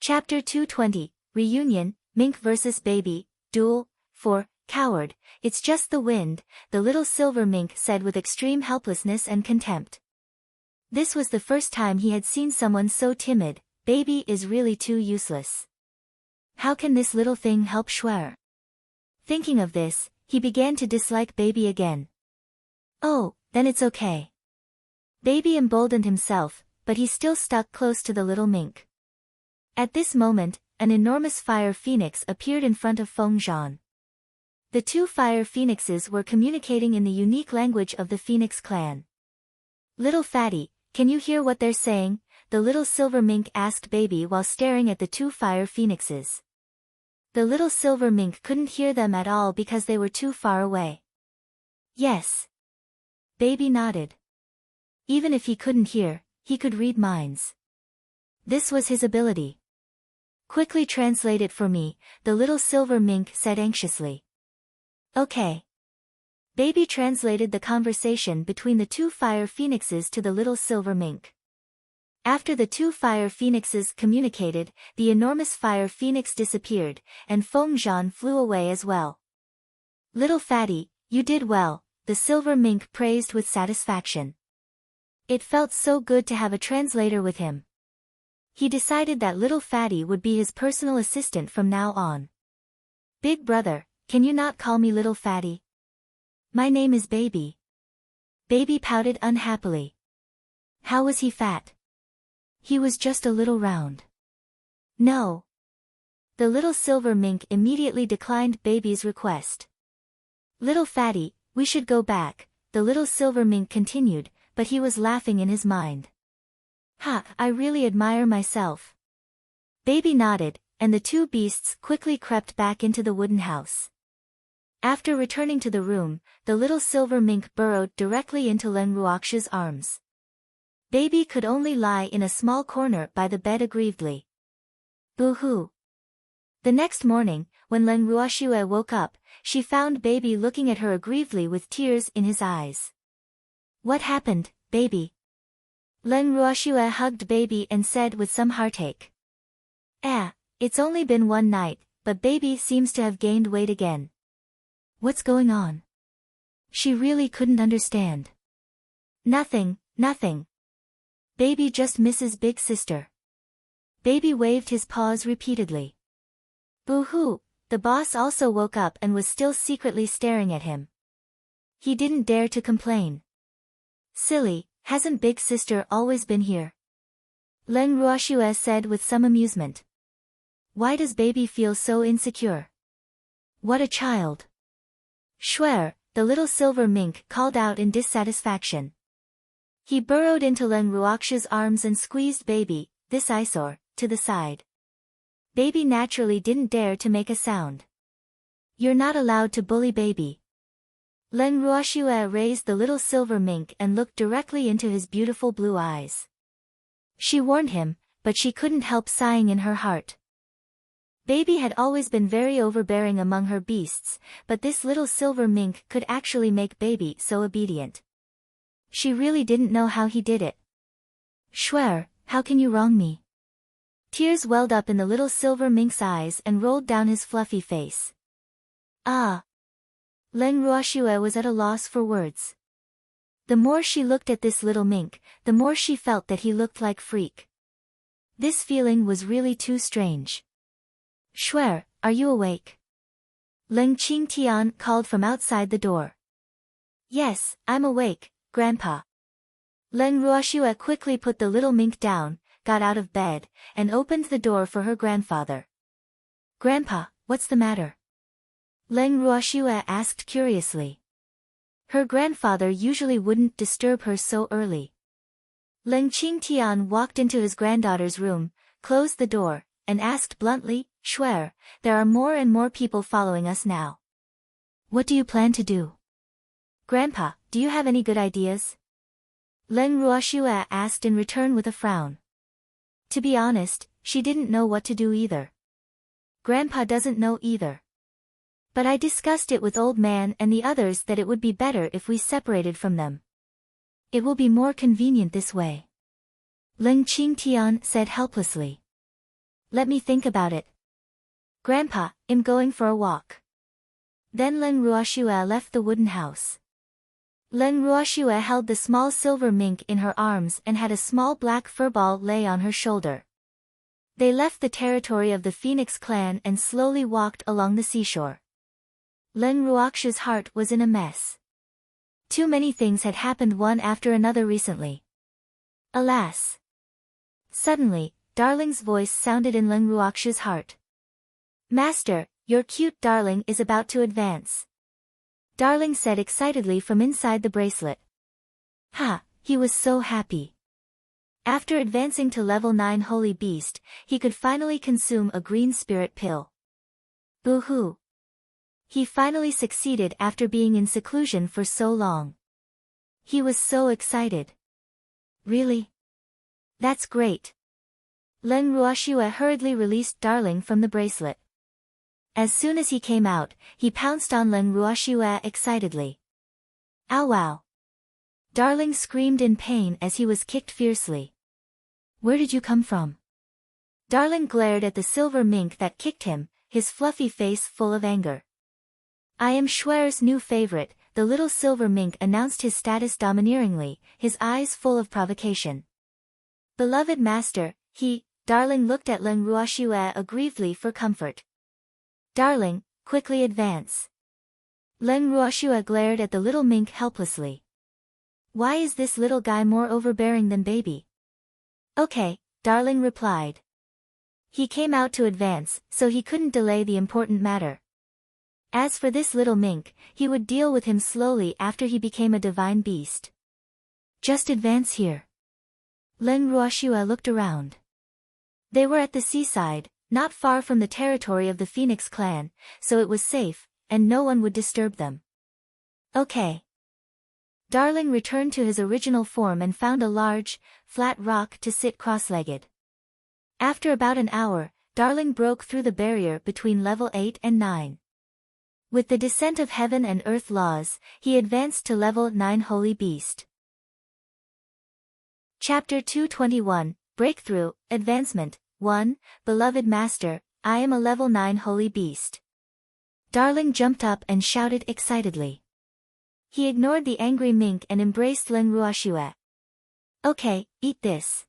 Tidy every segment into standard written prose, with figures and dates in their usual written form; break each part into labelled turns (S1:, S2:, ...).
S1: Chapter 220, Reunion, Mink vs. Baby, Duel, 4, Coward, it's just the wind, the little silver mink said with extreme helplessness and contempt. This was the first time he had seen someone so timid. Baby is really too useless. How can this little thing help Schwer? Thinking of this, he began to dislike Baby again. Oh, then it's okay. Baby emboldened himself, but he still stuck close to the little mink. At this moment, an enormous fire phoenix appeared in front of Feng Zhan. The two fire phoenixes were communicating in the unique language of the Phoenix clan. Little fatty, can you hear what they're saying? The little silver mink asked Baby while staring at the two fire phoenixes. The little silver mink couldn't hear them at all because they were too far away. Yes. Baby nodded. Even if he couldn't hear, he could read minds. This was his ability. Quickly translate it for me, the little silver mink said anxiously. Okay. Baby translated the conversation between the two fire phoenixes to the little silver mink. After the two fire phoenixes communicated, the enormous fire phoenix disappeared, and Feng Zhan flew away as well. Little fatty, you did well, the silver mink praised with satisfaction. It felt so good to have a translator with him. He decided that little fatty would be his personal assistant from now on. Big brother, can you not call me little fatty? My name is Baby. Baby pouted unhappily. How was he fat? He was just a little round. No. The little silver mink immediately declined Baby's request. Little fatty, we should go back, the little silver mink continued, but he was laughing in his mind. Ha, I really admire myself. Baby nodded, and the two beasts quickly crept back into the wooden house. After returning to the room, the little silver mink burrowed directly into Len Ruox's arms. Baby could only lie in a small corner by the bed aggrievedly. Boo-hoo. The next morning, when Len Ruoxue woke up, she found Baby looking at her aggrievedly with tears in his eyes. What happened, Baby? Len Ruoxue hugged Baby and said with some heartache. It's only been one night, but Baby seems to have gained weight again. What's going on? She really couldn't understand. Nothing. Baby just misses big sister. Baby waved his paws repeatedly. Boo-hoo, the boss also woke up and was still secretly staring at him. He didn't dare to complain. Silly, hasn't big sister always been here? Len Ruoxue said with some amusement. Why does Baby feel so insecure? What a child. Schwer, the little silver mink called out in dissatisfaction. He burrowed into Len Ruox's arms and squeezed Baby, this eyesore, to the side. Baby naturally didn't dare to make a sound. You're not allowed to bully Baby. Len Ruoxue raised the little silver mink and looked directly into his beautiful blue eyes. She warned him, but she couldn't help sighing in her heart. Baby had always been very overbearing among her beasts, but this little silver mink could actually make Baby so obedient. She really didn't know how he did it. Schwer, how can you wrong me? Tears welled up in the little silver mink's eyes and rolled down his fluffy face. Ah! Len Ruoxue was at a loss for words. The more she looked at this little mink, the more she felt that he looked like freak. This feeling was really too strange. Schwer, are you awake? Leng Qingtian called from outside the door. Yes, I'm awake, Grandpa. Len Ruoxue quickly put the little mink down, got out of bed, and opened the door for her grandfather. Grandpa, what's the matter? Len Ruoxue asked curiously. Her grandfather usually wouldn't disturb her so early. Leng Qingtian walked into his granddaughter's room, closed the door, and asked bluntly, Schwer, there are more and more people following us now. What do you plan to do? Grandpa, do you have any good ideas? Len Ruoxue asked in return with a frown. To be honest, she didn't know what to do either. Grandpa doesn't know either. But I discussed it with Old Man and the others that it would be better if we separated from them. It will be more convenient this way. Leng Qingtian said helplessly. Let me think about it. Grandpa, I'm going for a walk. Then Leng Ruoxue left the wooden house. Leng Ruoxue held the small silver mink in her arms and had a small black furball lay on her shoulder. They left the territory of the Phoenix clan and slowly walked along the seashore. Leng Ruoxue's heart was in a mess. Too many things had happened one after another recently. Alas! Suddenly, Darling's voice sounded in Leng Ruoxue's heart. Master, your cute darling is about to advance. Darling said excitedly from inside the bracelet. Ha! He was so happy. After advancing to level 9 Holy Beast, he could finally consume a green spirit pill. Boo-hoo! He finally succeeded after being in seclusion for so long. He was so excited. Really? That's great. Leng Ruoxue hurriedly released Darling from the bracelet. As soon as he came out, he pounced on Leng Ruoxue excitedly. Ow wow! Darling screamed in pain as he was kicked fiercely. Where did you come from? Darling glared at the silver mink that kicked him, his fluffy face full of anger. I am Schwer's new favorite, the little silver mink announced his status domineeringly, his eyes full of provocation. Beloved master, Darling looked at Leng Ruoxue aggrievedly for comfort. Darling, quickly advance. Leng Ruoxue glared at the little mink helplessly. Why is this little guy more overbearing than baby? Okay, Darling replied. He came out to advance, so he couldn't delay the important matter. As for this little mink, he would deal with him slowly after he became a divine beast. Just advance here. Leng Ruoxue looked around. They were at the seaside, not far from the territory of the Phoenix clan, so it was safe, and no one would disturb them. Okay. Darling returned to his original form and found a large, flat rock to sit cross-legged. After about an hour, Darling broke through the barrier between level 8 and 9. With the descent of heaven and earth laws, he advanced to level 9 Holy Beast. Chapter 221, Breakthrough, Advancement, 1, Beloved Master, I am a level 9 Holy Beast. Darling jumped up and shouted excitedly. He ignored the angry mink and embraced Leng Ruoxue. Okay, eat this.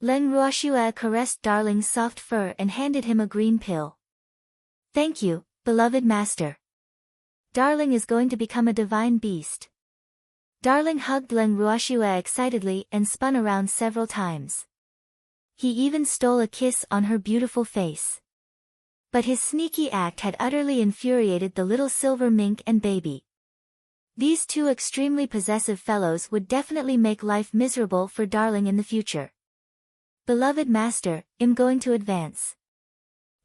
S1: Leng Ruoxue caressed Darling's soft fur and handed him a green pill. Thank you, beloved master. Darling is going to become a divine beast. Darling hugged Leng Ruoxue excitedly and spun around several times. He even stole a kiss on her beautiful face. But his sneaky act had utterly infuriated the little silver mink and baby. These two extremely possessive fellows would definitely make life miserable for Darling in the future. Beloved master, I'm going to advance.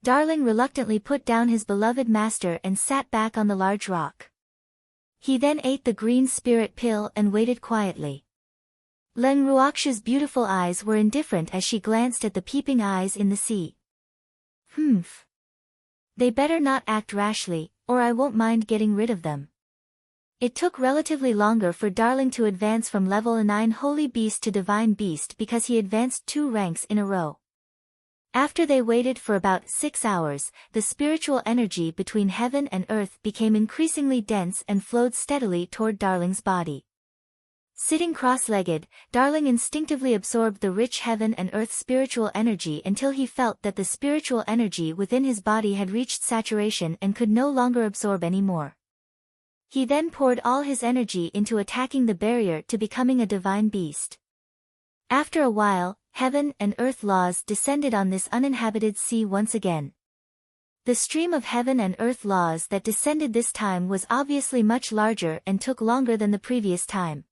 S1: Darling reluctantly put down his beloved master and sat back on the large rock. He then ate the green spirit pill and waited quietly. Leng Ruoxue's beautiful eyes were indifferent as she glanced at the peeping eyes in the sea. Humph. They better not act rashly, or I won't mind getting rid of them. It took relatively longer for Darling to advance from level 9 Holy Beast to Divine Beast because he advanced 2 ranks in a row. After they waited for about 6 hours, the spiritual energy between heaven and earth became increasingly dense and flowed steadily toward Darling's body. Sitting cross-legged, Darling instinctively absorbed the rich heaven and earth spiritual energy until he felt that the spiritual energy within his body had reached saturation and could no longer absorb any more. He then poured all his energy into attacking the barrier to becoming a divine beast. After a while, heaven and earth laws descended on this uninhabited sea once again. The stream of heaven and earth laws that descended this time was obviously much larger and took longer than the previous time.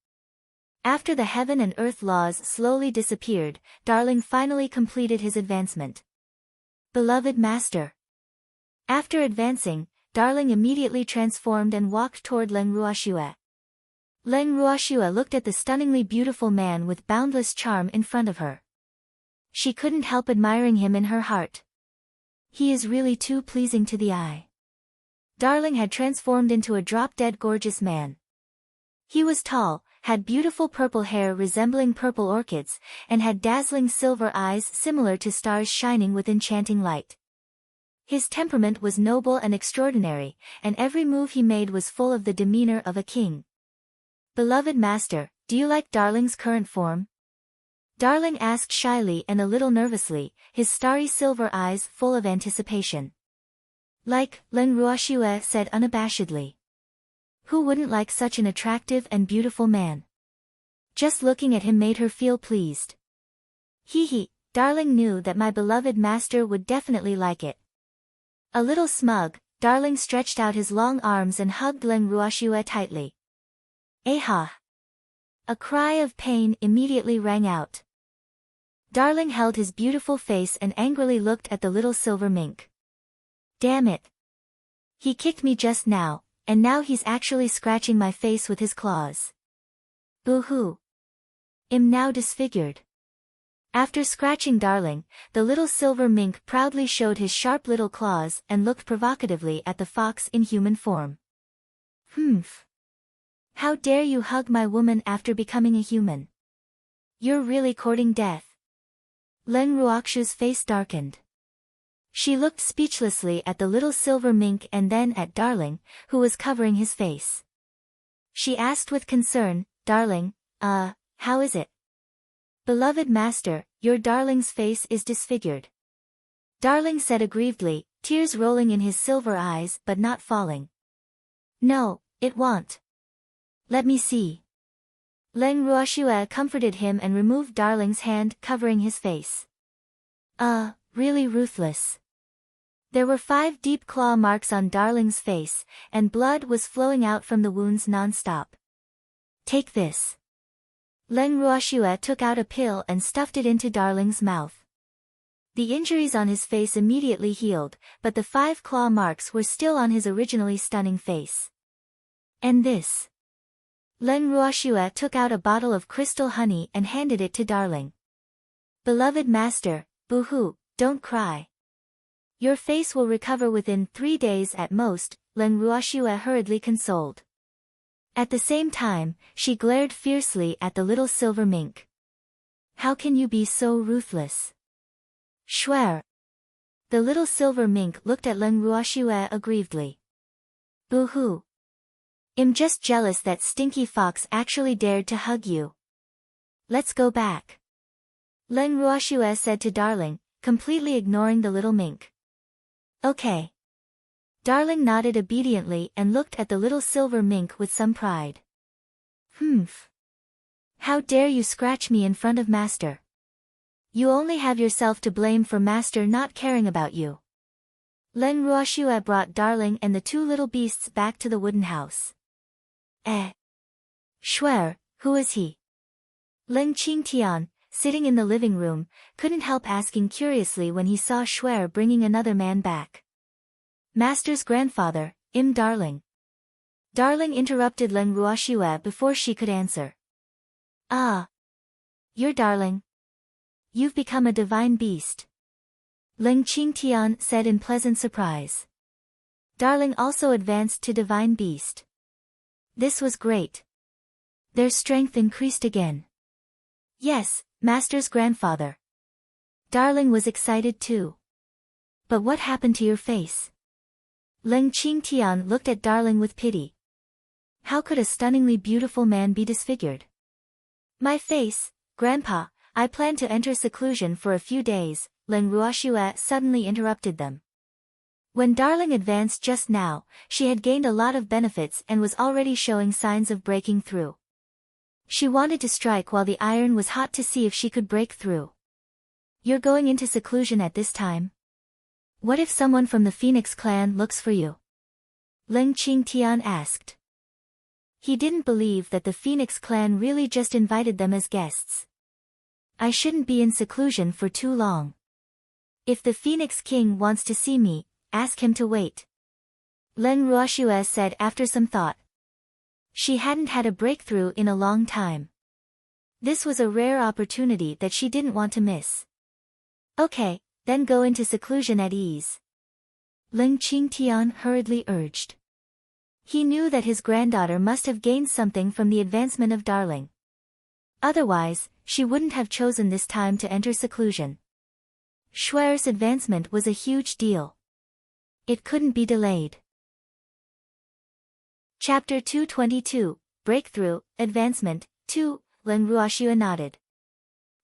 S1: After the heaven and earth laws slowly disappeared, Darling finally completed his advancement. Beloved master. After advancing, Darling immediately transformed and walked toward Leng Ruoxue. Leng Ruoxue looked at the stunningly beautiful man with boundless charm in front of her. She couldn't help admiring him in her heart. He is really too pleasing to the eye. Darling had transformed into a drop-dead gorgeous man. He was tall, had beautiful purple hair resembling purple orchids, and had dazzling silver eyes similar to stars shining with enchanting light. His temperament was noble and extraordinary, and every move he made was full of the demeanor of a king. Beloved master, do you like Darling's current form? Darling asked shyly and a little nervously, his starry silver eyes full of anticipation. Like, Leng Ruoxue said unabashedly. Who wouldn't like such an attractive and beautiful man? Just looking at him made her feel pleased. Hee, Darling knew that my beloved master would definitely like it. A little smug, Darling stretched out his long arms and hugged Leng Ruoxue tightly. Aha! A cry of pain immediately rang out. Darling held his beautiful face and angrily looked at the little silver mink. Damn it! He kicked me just now, and now he's actually scratching my face with his claws. Boo-hoo! I'm now disfigured. After scratching Darling, the little silver mink proudly showed his sharp little claws and looked provocatively at the fox in human form. Humph! How dare you hug my woman after becoming a human? You're really courting death. Leng Ruoxue's face darkened. She looked speechlessly at the little silver mink and then at Darling, who was covering his face. She asked with concern, Darling, how is it? Beloved master, your Darling's face is disfigured. Darling said aggrievedly, tears rolling in his silver eyes but not falling. No, it won't. Let me see. Leng Ruoxue comforted him and removed Darling's hand covering his face. Really ruthless. There were 5 deep claw marks on Darling's face, and blood was flowing out from the wounds non-stop. Take this. Leng Ruoxue took out a pill and stuffed it into Darling's mouth. The injuries on his face immediately healed, but the 5 claw marks were still on his originally stunning face. And this. Leng Ruoxue took out a bottle of crystal honey and handed it to Darling. Beloved master, boo-hoo, don't cry. Your face will recover within 3 days at most, Leng Ruoxue hurriedly consoled. At the same time, she glared fiercely at the little silver mink. How can you be so ruthless? Schwer. The little silver mink looked at Leng Ruoxue aggrievedly. Boo-hoo. I'm just jealous that stinky fox actually dared to hug you. Let's go back. Leng Ruoxue said to Darling, completely ignoring the little mink. Okay. Darling nodded obediently and looked at the little silver mink with some pride. Humph. How dare you scratch me in front of master? You only have yourself to blame for master not caring about you. Leng Ruoxue brought Darling and the 2 little beasts back to the wooden house. Schwer, who is he? Leng Qingtian, sitting in the living room, couldn't help asking curiously when he saw Schwer bringing another man back. Master's grandfather, Darling. Darling interrupted Leng Ruoxue before she could answer. Ah. You're Darling. You've become a divine beast. Leng Qingtian said in pleasant surprise. Darling also advanced to divine beast. This was great. Their strength increased again. Yes, master's grandfather. Darling was excited too. But what happened to your face? Leng Qingtian looked at Darling with pity. How could a stunningly beautiful man be disfigured? My face, Grandpa, I plan to enter seclusion for a few days, Leng Ruoxue suddenly interrupted them. When Darling advanced just now, she had gained a lot of benefits and was already showing signs of breaking through. She wanted to strike while the iron was hot to see if she could break through. You're going into seclusion at this time? What if someone from the Phoenix clan looks for you? Leng Qingtian asked. He didn't believe that the Phoenix clan really just invited them as guests. I shouldn't be in seclusion for too long. If the Phoenix King wants to see me, ask him to wait. Leng Ruoxue said after some thought. She hadn't had a breakthrough in a long time. This was a rare opportunity that she didn't want to miss. Okay, then go into seclusion at ease. Leng Qingtian hurriedly urged. He knew that his granddaughter must have gained something from the advancement of Darling. Otherwise, she wouldn't have chosen this time to enter seclusion. Schwer's advancement was a huge deal. It couldn't be delayed. Chapter 222, Breakthrough, Advancement, 2, Len Ruoxue nodded.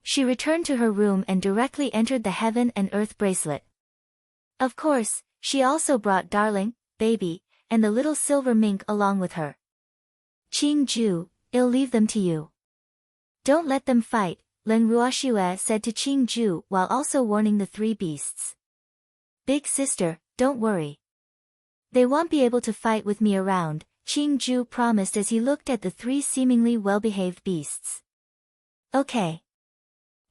S1: She returned to her room and directly entered the Heaven and Earth bracelet. Of course, she also brought Darling, Baby, and the little silver mink along with her. Qing Ju, I'll leave them to you. Don't let them fight, Len Ruoxue said to Qing Ju while also warning the three beasts. Big sister, don't worry. They won't be able to fight with me around, Qing Ju promised as he looked at the three seemingly well-behaved beasts. Okay.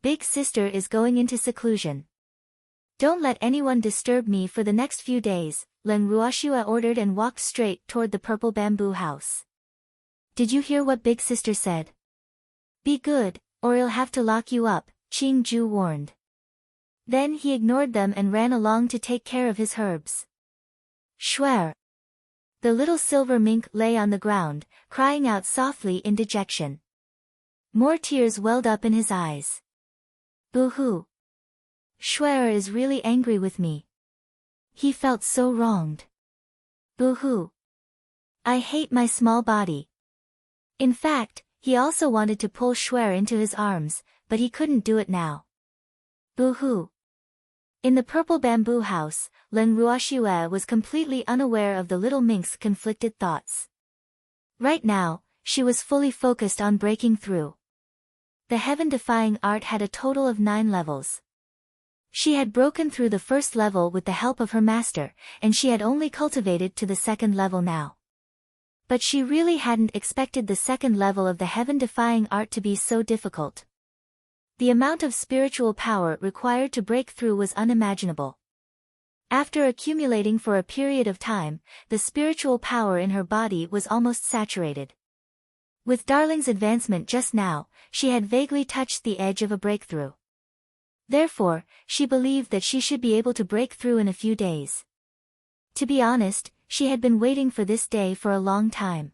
S1: Big sister is going into seclusion. Don't let anyone disturb me for the next few days, Len Ruoxue ordered and walked straight toward the purple bamboo house. Did you hear what Big Sister said? Be good, or I'll have to lock you up, Qing Ju warned. Then he ignored them and ran along to take care of his herbs. Schwer. The little silver mink lay on the ground, crying out softly in dejection. More tears welled up in his eyes. Boo-hoo. Schwer is really angry with me. He felt so wronged. Boo-hoo. I hate my small body. In fact, he also wanted to pull Schwer into his arms, but he couldn't do it now. Boo-hoo. In the purple bamboo house, Len Ruoxue was completely unaware of the little mink's conflicted thoughts. Right now, she was fully focused on breaking through. The heaven-defying art had a total of 9 levels. She had broken through the first level with the help of her master, and she had only cultivated to the second level now. But she really hadn't expected the second level of the heaven-defying art to be so difficult. The amount of spiritual power required to break through was unimaginable. After accumulating for a period of time, the spiritual power in her body was almost saturated. With Darling's advancement just now, she had vaguely touched the edge of a breakthrough. Therefore, she believed that she should be able to break through in a few days. To be honest, she had been waiting for this day for a long time.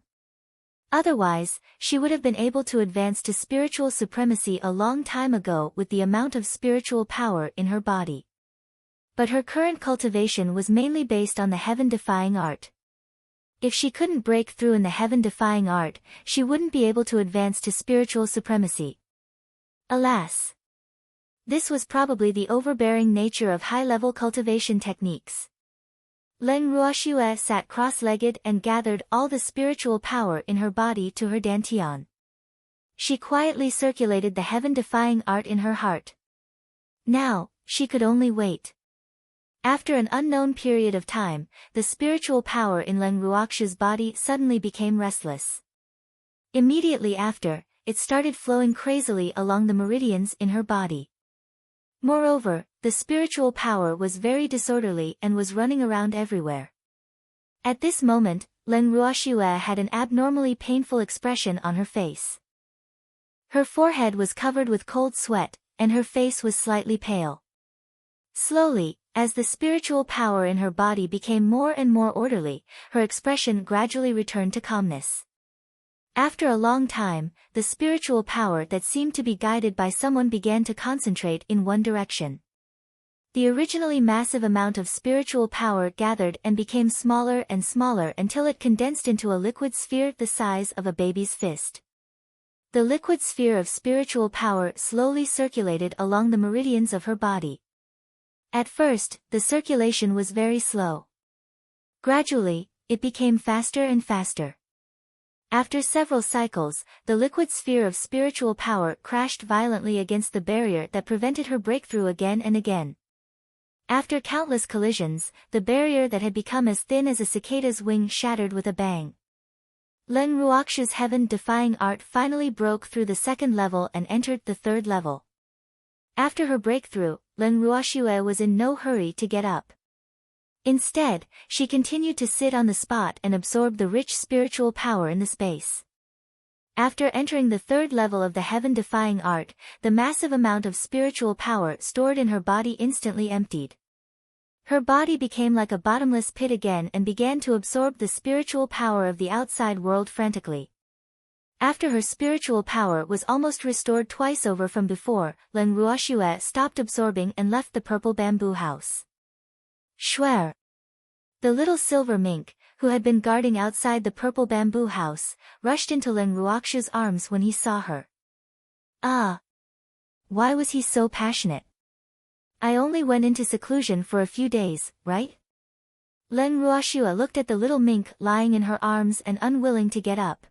S1: Otherwise, she would have been able to advance to spiritual supremacy a long time ago with the amount of spiritual power in her body. But her current cultivation was mainly based on the heaven-defying art. If she couldn't break through in the heaven-defying art, she wouldn't be able to advance to spiritual supremacy. Alas! This was probably the overbearing nature of high-level cultivation techniques. Len Ruoxue sat cross-legged and gathered all the spiritual power in her body to her dantian. She quietly circulated the heaven-defying art in her heart. Now, she could only wait. After an unknown period of time, the spiritual power in Len Ruoxue's body suddenly became restless. Immediately after, it started flowing crazily along the meridians in her body. Moreover, the spiritual power was very disorderly and was running around everywhere. At this moment, Len Ruoxue had an abnormally painful expression on her face. Her forehead was covered with cold sweat, and her face was slightly pale. Slowly, as the spiritual power in her body became more and more orderly, her expression gradually returned to calmness. After a long time, the spiritual power that seemed to be guided by someone began to concentrate in one direction. The originally massive amount of spiritual power gathered and became smaller and smaller until it condensed into a liquid sphere the size of a baby's fist. The liquid sphere of spiritual power slowly circulated along the meridians of her body. At first, the circulation was very slow. Gradually, it became faster and faster. After several cycles, the liquid sphere of spiritual power crashed violently against the barrier that prevented her breakthrough again and again. After countless collisions, the barrier that had become as thin as a cicada's wing shattered with a bang. Len Ruoxue's heaven-defying art finally broke through the second level and entered the third level. After her breakthrough, Len Ruoxue was in no hurry to get up. Instead, she continued to sit on the spot and absorb the rich spiritual power in the space. After entering the third level of the heaven-defying art, the massive amount of spiritual power stored in her body instantly emptied. Her body became like a bottomless pit again and began to absorb the spiritual power of the outside world frantically. After her spiritual power was almost restored twice over from before, Leng Ruoxue stopped absorbing and left the purple bamboo house. Shwer! The little silver mink, who had been guarding outside the purple bamboo house, rushed into Leng Ruoxue's arms when he saw her. Ah! Why was he so passionate? I only went into seclusion for a few days, right? Leng Ruoxue looked at the little mink lying in her arms and unwilling to get up.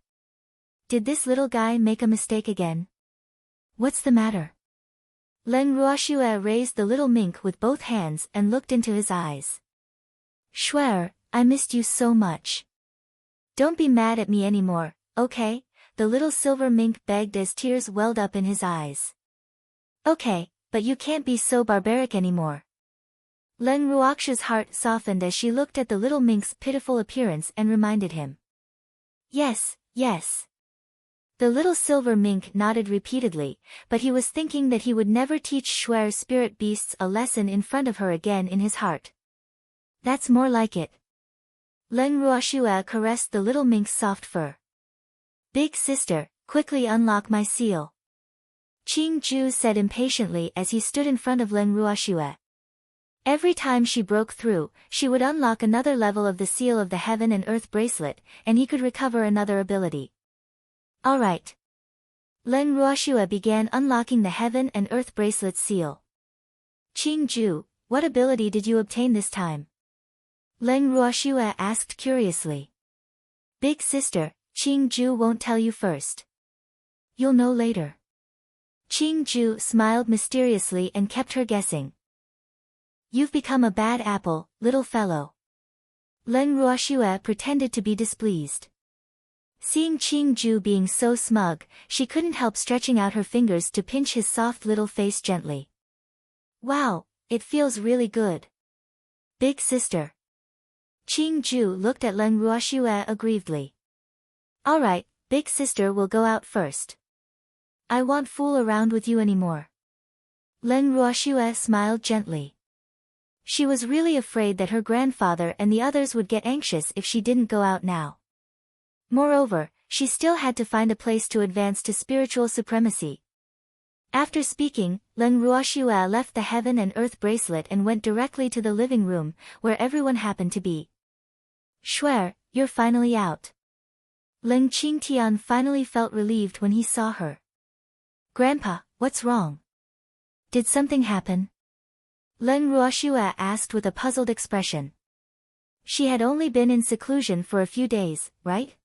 S1: Did this little guy make a mistake again? What's the matter? Leng Ruoxue raised the little mink with both hands and looked into his eyes. Shwer, I missed you so much. Don't be mad at me anymore, okay? The little silver mink begged as tears welled up in his eyes. Okay, but you can't be so barbaric anymore. Leng Ruoxue's heart softened as she looked at the little mink's pitiful appearance and reminded him. Yes, yes. The little silver mink nodded repeatedly, but he was thinking that he would never teach Shwer's spirit beasts a lesson in front of her again in his heart. That's more like it. Leng Ruoxue caressed the little mink's soft fur. Big sister, quickly unlock my seal. Qing Ju said impatiently as he stood in front of Leng Ruoxue. Every time she broke through, she would unlock another level of the seal of the Heaven and Earth bracelet, and he could recover another ability. Alright. Leng Ruoxue began unlocking the Heaven and Earth bracelet seal. Qing Ju, what ability did you obtain this time? Leng Ruoxue asked curiously. Big sister, Qing Ju won't tell you first. You'll know later. Qing Ju smiled mysteriously and kept her guessing. You've become a bad apple, little fellow. Leng Ruoxue pretended to be displeased. Seeing Qing Ju being so smug, she couldn't help stretching out her fingers to pinch his soft little face gently. Wow, it feels really good. Big sister. Qing Ju looked at Leng Ruoxue aggrievedly. Alright, big sister will go out first. I won't fool around with you anymore. Leng Ruoxue smiled gently. She was really afraid that her grandfather and the others would get anxious if she didn't go out now. Moreover, she still had to find a place to advance to spiritual supremacy. After speaking, Leng Ruoxue left the Heaven and Earth bracelet and went directly to the living room, where everyone happened to be. Shwer, you're finally out. Leng Qingtian finally felt relieved when he saw her. Grandpa, what's wrong? Did something happen? Leng Ruoxue asked with a puzzled expression. She had only been in seclusion for a few days, right?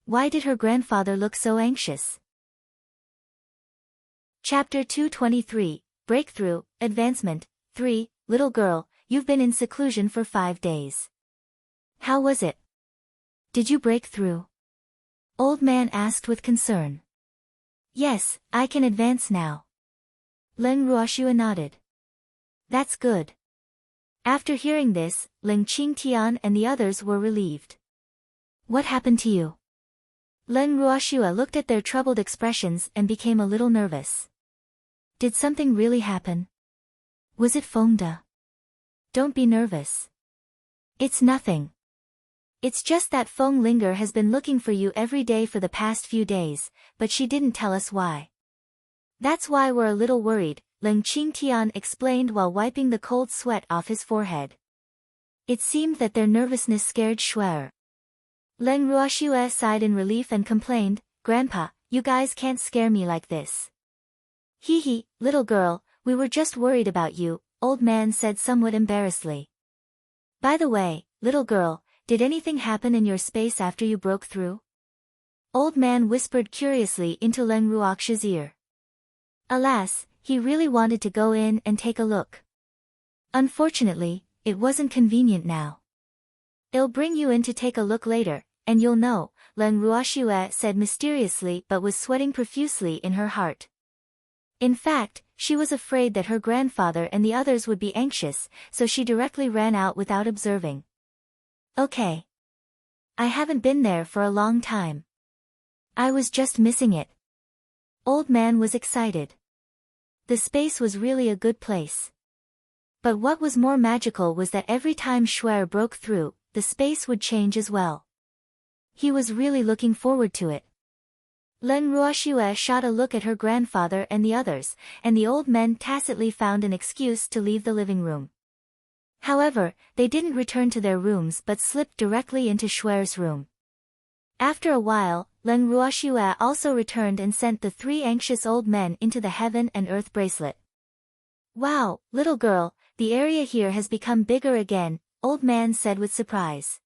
S1: Why did her grandfather look so anxious? Chapter 223, Breakthrough, Advancement, 3, Little girl, you've been in seclusion for 5 days. How was it? Did you break through? Old man asked with concern. Yes, I can advance now. Leng Ruoxue nodded. That's good. After hearing this, Leng Qingtian and the others were relieved. What happened to you? Leng Ruoxue looked at their troubled expressions and became a little nervous. Did something really happen? Was it Fengde? Don't be nervous. It's nothing. It's just that Feng Linger has been looking for you every day for the past few days, but she didn't tell us why. That's why we're a little worried, Leng Qingtian explained while wiping the cold sweat off his forehead. It seemed that their nervousness scared Shwer. Leng Ruoxue sighed in relief and complained, Grandpa, you guys can't scare me like this. Hee hee, little girl, we were just worried about you, old man said somewhat embarrassedly. By the way, little girl, did anything happen in your space after you broke through? Old man whispered curiously into Leng Ruoxue's ear. Alas, he really wanted to go in and take a look. Unfortunately, it wasn't convenient now. I'll bring you in to take a look later, and you'll know, Leng Ruoxue said mysteriously but was sweating profusely in her heart. In fact, she was afraid that her grandfather and the others would be anxious, so she directly ran out without observing. Okay. I haven't been there for a long time. I was just missing it. Old man was excited. The space was really a good place. But what was more magical was that every time Shuer broke through, the space would change as well. He was really looking forward to it. Len Ruoxue shot a look at her grandfather and the others, and the old men tacitly found an excuse to leave the living room. However, they didn't return to their rooms but slipped directly into Shuer's room. After a while, Len Ruoxue also returned and sent the 3 anxious old men into the heaven and earth bracelet. "Wow, little girl, the area here has become bigger again," old man said with surprise.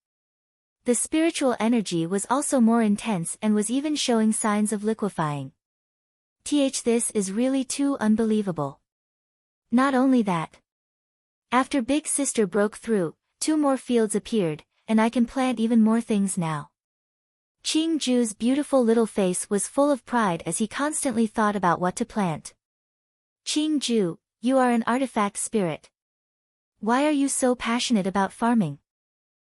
S1: The spiritual energy was also more intense and was even showing signs of liquefying. This is really too unbelievable. Not only that. After Big Sister broke through, 2 more fields appeared, and I can plant even more things now. Qing Ju's beautiful little face was full of pride as he constantly thought about what to plant. "Qing Ju, you are an artifact spirit. Why are you so passionate about farming?"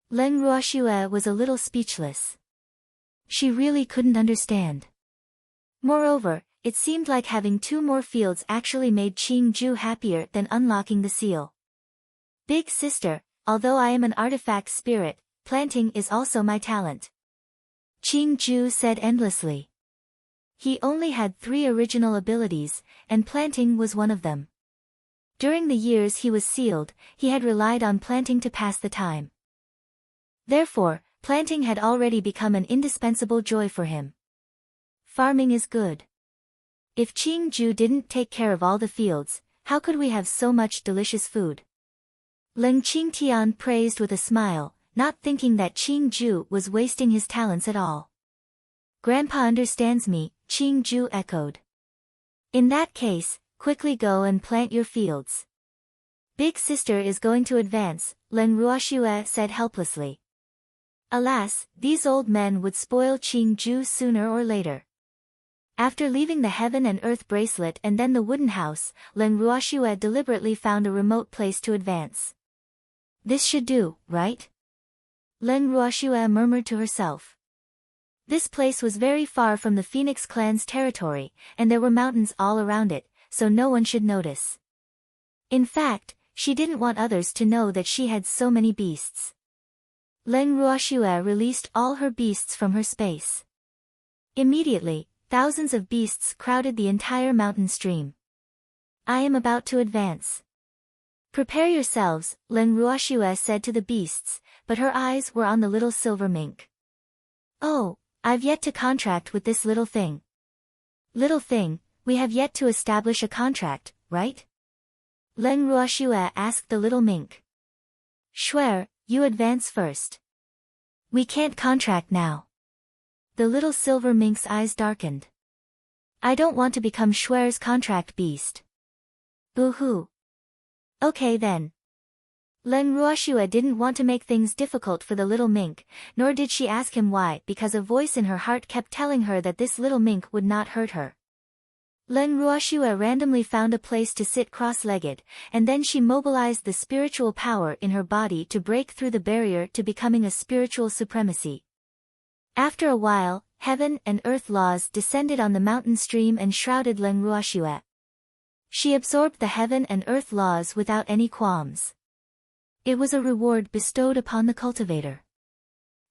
S1: Len Ruoxue was a little speechless. She really couldn't understand. Moreover, it seemed like having 2 more fields actually made Qing Ju happier than unlocking the seal. "Big Sister, although I am an artifact spirit, planting is also my talent," Qing Ju said endlessly. He only had 3 original abilities, and planting was one of them. During the years he was sealed, he had relied on planting to pass the time. Therefore, planting had already become an indispensable joy for him. Farming is good. If Qing Ju didn't take care of all the fields, how could we have so much delicious food? Leng Qingtian praised with a smile, not thinking that Qing Ju was wasting his talents at all. "Grandpa understands me," Qing Ju echoed. "In that case, quickly go and plant your fields." "Big Sister is going to advance," Len Ruoxue said helplessly. Alas, these old men would spoil Qing Ju sooner or later. After leaving the heaven and earth bracelet and then the wooden house, Len Ruoxue deliberately found a remote place to advance. "This should do, right?" Len Ruoxue murmured to herself. This place was very far from the Phoenix clan's territory, and there were mountains all around it, so no one should notice. In fact, she didn't want others to know that she had so many beasts. Len Ruoxue released all her beasts from her space. Immediately, thousands of beasts crowded the entire mountain stream. "I am about to advance. Prepare yourselves," Len Ruoxue said to the beasts, but her eyes were on the little silver mink. "Oh, I've yet to contract with this little thing." "Little thing, we have yet to establish a contract, right?" Len Ruoxue asked the little mink. "Shuer, you advance first." "We can't contract now." The little silver mink's eyes darkened. "I don't want to become Shuer's contract beast." "Boo-hoo." "Okay then." Len Ruoxue didn't want to make things difficult for the little mink, nor did she ask him why, because a voice in her heart kept telling her that this little mink would not hurt her. Len Ruoxue randomly found a place to sit cross-legged, and then she mobilized the spiritual power in her body to break through the barrier to becoming a spiritual supremacy. After a while, heaven and earth laws descended on the mountain stream and shrouded Len Ruoxue. She absorbed the heaven and earth laws without any qualms. It was a reward bestowed upon the cultivator.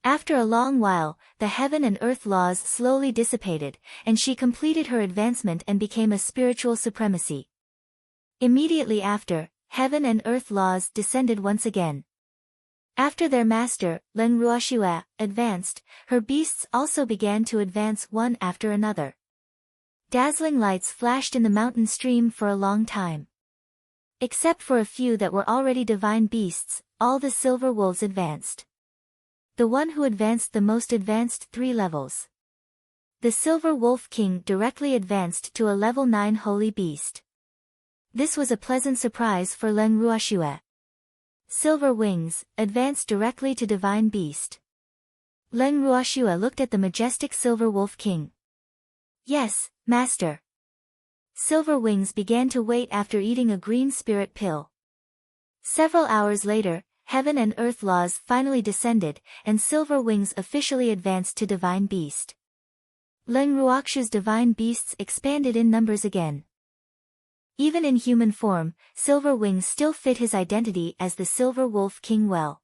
S1: After a long while, the heaven and earth laws slowly dissipated, and she completed her advancement and became a spiritual supremacy. Immediately after, heaven and earth laws descended once again. After their master, Len Ruoxue, advanced, her beasts also began to advance one after another. Dazzling lights flashed in the mountain stream for a long time. Except for a few that were already divine beasts, all the silver wolves advanced. The one who advanced the most advanced 3 levels. The Silver Wolf King directly advanced to a level 9 holy beast. This was a pleasant surprise for Len Ruoxue. Silver Wings advanced directly to divine beast. Len Ruoxue looked at the majestic Silver Wolf King. "Yes, master." Silver Wings began to wait after eating a green spirit pill. Several hours later, heaven and earth laws finally descended, and Silver Wings officially advanced to divine beast. Len Ruoxue's divine beasts expanded in numbers again. Even in human form, silver wings still fit his identity as the Silver Wolf King well.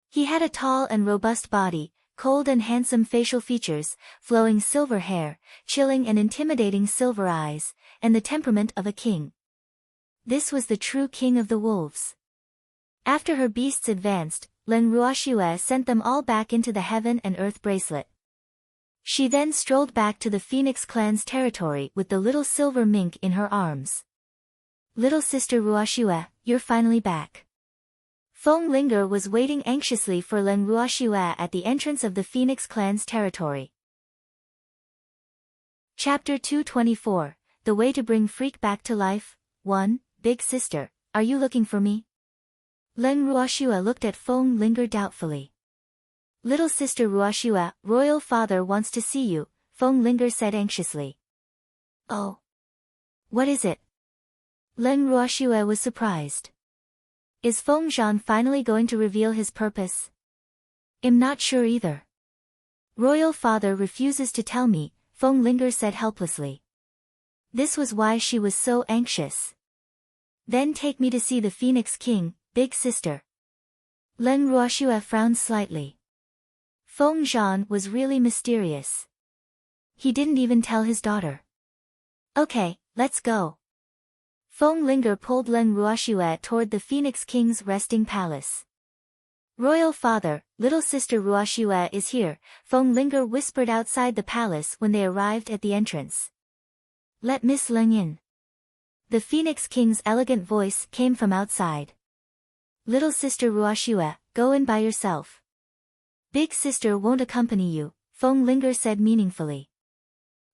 S1: He had a tall and robust body, cold and handsome facial features, flowing silver hair, chilling and intimidating silver eyes, and the temperament of a king. This was the true king of the wolves. After her beasts advanced, Len Ruoxue sent them all back into the heaven and earth bracelet. She then strolled back to the Phoenix clan's territory with the little silver mink in her arms. Little sister Ruoxue, you're finally back. Feng Linger was waiting anxiously for Len Ruoxue at the entrance of the Phoenix clan's territory. Chapter 224, The Way to Bring Freak Back to Life. 1. Big sister, are you looking for me? Len Ruoxue looked at Feng Linger doubtfully. Little sister Ruoxue, royal father wants to see you, Feng Linger said anxiously. Oh. What is it? Len Ruoxue was surprised. Is Feng Zhan finally going to reveal his purpose? I'm not sure either. Royal father refuses to tell me, Feng Linger said helplessly. This was why she was so anxious. Then take me to see the Phoenix King, big sister. Len Ruoxue frowned slightly. Feng Zhan was really mysterious. He didn't even tell his daughter. Okay, let's go. Feng Linger pulled Len Ruoxue toward the Phoenix King's resting palace. Royal father, little sister Ruoxue is here, Feng Linger whispered outside the palace when they arrived at the entrance. Let Miss Leng in. The Phoenix King's elegant voice came from outside. Little sister Ruoxue, go in by yourself. Big sister won't accompany you, Feng Linger said meaningfully.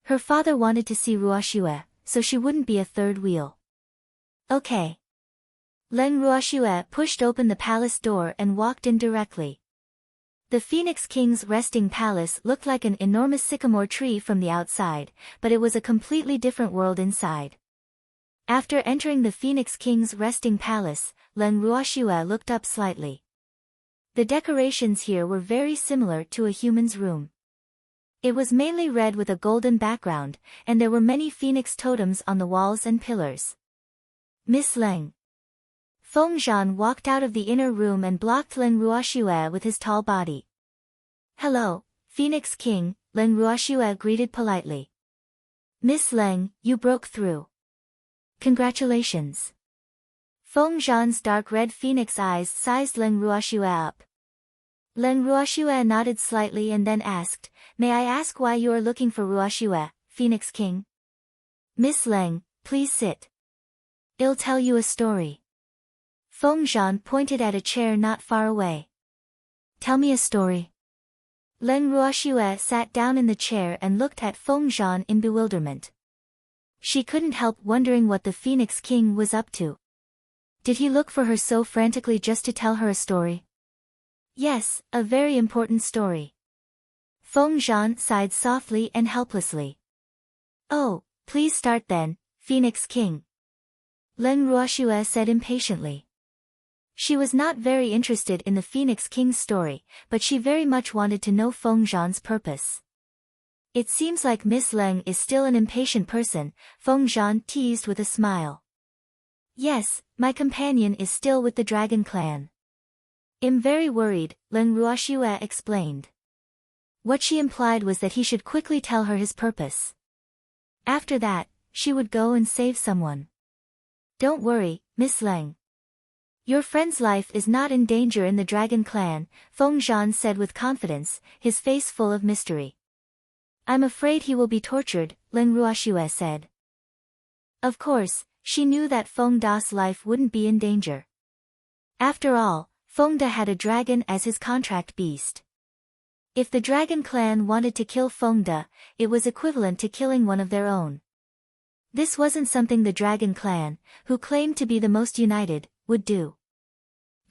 S1: Her father wanted to see Ruoxue, so she wouldn't be a third wheel. Okay. Len Ruoxue pushed open the palace door and walked in directly. The Phoenix King's resting palace looked like an enormous sycamore tree from the outside, but it was a completely different world inside. After entering the Phoenix King's resting palace, Len Ruoxue looked up slightly. The decorations here were very similar to a human's room. It was mainly red with a golden background, and there were many phoenix totems on the walls and pillars. Miss Leng. Feng Zhan walked out of the inner room and blocked Len Ruoxue with his tall body. Hello, Phoenix King, Len Ruoxue greeted politely. Miss Leng, you broke through. Congratulations. Feng Zhan's dark red phoenix eyes sized Len Ruoxue up. Len Ruoxue nodded slightly and then asked, May I ask why you are looking for Ruoxue, Phoenix King? Miss Leng, please sit. I'll tell you a story. Feng Zhan pointed at a chair not far away. Tell me a story. Len Ruoxue sat down in the chair and looked at Feng Zhan in bewilderment. She couldn't help wondering what the Phoenix King was up to. Did he look for her so frantically just to tell her a story? Yes, a very important story. Feng Zhan sighed softly and helplessly. Oh, please start then, Phoenix King. Len Ruoxue said impatiently. She was not very interested in the Phoenix King's story, but she very much wanted to know Feng Zhan's purpose. It seems like Miss Leng is still an impatient person, Feng Zhan teased with a smile. Yes, my companion is still with the Dragon Clan. I'm very worried, Len Ruoxue explained. What she implied was that he should quickly tell her his purpose. After that, she would go and save someone. Don't worry, Miss Leng. Your friend's life is not in danger in the Dragon Clan, Feng Zhan said with confidence, his face full of mystery. I'm afraid he will be tortured, Len Ruoxue said. Of course, she knew that Feng Da's life wouldn't be in danger. After all, Feng Da had a dragon as his contract beast. If the Dragon Clan wanted to kill Feng Da, it was equivalent to killing one of their own. This wasn't something the Dragon Clan, who claimed to be the most united, would do.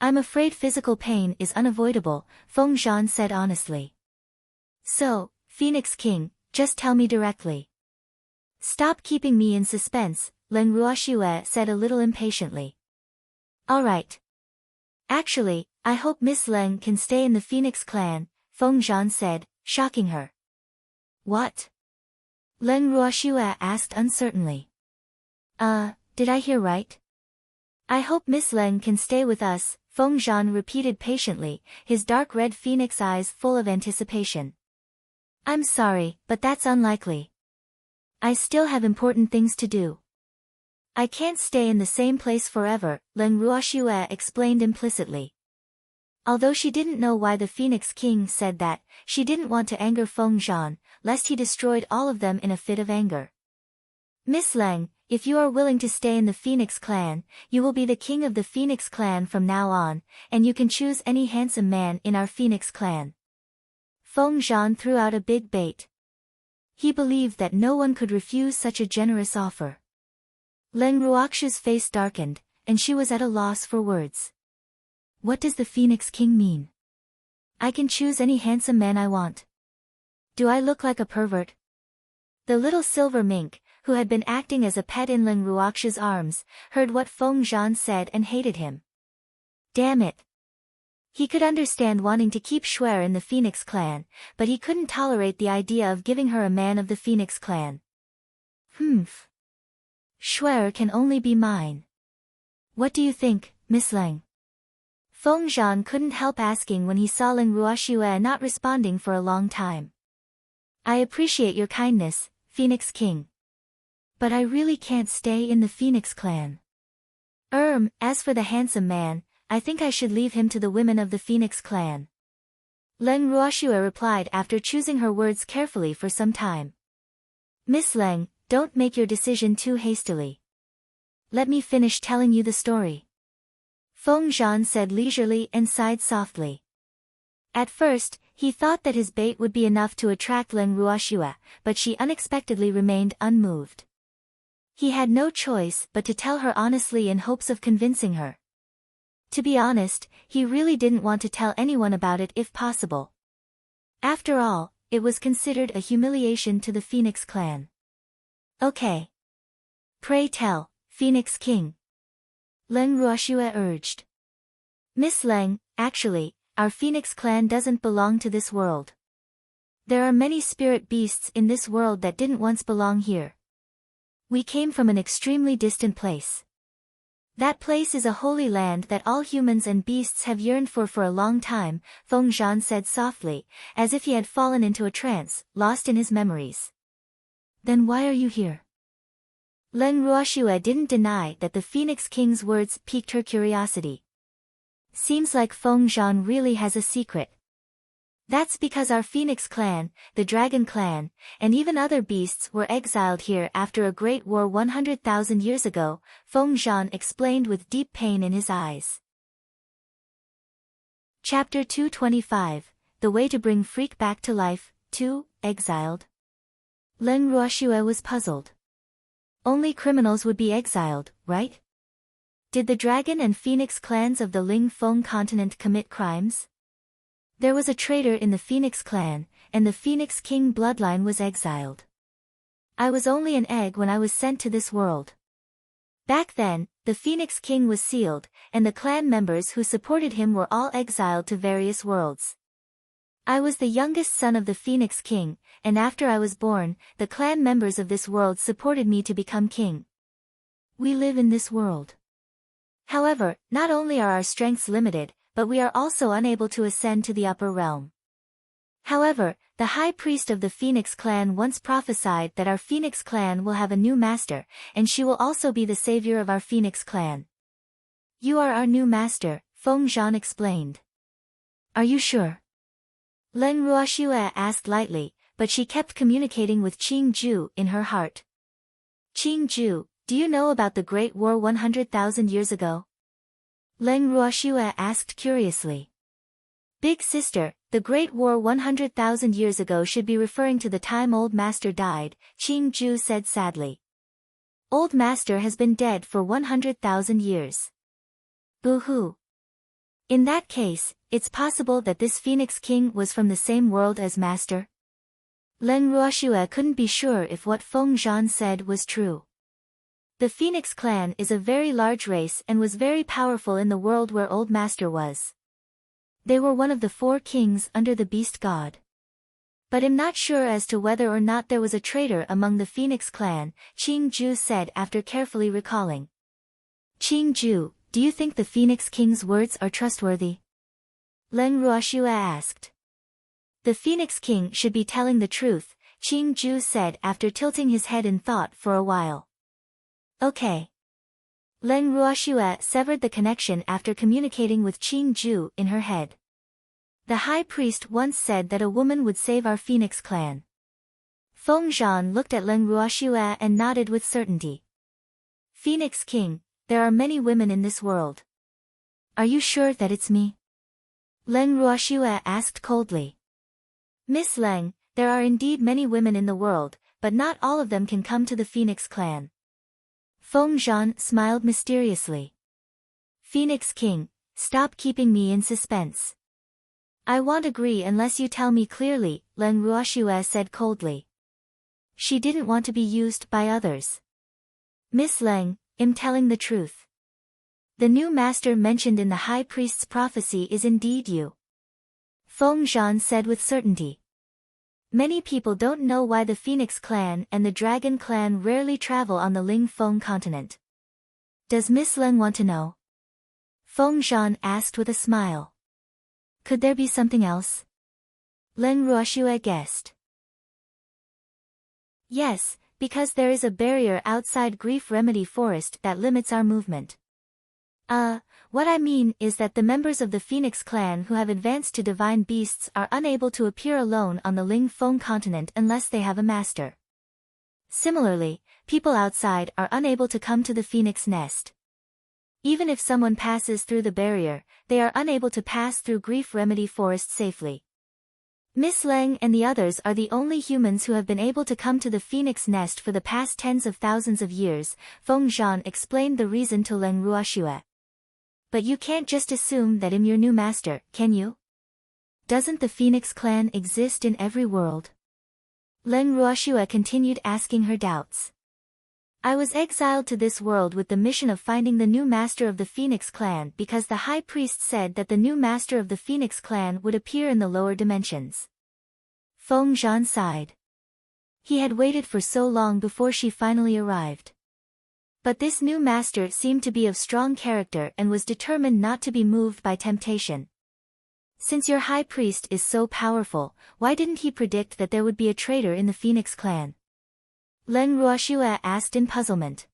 S1: I'm afraid physical pain is unavoidable, Feng Zhan said honestly. So, Phoenix King, just tell me directly. Stop keeping me in suspense, Len Ruoxue said a little impatiently. Alright. Actually, I hope Miss Leng can stay in the Phoenix Clan, Feng Zhan said, shocking her. What? Len Ruoxue asked uncertainly. Did I hear right? I hope Miss Leng can stay with us, Feng Zhan repeated patiently, his dark red phoenix eyes full of anticipation. I'm sorry, but that's unlikely. I still have important things to do. I can't stay in the same place forever, Leng Ruoxue explained implicitly. Although she didn't know why the Phoenix King said that, she didn't want to anger Feng Zhan, lest he destroyed all of them in a fit of anger. Miss Leng, if you are willing to stay in the Phoenix clan, you will be the king of the Phoenix clan from now on, and you can choose any handsome man in our Phoenix clan. Feng Zhan threw out a big bait. He believed that no one could refuse such a generous offer. Leng Ruoxue's face darkened, and she was at a loss for words. What does the Phoenix King mean? I can choose any handsome man I want. Do I look like a pervert? The little silver mink, who had been acting as a pet in Leng Ruoxue's arms, heard what Feng Zhan said and hated him. Damn it! He could understand wanting to keep Shuer in the Phoenix clan, but he couldn't tolerate the idea of giving her a man of the Phoenix clan. Humph. Shuer can only be mine. What do you think, Miss Leng? Feng Zhan couldn't help asking when he saw Leng Ruoxue not responding for a long time. I appreciate your kindness, Phoenix King. But I really can't stay in the Phoenix clan. As for the handsome man, I think I should leave him to the women of the Phoenix clan. Leng Ruoxue replied after choosing her words carefully for some time. Miss Leng, don't make your decision too hastily. Let me finish telling you the story. Feng Zhan said leisurely and sighed softly. At first, he thought that his bait would be enough to attract Leng Ruoxue, but she unexpectedly remained unmoved. He had no choice but to tell her honestly in hopes of convincing her. To be honest, he really didn't want to tell anyone about it if possible. After all, it was considered a humiliation to the Phoenix clan. Okay. Pray tell, Phoenix King. Leng Ruoxue urged. Miss Leng, actually, our Phoenix clan doesn't belong to this world. There are many spirit beasts in this world that didn't once belong here. We came from an extremely distant place. That place is a holy land that all humans and beasts have yearned for a long time, Feng Zhan said softly, as if he had fallen into a trance, lost in his memories. Then why are you here? Leng Ruoxue didn't deny that the Phoenix King's words piqued her curiosity. Seems like Feng Zhan really has a secret. That's because our Phoenix clan, the Dragon clan, and even other beasts were exiled here after a great war 100,000 years ago, Feng Zhan explained with deep pain in his eyes. Chapter 225, The Way to Bring Freak Back to Life, 2, Exiled. Leng Ruoxue was puzzled. Only criminals would be exiled, right? Did the Dragon and Phoenix clans of the Ling Feng continent commit crimes? There was a traitor in the Phoenix clan, and the Phoenix King bloodline was exiled. I was only an egg when I was sent to this world. Back then, the Phoenix King was sealed, and the clan members who supported him were all exiled to various worlds. I was the youngest son of the Phoenix King, and after I was born, the clan members of this world supported me to become king. We live in this world. However, not only are our strengths limited, but we are also unable to ascend to the upper realm. However, the high priest of the Phoenix clan once prophesied that our Phoenix clan will have a new master, and she will also be the savior of our Phoenix clan. You are our new master, Feng Zhan explained. Are you sure? Leng Ruoxue asked lightly, but she kept communicating with Qing Ju in her heart. Qing Ju, do you know about the Great War 100,000 years ago? Leng Ruoxue asked curiously. Big sister, the Great War 100,000 years ago should be referring to the time Old Master died, Qing Ju said sadly. Old Master has been dead for 100,000 years. Boo-hoo. In that case, it's possible that this Phoenix King was from the same world as Master? Leng Ruoxue couldn't be sure if what Feng Zhan said was true. The Phoenix clan is a very large race and was very powerful in the world where Old Master was. They were one of the 4 kings under the Beast God. But I'm not sure as to whether or not there was a traitor among the Phoenix clan, Qing Ju said after carefully recalling. Qing Ju, do you think the Phoenix King's words are trustworthy? Leng Ruoxue asked. The Phoenix King should be telling the truth, Qing Ju said after tilting his head in thought for a while. Okay. Leng Ruoxue severed the connection after communicating with Qing Ju in her head. The high priest once said that a woman would save our Phoenix clan. Feng Zhan looked at Leng Ruoxue and nodded with certainty. Phoenix King, there are many women in this world. Are you sure that it's me? Leng Ruoxue asked coldly. Miss Leng, there are indeed many women in the world, but not all of them can come to the Phoenix clan. Feng Zhan smiled mysteriously. Phoenix King, stop keeping me in suspense. I won't agree unless you tell me clearly, Leng Ruoxue said coldly. She didn't want to be used by others. Miss Leng, I'm telling the truth. The new master mentioned in the high priest's prophecy is indeed you. Feng Zhan said with certainty. Many people don't know why the Phoenix clan and the Dragon clan rarely travel on the Ling Feng continent. Does Miss Leng want to know? Feng Zhan asked with a smile. Could there be something else? Leng Ruoxue guessed. Yes, because there is a barrier outside Grief Remedy Forest that limits our movement. What I mean is that the members of the Phoenix clan who have advanced to divine beasts are unable to appear alone on the Ling Feng continent unless they have a master. Similarly, people outside are unable to come to the Phoenix nest. Even if someone passes through the barrier, they are unable to pass through Grief Remedy Forest safely. Miss Leng and the others are the only humans who have been able to come to the Phoenix nest for the past tens of thousands of years, Feng Zhan explained the reason to Leng Ruoxue. But you can't just assume that I'm your new master, can you? Doesn't the Phoenix clan exist in every world? Leng Ruoxue continued asking her doubts. I was exiled to this world with the mission of finding the new master of the Phoenix clan because the high priest said that the new master of the Phoenix clan would appear in the lower dimensions. Feng Zhan sighed. He had waited for so long before she finally arrived. But this new master seemed to be of strong character and was determined not to be moved by temptation. Since your high priest is so powerful, why didn't he predict that there would be a traitor in the Phoenix clan? Leng Ruoxue asked in puzzlement.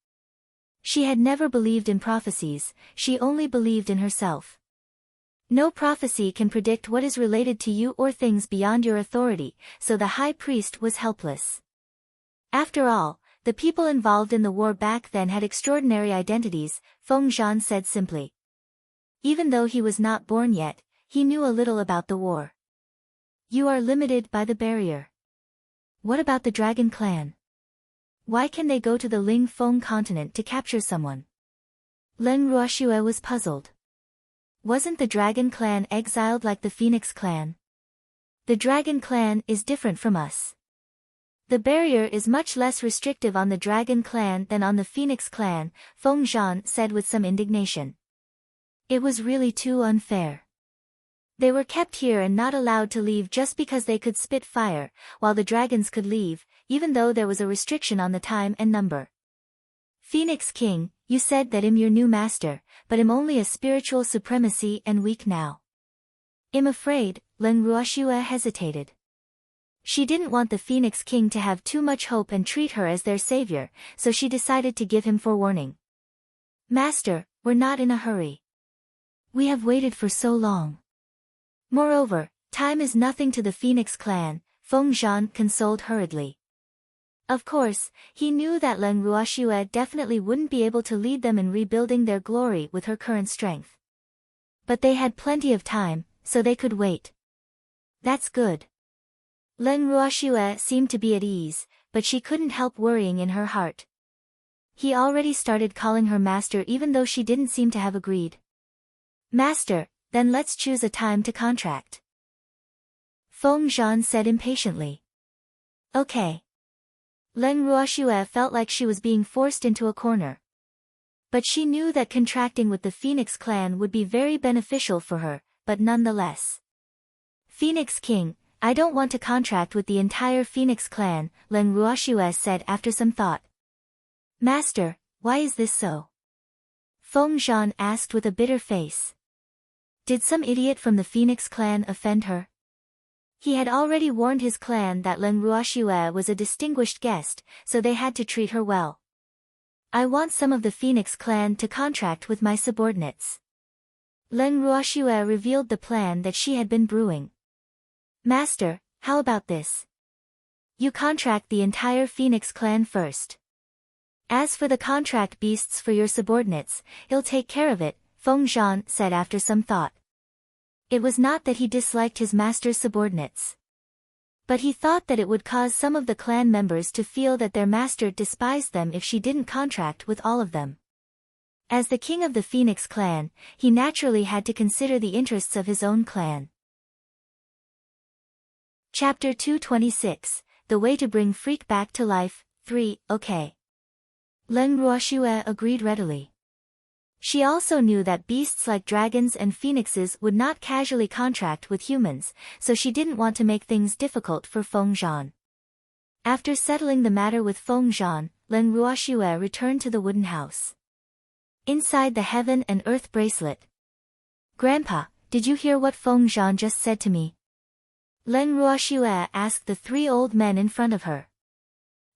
S1: She had never believed in prophecies, she only believed in herself. No prophecy can predict what is related to you or things beyond your authority, so the high priest was helpless. After all, the people involved in the war back then had extraordinary identities, Feng Zhan said simply. Even though he was not born yet, he knew a little about the war. You are limited by the barrier. What about the Dragon clan? Why can they go to the Ling Feng continent to capture someone? Leng Ruoxue was puzzled. Wasn't the Dragon clan exiled like the Phoenix clan? The Dragon clan is different from us. The barrier is much less restrictive on the Dragon clan than on the Phoenix clan, Feng Zhan said with some indignation. It was really too unfair. They were kept here and not allowed to leave just because they could spit fire, while the dragons could leave, even though there was a restriction on the time and number. Phoenix King, you said that I'm your new master, but I'm only a spiritual supremacy and weak now. I'm afraid, Leng Ruoxue hesitated. She didn't want the Phoenix King to have too much hope and treat her as their savior, so she decided to give him forewarning. Master, we're not in a hurry. We have waited for so long. Moreover, time is nothing to the Phoenix clan, Feng Zhan consoled hurriedly. Of course, he knew that Leng Ruoxue definitely wouldn't be able to lead them in rebuilding their glory with her current strength. But they had plenty of time, so they could wait. That's good. Leng Ruoxue seemed to be at ease, but she couldn't help worrying in her heart. He already started calling her master even though she didn't seem to have agreed. Master, then let's choose a time to contract. Feng Zhan said impatiently. Okay. Leng Ruoxue felt like she was being forced into a corner. But she knew that contracting with the Phoenix clan would be very beneficial for her, but nonetheless. Phoenix King, I don't want to contract with the entire Phoenix clan, Leng Ruoxue said after some thought. Master, why is this so? Feng Zhan asked with a bitter face. Did some idiot from the Phoenix clan offend her? He had already warned his clan that Leng Ruoxue was a distinguished guest, so they had to treat her well. I want some of the Phoenix clan to contract with my subordinates. Leng Ruoxue revealed the plan that she had been brewing. Master, how about this? You contract the entire Phoenix clan first. As for the contract beasts for your subordinates, he'll take care of it, Feng Zhan said after some thought. It was not that he disliked his master's subordinates. But he thought that it would cause some of the clan members to feel that their master despised them if she didn't contract with all of them. As the king of the Phoenix clan, he naturally had to consider the interests of his own clan. Chapter 226, The Way to Bring Freak Back to Life, 3, okay. Leng Ruoxue agreed readily. She also knew that beasts like dragons and phoenixes would not casually contract with humans, so she didn't want to make things difficult for Feng Zhan. After settling the matter with Feng Zhan, Leng Ruoxue returned to the wooden house. Inside the heaven and earth bracelet. Grandpa, did you hear what Feng Zhan just said to me? Leng Ruoxue asked the three old men in front of her.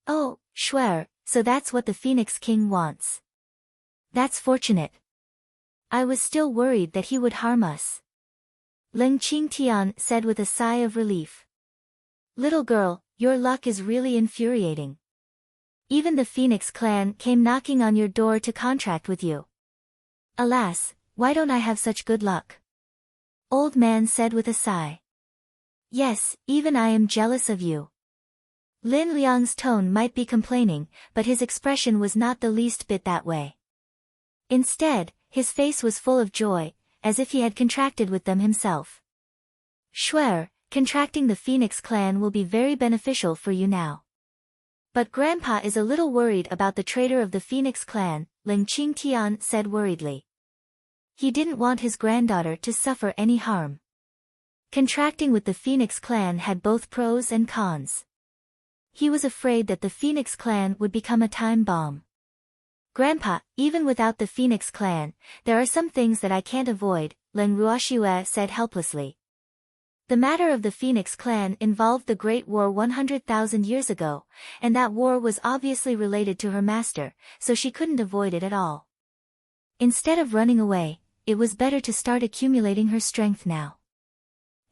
S1: Oh, Shuer, so that's what the Phoenix King wants. That's fortunate. I was still worried that he would harm us. Leng Qingtian said with a sigh of relief. Little girl, your luck is really infuriating. Even the Phoenix clan came knocking on your door to contract with you. Alas, why don't I have such good luck? Old man said with a sigh. Yes, even I am jealous of you. Lin Liang's tone might be complaining, but his expression was not the least bit that way. Instead, his face was full of joy, as if he had contracted with them himself. Shuer, contracting the Phoenix clan will be very beneficial for you now. But Grandpa is a little worried about the traitor of the Phoenix clan, Leng Qingtian said worriedly. He didn't want his granddaughter to suffer any harm. Contracting with the Phoenix clan had both pros and cons. He was afraid that the Phoenix clan would become a time bomb. Grandpa, even without the Phoenix clan, there are some things that I can't avoid, Leng Ruoxue said helplessly. The matter of the Phoenix clan involved the Great War 100,000 years ago, and that war was obviously related to her master, so she couldn't avoid it at all. Instead of running away, it was better to start accumulating her strength now.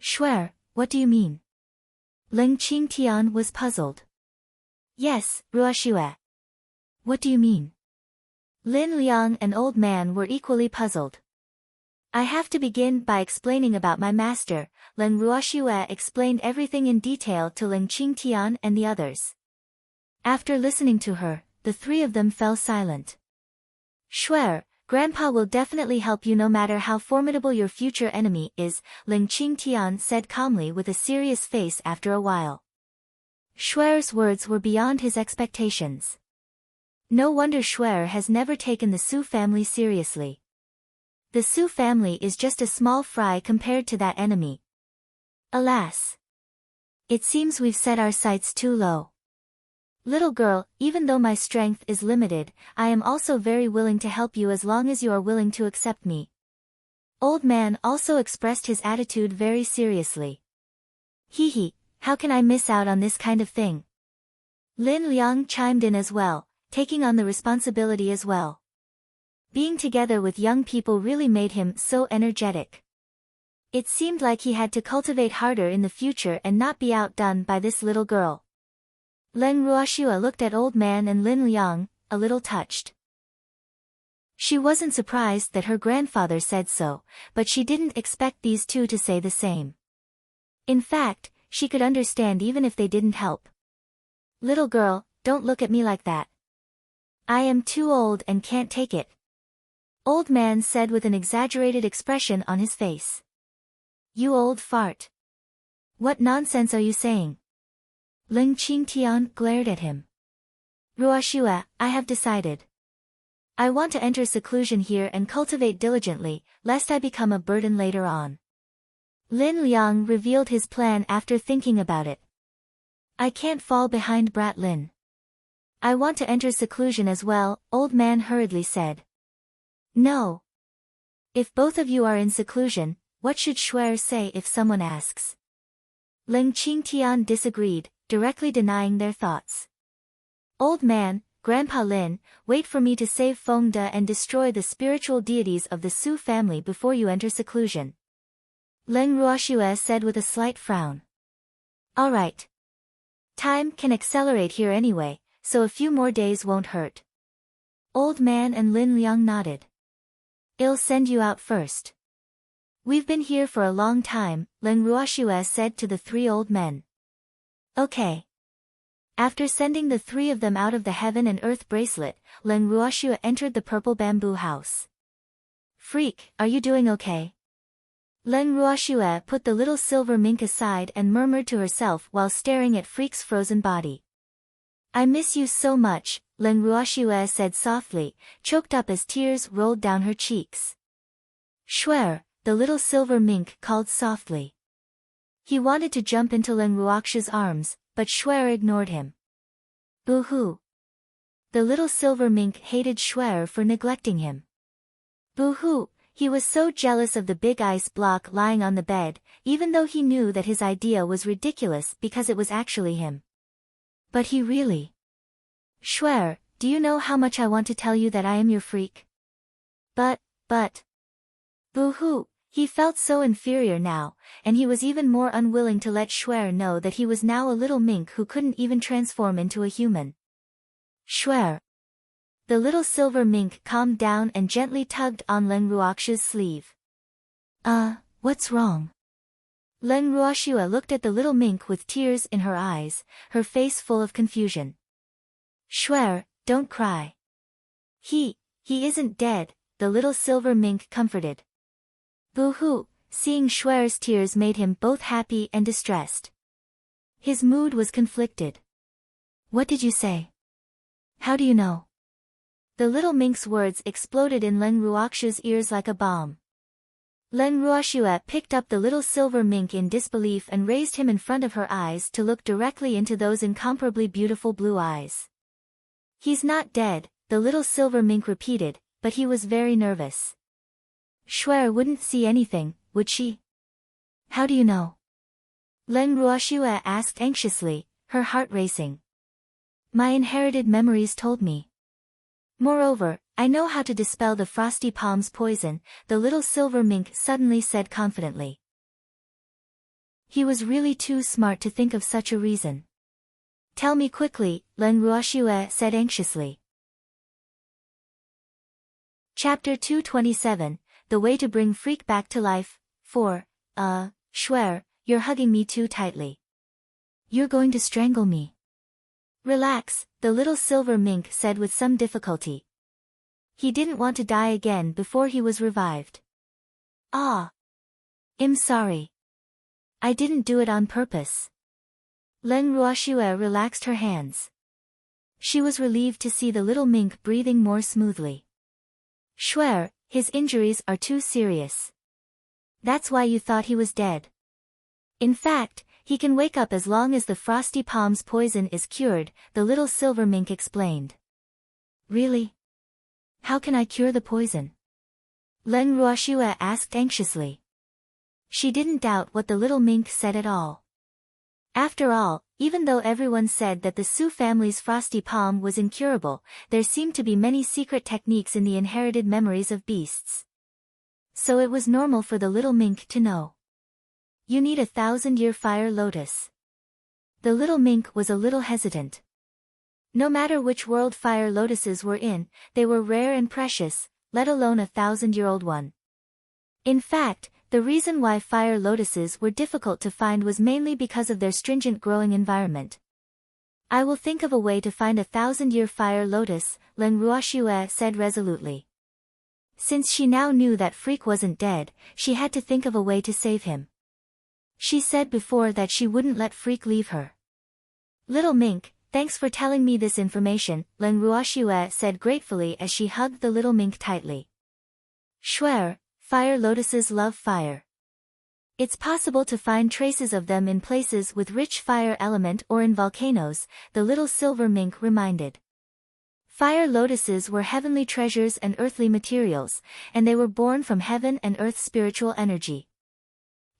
S1: Shuer, what do you mean? Leng Qingtian was puzzled. Yes, Ruoxue. What do you mean? Lin Liang and Old Man were equally puzzled. I have to begin by explaining about my master. Leng Ruoxue explained everything in detail to Leng Qingtian and the others. After listening to her, the three of them fell silent. Shuer, Grandpa will definitely help you no matter how formidable your future enemy is, Leng Qingtian said calmly with a serious face after a while. Shuer's words were beyond his expectations. No wonder Shuer has never taken the Su family seriously. The Su family is just a small fry compared to that enemy. Alas. It seems we've set our sights too low. Little girl, even though my strength is limited, I am also very willing to help you as long as you are willing to accept me. Old Man also expressed his attitude very seriously. Hee hee, how can I miss out on this kind of thing? Lin Liang chimed in as well, taking on the responsibility as well. Being together with young people really made him so energetic. It seemed like he had to cultivate harder in the future and not be outdone by this little girl. Leng Ruoxue looked at Old Man and Lin Liang, a little touched. She wasn't surprised that her grandfather said so, but she didn't expect these two to say the same. In fact, she could understand even if they didn't help. Little girl, don't look at me like that. I am too old and can't take it. Old Man said with an exaggerated expression on his face. You old fart. What nonsense are you saying? Leng Qingtian glared at him. Ruoxue, I have decided. I want to enter seclusion here and cultivate diligently, lest I become a burden later on. Lin Liang revealed his plan after thinking about it. I can't fall behind Brat Lin. I want to enter seclusion as well, old man hurriedly said. No. If both of you are in seclusion, what should Shuer say if someone asks? Ling Qingtian disagreed, directly denying their thoughts. Old man, Grandpa Lin, wait for me to save Feng De and destroy the spiritual deities of the Su family before you enter seclusion. Leng Ruoxue said with a slight frown. All right. Time can accelerate here anyway, so a few more days won't hurt. Old man and Lin Liang nodded. I'll send you out first. We've been here for a long time, Leng Ruoxue said to the three old men. Okay. After sending the three of them out of the heaven and earth bracelet, Leng Ruoxue entered the purple bamboo house. Freak, are you doing okay? Leng Ruoxue put the little silver mink aside and murmured to herself while staring at Freak's frozen body. I miss you so much, Leng Ruoxue said softly, choked up as tears rolled down her cheeks. Shuer, the little silver mink called softly. He wanted to jump into Leng Ruoxue's arms, but Shuer ignored him. Boo-hoo. The little silver mink hated Shuer for neglecting him. Boo-hoo. He was so jealous of the big ice block lying on the bed, even though he knew that his idea was ridiculous because it was actually him. But he really... Shuer, do you know how much I want to tell you that I am your freak? But... Boo-hoo, he felt so inferior now, and he was even more unwilling to let Shuer know that he was now a little mink who couldn't even transform into a human. Shuer. The little silver mink calmed down and gently tugged on Leng Ruoxue's sleeve. What's wrong? Leng Ruoxue looked at the little mink with tears in her eyes, her face full of confusion. Shuer, don't cry. He isn't dead, the little silver mink comforted. Boo-hoo, seeing Shuer's tears made him both happy and distressed. His mood was conflicted. What did you say? How do you know? The little mink's words exploded in Leng Ruoxue's ears like a bomb. Leng Ruoxue picked up the little silver mink in disbelief and raised him in front of her eyes to look directly into those incomparably beautiful blue eyes. He's not dead, the little silver mink repeated, but he was very nervous. Shuer wouldn't see anything, would she? How do you know? Leng Ruoxue asked anxiously, her heart racing. My inherited memories told me. Moreover, I know how to dispel the frosty palm's poison, the little silver mink suddenly said confidently. He was really too smart to think of such a reason. Tell me quickly, Leng Ruoxue said anxiously. Chapter 227, The Way to Bring Freak Back to Life, 4, Shuer, you're hugging me too tightly. You're going to strangle me. Relax, the little silver mink said with some difficulty. He didn't want to die again before he was revived. I'm sorry. I didn't do it on purpose. Leng Ruoxue relaxed her hands. She was relieved to see the little mink breathing more smoothly. Shuer, his injuries are too serious. That's why you thought he was dead. In fact, he can wake up as long as the frosty palm's poison is cured, the little silver mink explained. Really? How can I cure the poison? Leng Ruoxue asked anxiously. She didn't doubt what the little mink said at all. After all, even though everyone said that the Su family's frosty palm was incurable, there seemed to be many secret techniques in the inherited memories of beasts. So it was normal for the little mink to know. You need 1,000-year fire lotus. The little mink was a little hesitant. No matter which world fire lotuses were in, they were rare and precious, let alone 1,000-year-old one. In fact, the reason why fire lotuses were difficult to find was mainly because of their stringent growing environment. I will think of a way to find 1,000-year fire lotus, Leng Ruoxue said resolutely. Since she now knew that Freak wasn't dead, she had to think of a way to save him. She said before that she wouldn't let Freak leave her. Little mink, thanks for telling me this information, Leng Ruoxue said gratefully as she hugged the little mink tightly. Shuer, fire lotuses love fire. It's possible to find traces of them in places with rich fire element or in volcanoes, the little silver mink reminded. Fire lotuses were heavenly treasures and earthly materials, and they were born from heaven and earth's spiritual energy.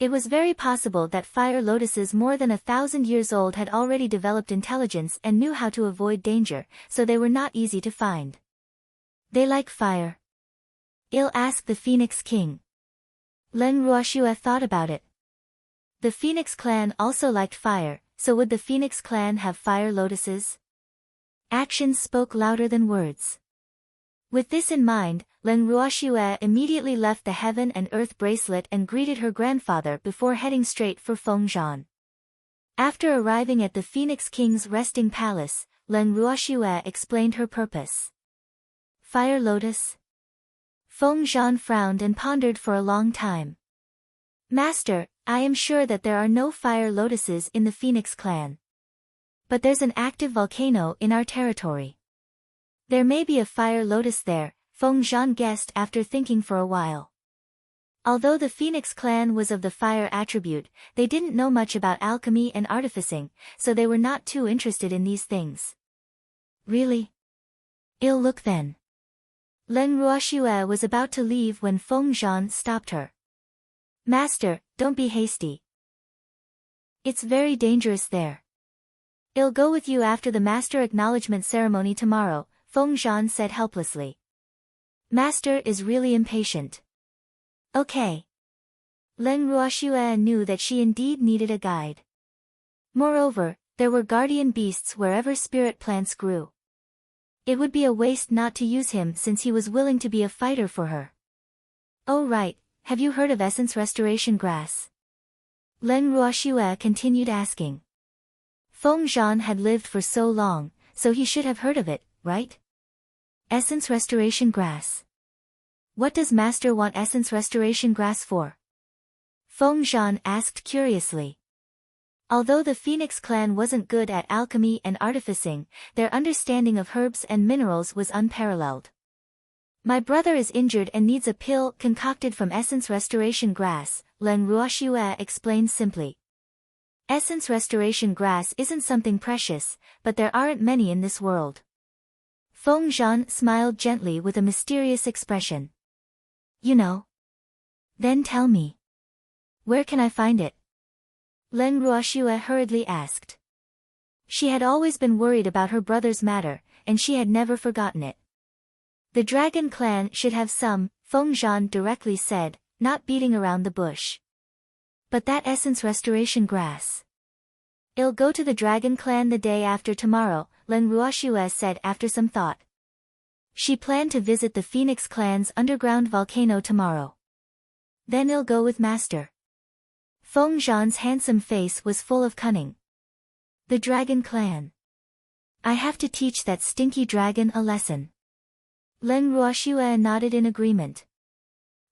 S1: It was very possible that fire lotuses more than 1,000 years old had already developed intelligence and knew how to avoid danger, so they were not easy to find. They like fire? Il asked the Phoenix King. Len Ruoxue thought about it. The Phoenix clan also liked fire, so would the Phoenix clan have fire lotuses? Actions spoke louder than words. With this in mind, Len Ruoxue immediately left the heaven and earth bracelet and greeted her grandfather before heading straight for Fengzhan. After arriving at the Phoenix King's resting palace, Len Ruoxue explained her purpose. Fire lotus? Fengzhan frowned and pondered for a long time. Master, I am sure that there are no fire lotuses in the Phoenix clan. But there's an active volcano in our territory. There may be a fire lotus there, Fengzhan guessed after thinking for a while. Although the Phoenix clan was of the fire attribute, they didn't know much about alchemy and artificing, so they were not too interested in these things. Really? I'll look then. Len Ruoxue was about to leave when Fengzhan stopped her. Master, don't be hasty. It's very dangerous there. I'll go with you after the master acknowledgement ceremony tomorrow, Fengzhan said helplessly. Master is really impatient. Okay. Len Ruoxue knew that she indeed needed a guide. Moreover, there were guardian beasts wherever spirit plants grew. It would be a waste not to use him since he was willing to be a fighter for her. Oh right, have you heard of essence restoration grass? Len Ruoxue continued asking. Fengzhan had lived for so long, so he should have heard of it, right? Essence restoration grass. What does Master want essence restoration grass for? Fengzhan asked curiously. Although the Phoenix clan wasn't good at alchemy and artificing, their understanding of herbs and minerals was unparalleled. My brother is injured and needs a pill concocted from essence restoration grass, Len Ruoxue explained simply. Essence restoration grass isn't something precious, but there aren't many in this world. Fengzhan smiled gently with a mysterious expression. You know? Then tell me. Where can I find it? Len Ruoxue hurriedly asked. She had always been worried about her brother's matter, and she had never forgotten it. The dragon clan should have some, Fengzhan directly said, not beating around the bush. But that essence restoration grass. I'll go to the dragon clan the day after tomorrow, Len Ruoxue said after some thought. She planned to visit the Phoenix clan's underground volcano tomorrow. Then I'll go with Master. Fengzhan's handsome face was full of cunning. The dragon clan. I have to teach that stinky dragon a lesson. Len Ruoxue nodded in agreement.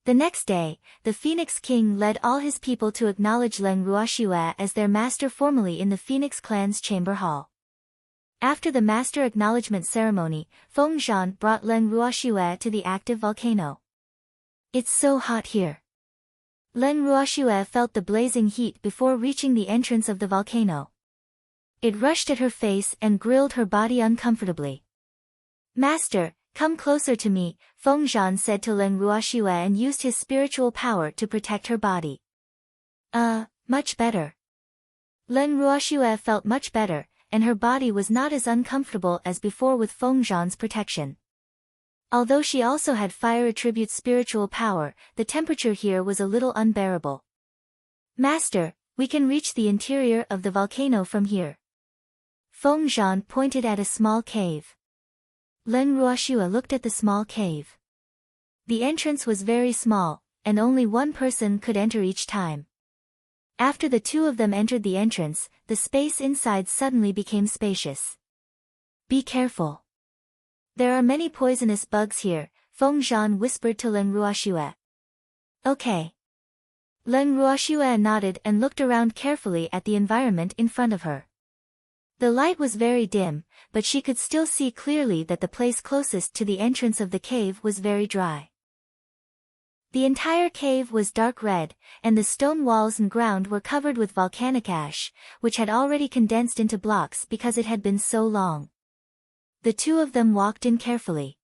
S1: The next day, the Phoenix King led all his people to acknowledge Len Ruoxue as their master formally in the Phoenix clan's chamber hall. After the master acknowledgement ceremony, Fengzhan brought Len Ruoxue to the active volcano. It's so hot here. Len Ruoxue felt the blazing heat before reaching the entrance of the volcano. It rushed at her face and grilled her body uncomfortably. Master, come closer to me, Fengzhan said to Len Ruoxue and used his spiritual power to protect her body. Much better. Len Ruoxue felt much better, and her body was not as uncomfortable as before with Fengzhan's protection. Although she also had fire attribute spiritual power, the temperature here was a little unbearable. Master, we can reach the interior of the volcano from here. Fengzhan pointed at a small cave. Len Ruoxue looked at the small cave. The entrance was very small, and only one person could enter each time. After the two of them entered the entrance, the space inside suddenly became spacious. Be careful. There are many poisonous bugs here, Fengzhan whispered to Len Ruoxue. Okay. Len Ruoxue nodded and looked around carefully at the environment in front of her. The light was very dim, but she could still see clearly that the place closest to the entrance of the cave was very dry. The entire cave was dark red, and the stone walls and ground were covered with volcanic ash, which had already condensed into blocks because it had been so long. The two of them walked in carefully.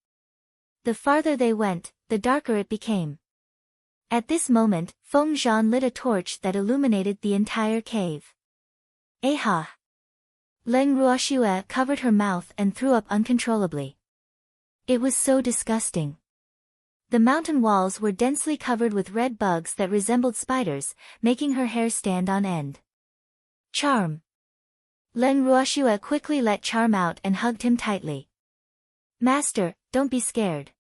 S1: The farther they went, the darker it became. At this moment, Feng Zhan lit a torch that illuminated the entire cave. Aha! Leng Ruoxue covered her mouth and threw up uncontrollably. It was so disgusting. The mountain walls were densely covered with red bugs that resembled spiders, making her hair stand on end. Charm! Leng Ruoxue quickly let Charm out and hugged him tightly. Master, don't be scared.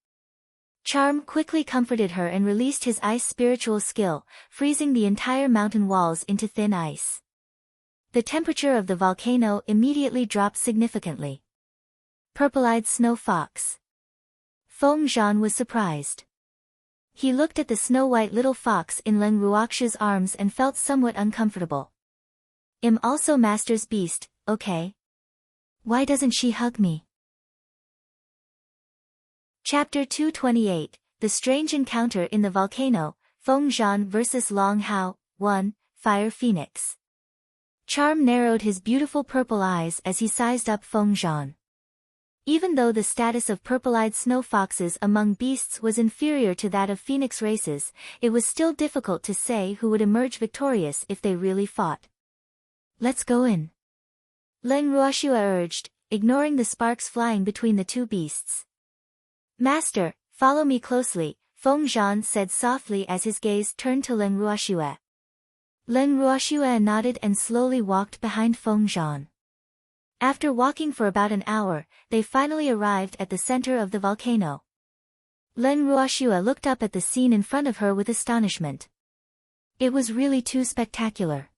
S1: Charm quickly comforted her and released his ice spiritual skill, freezing the entire mountain walls into thin ice. The temperature of the volcano immediately dropped significantly. Purple-eyed snow fox. Feng Zhan was surprised. He looked at the snow-white little fox in Leng Ruoxue's arms and felt somewhat uncomfortable. I'm also Master's beast, okay? Why doesn't she hug me? Chapter 228, The Strange Encounter in the Volcano, Feng Zhan vs. Long Hao, 1, Fire Phoenix. Charm narrowed his beautiful purple eyes as he sized up Feng Zhan. Even though the status of purple-eyed snow foxes among beasts was inferior to that of phoenix races, it was still difficult to say who would emerge victorious if they really fought. Let's go in. Leng Ruoxue urged, ignoring the sparks flying between the two beasts. Master, follow me closely, Feng Zhan said softly as his gaze turned to Leng Ruoxue. Leng Ruoxue nodded and slowly walked behind Feng Zhan. After walking for about an hour, they finally arrived at the center of the volcano. Leng Ruoxue looked up at the scene in front of her with astonishment. It was really too spectacular.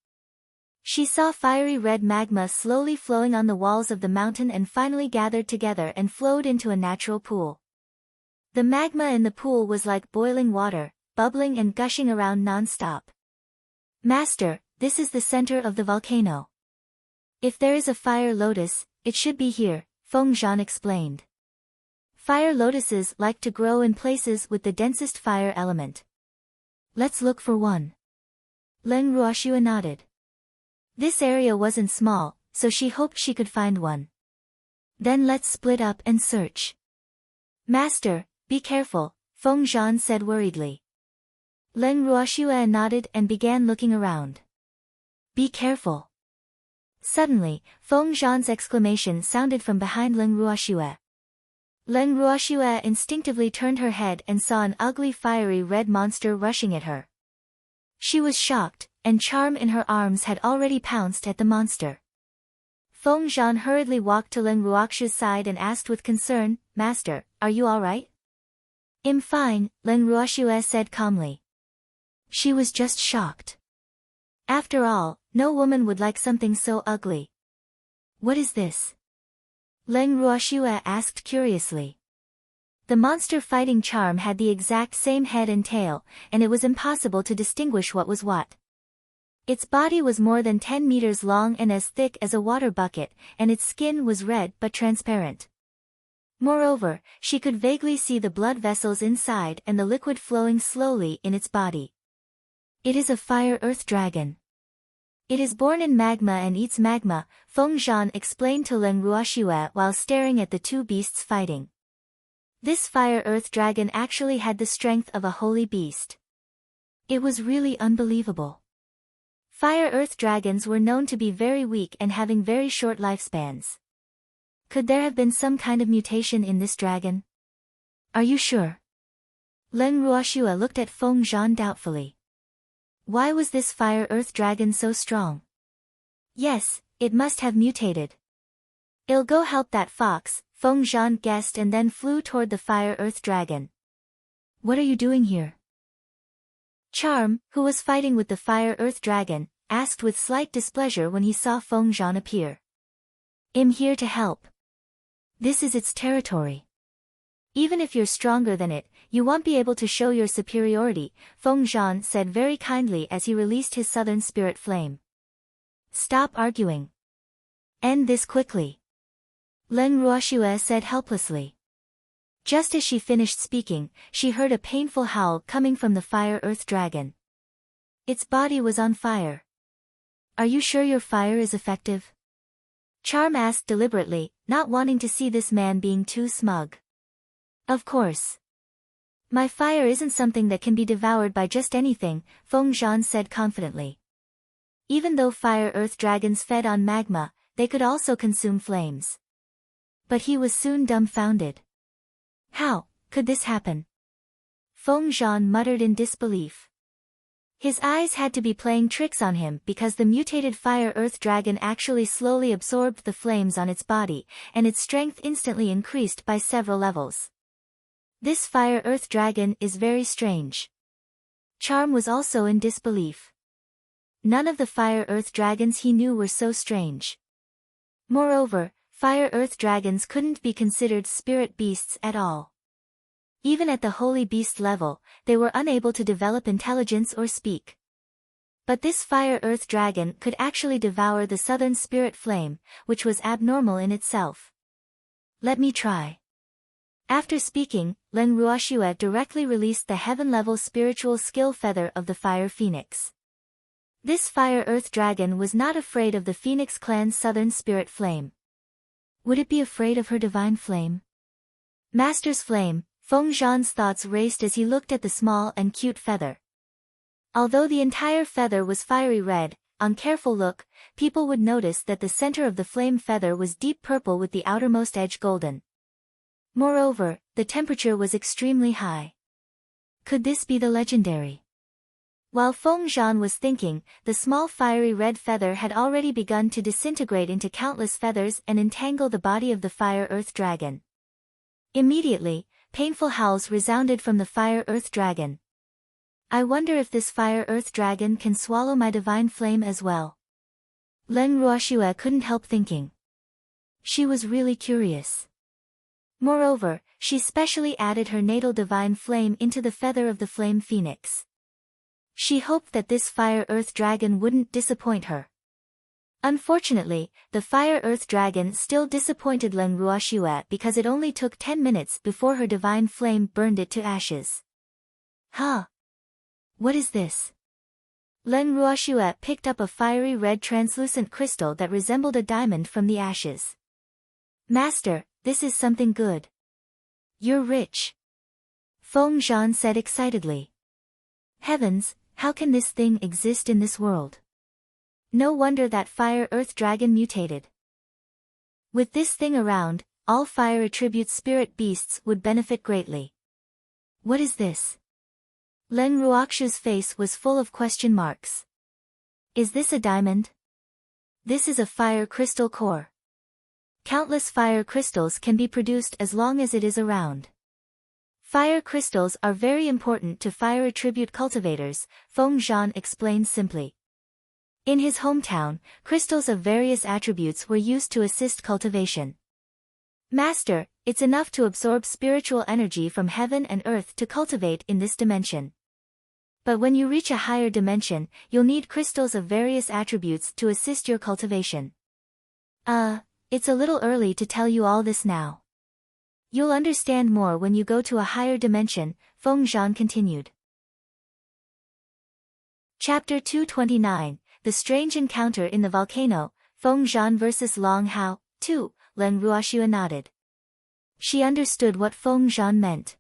S1: She saw fiery red magma slowly flowing on the walls of the mountain and finally gathered together and flowed into a natural pool. The magma in the pool was like boiling water, bubbling and gushing around non-stop. Master, this is the center of the volcano. If there is a fire lotus, it should be here, Feng Zhan explained. Fire lotuses like to grow in places with the densest fire element. Let's look for one. Leng Ruoxue nodded. This area wasn't small, so she hoped she could find one. Then let's split up and search. Master, be careful, Feng Zhan said worriedly. Leng Ruoxue nodded and began looking around. Be careful. Suddenly, Feng Zhan's exclamation sounded from behind Leng Ruoxue. Leng Ruoxue instinctively turned her head and saw an ugly fiery red monster rushing at her. She was shocked, and Charm in her arms had already pounced at the monster. Feng Zhan hurriedly walked to Leng Ruoxue's side and asked with concern, Master, are you all right? I'm fine, Leng Ruoxue said calmly. She was just shocked. After all, no woman would like something so ugly. What is this? Leng Ruoxue asked curiously. The monster fighting Charm had the exact same head and tail, and it was impossible to distinguish what was what. Its body was more than 10 meters long and as thick as a water bucket, and its skin was red but transparent. Moreover, she could vaguely see the blood vessels inside and the liquid flowing slowly in its body. It is a fire-earth dragon. It is born in magma and eats magma, Feng Zhan explained to Leng Ruoxue while staring at the two beasts fighting. This fire-earth dragon actually had the strength of a holy beast. It was really unbelievable. Fire-earth dragons were known to be very weak and having very short lifespans. Could there have been some kind of mutation in this dragon? Are you sure? Leng Ruoxue looked at Feng Zhan doubtfully. Why was this fire-earth dragon so strong? Yes, it must have mutated. I'll go help that fox, Feng Zhan guessed and then flew toward the fire-earth dragon. What are you doing here? Charm, who was fighting with the fire-earth dragon, asked with slight displeasure when he saw Feng Zhan appear. I'm here to help. This is its territory. Even if you're stronger than it, you won't be able to show your superiority, Feng Zhan said very kindly as he released his southern spirit flame. Stop arguing. End this quickly. Leng Ruoxue said helplessly. Just as she finished speaking, she heard a painful howl coming from the fire-earth dragon. Its body was on fire. Are you sure your fire is effective? Charm asked deliberately, not wanting to see this man being too smug. Of course. My fire isn't something that can be devoured by just anything, Feng Zhan said confidently. Even though fire-earth dragons fed on magma, they could also consume flames. But he was soon dumbfounded. How could this happen? Feng Zhan muttered in disbelief. His eyes had to be playing tricks on him because the mutated fire-earth dragon actually slowly absorbed the flames on its body, and its strength instantly increased by several levels. This fire-earth dragon is very strange. Charm was also in disbelief. None of the fire-earth dragons he knew were so strange. Moreover, fire-earth dragons couldn't be considered spirit beasts at all. Even at the holy beast level, they were unable to develop intelligence or speak. But this fire-earth dragon could actually devour the southern spirit flame, which was abnormal in itself. Let me try. After speaking, Leng Ruoxue directly released the heaven-level spiritual skill feather of the fire phoenix. This fire-earth dragon was not afraid of the Phoenix clan's southern spirit flame. Would it be afraid of her divine flame? Master's flame, Feng Zhan's thoughts raced as he looked at the small and cute feather. Although the entire feather was fiery red, on careful look, people would notice that the center of the flame feather was deep purple with the outermost edge golden. Moreover, the temperature was extremely high. Could this be the legendary? While Feng Zhan was thinking, the small fiery red feather had already begun to disintegrate into countless feathers and entangle the body of the fire-earth dragon. Immediately, painful howls resounded from the fire-earth dragon. I wonder if this fire-earth dragon can swallow my divine flame as well. Leng Ruoxue couldn't help thinking. She was really curious. Moreover, she specially added her natal divine flame into the feather of the flame phoenix. She hoped that this fire-earth dragon wouldn't disappoint her. Unfortunately, the fire-earth dragon still disappointed Leng Ruoxue because it only took 10 minutes before her divine flame burned it to ashes. Huh? What is this? Leng Ruoxue picked up a fiery red translucent crystal that resembled a diamond from the ashes. Master, this is something good. You're rich. Feng Zhan said excitedly. Heavens, how can this thing exist in this world? No wonder that fire-earth dragon mutated. With this thing around, all fire attribute spirit beasts would benefit greatly. What is this? Leng Ruoxue's face was full of question marks. Is this a diamond? This is a fire crystal core. Countless fire crystals can be produced as long as it is around. Fire crystals are very important to fire attribute cultivators, Feng Zhan explained simply. In his hometown, crystals of various attributes were used to assist cultivation. Master, it's enough to absorb spiritual energy from heaven and earth to cultivate in this dimension. But when you reach a higher dimension, you'll need crystals of various attributes to assist your cultivation. It's a little early to tell you all this now. You'll understand more when you go to a higher dimension, Feng Zhan continued. Chapter 229, The Strange Encounter in the Volcano, Feng Zhan vs. Long Hao, 2, Leng Ruoxue nodded. She understood what Feng Zhan meant.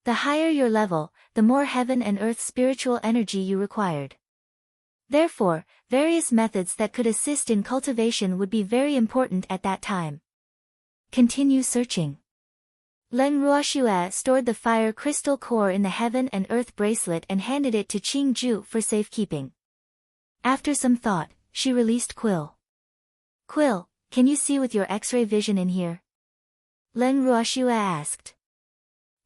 S1: The higher your level, the more heaven and earth spiritual energy you required. Therefore, various methods that could assist in cultivation would be very important at that time. Continue searching. Leng Ruoxue stored the fire crystal core in the heaven and earth bracelet and handed it to Qing Ju for safekeeping. After some thought, she released Quill. Quill, can you see with your X-ray vision in here? Leng Ruoxue asked.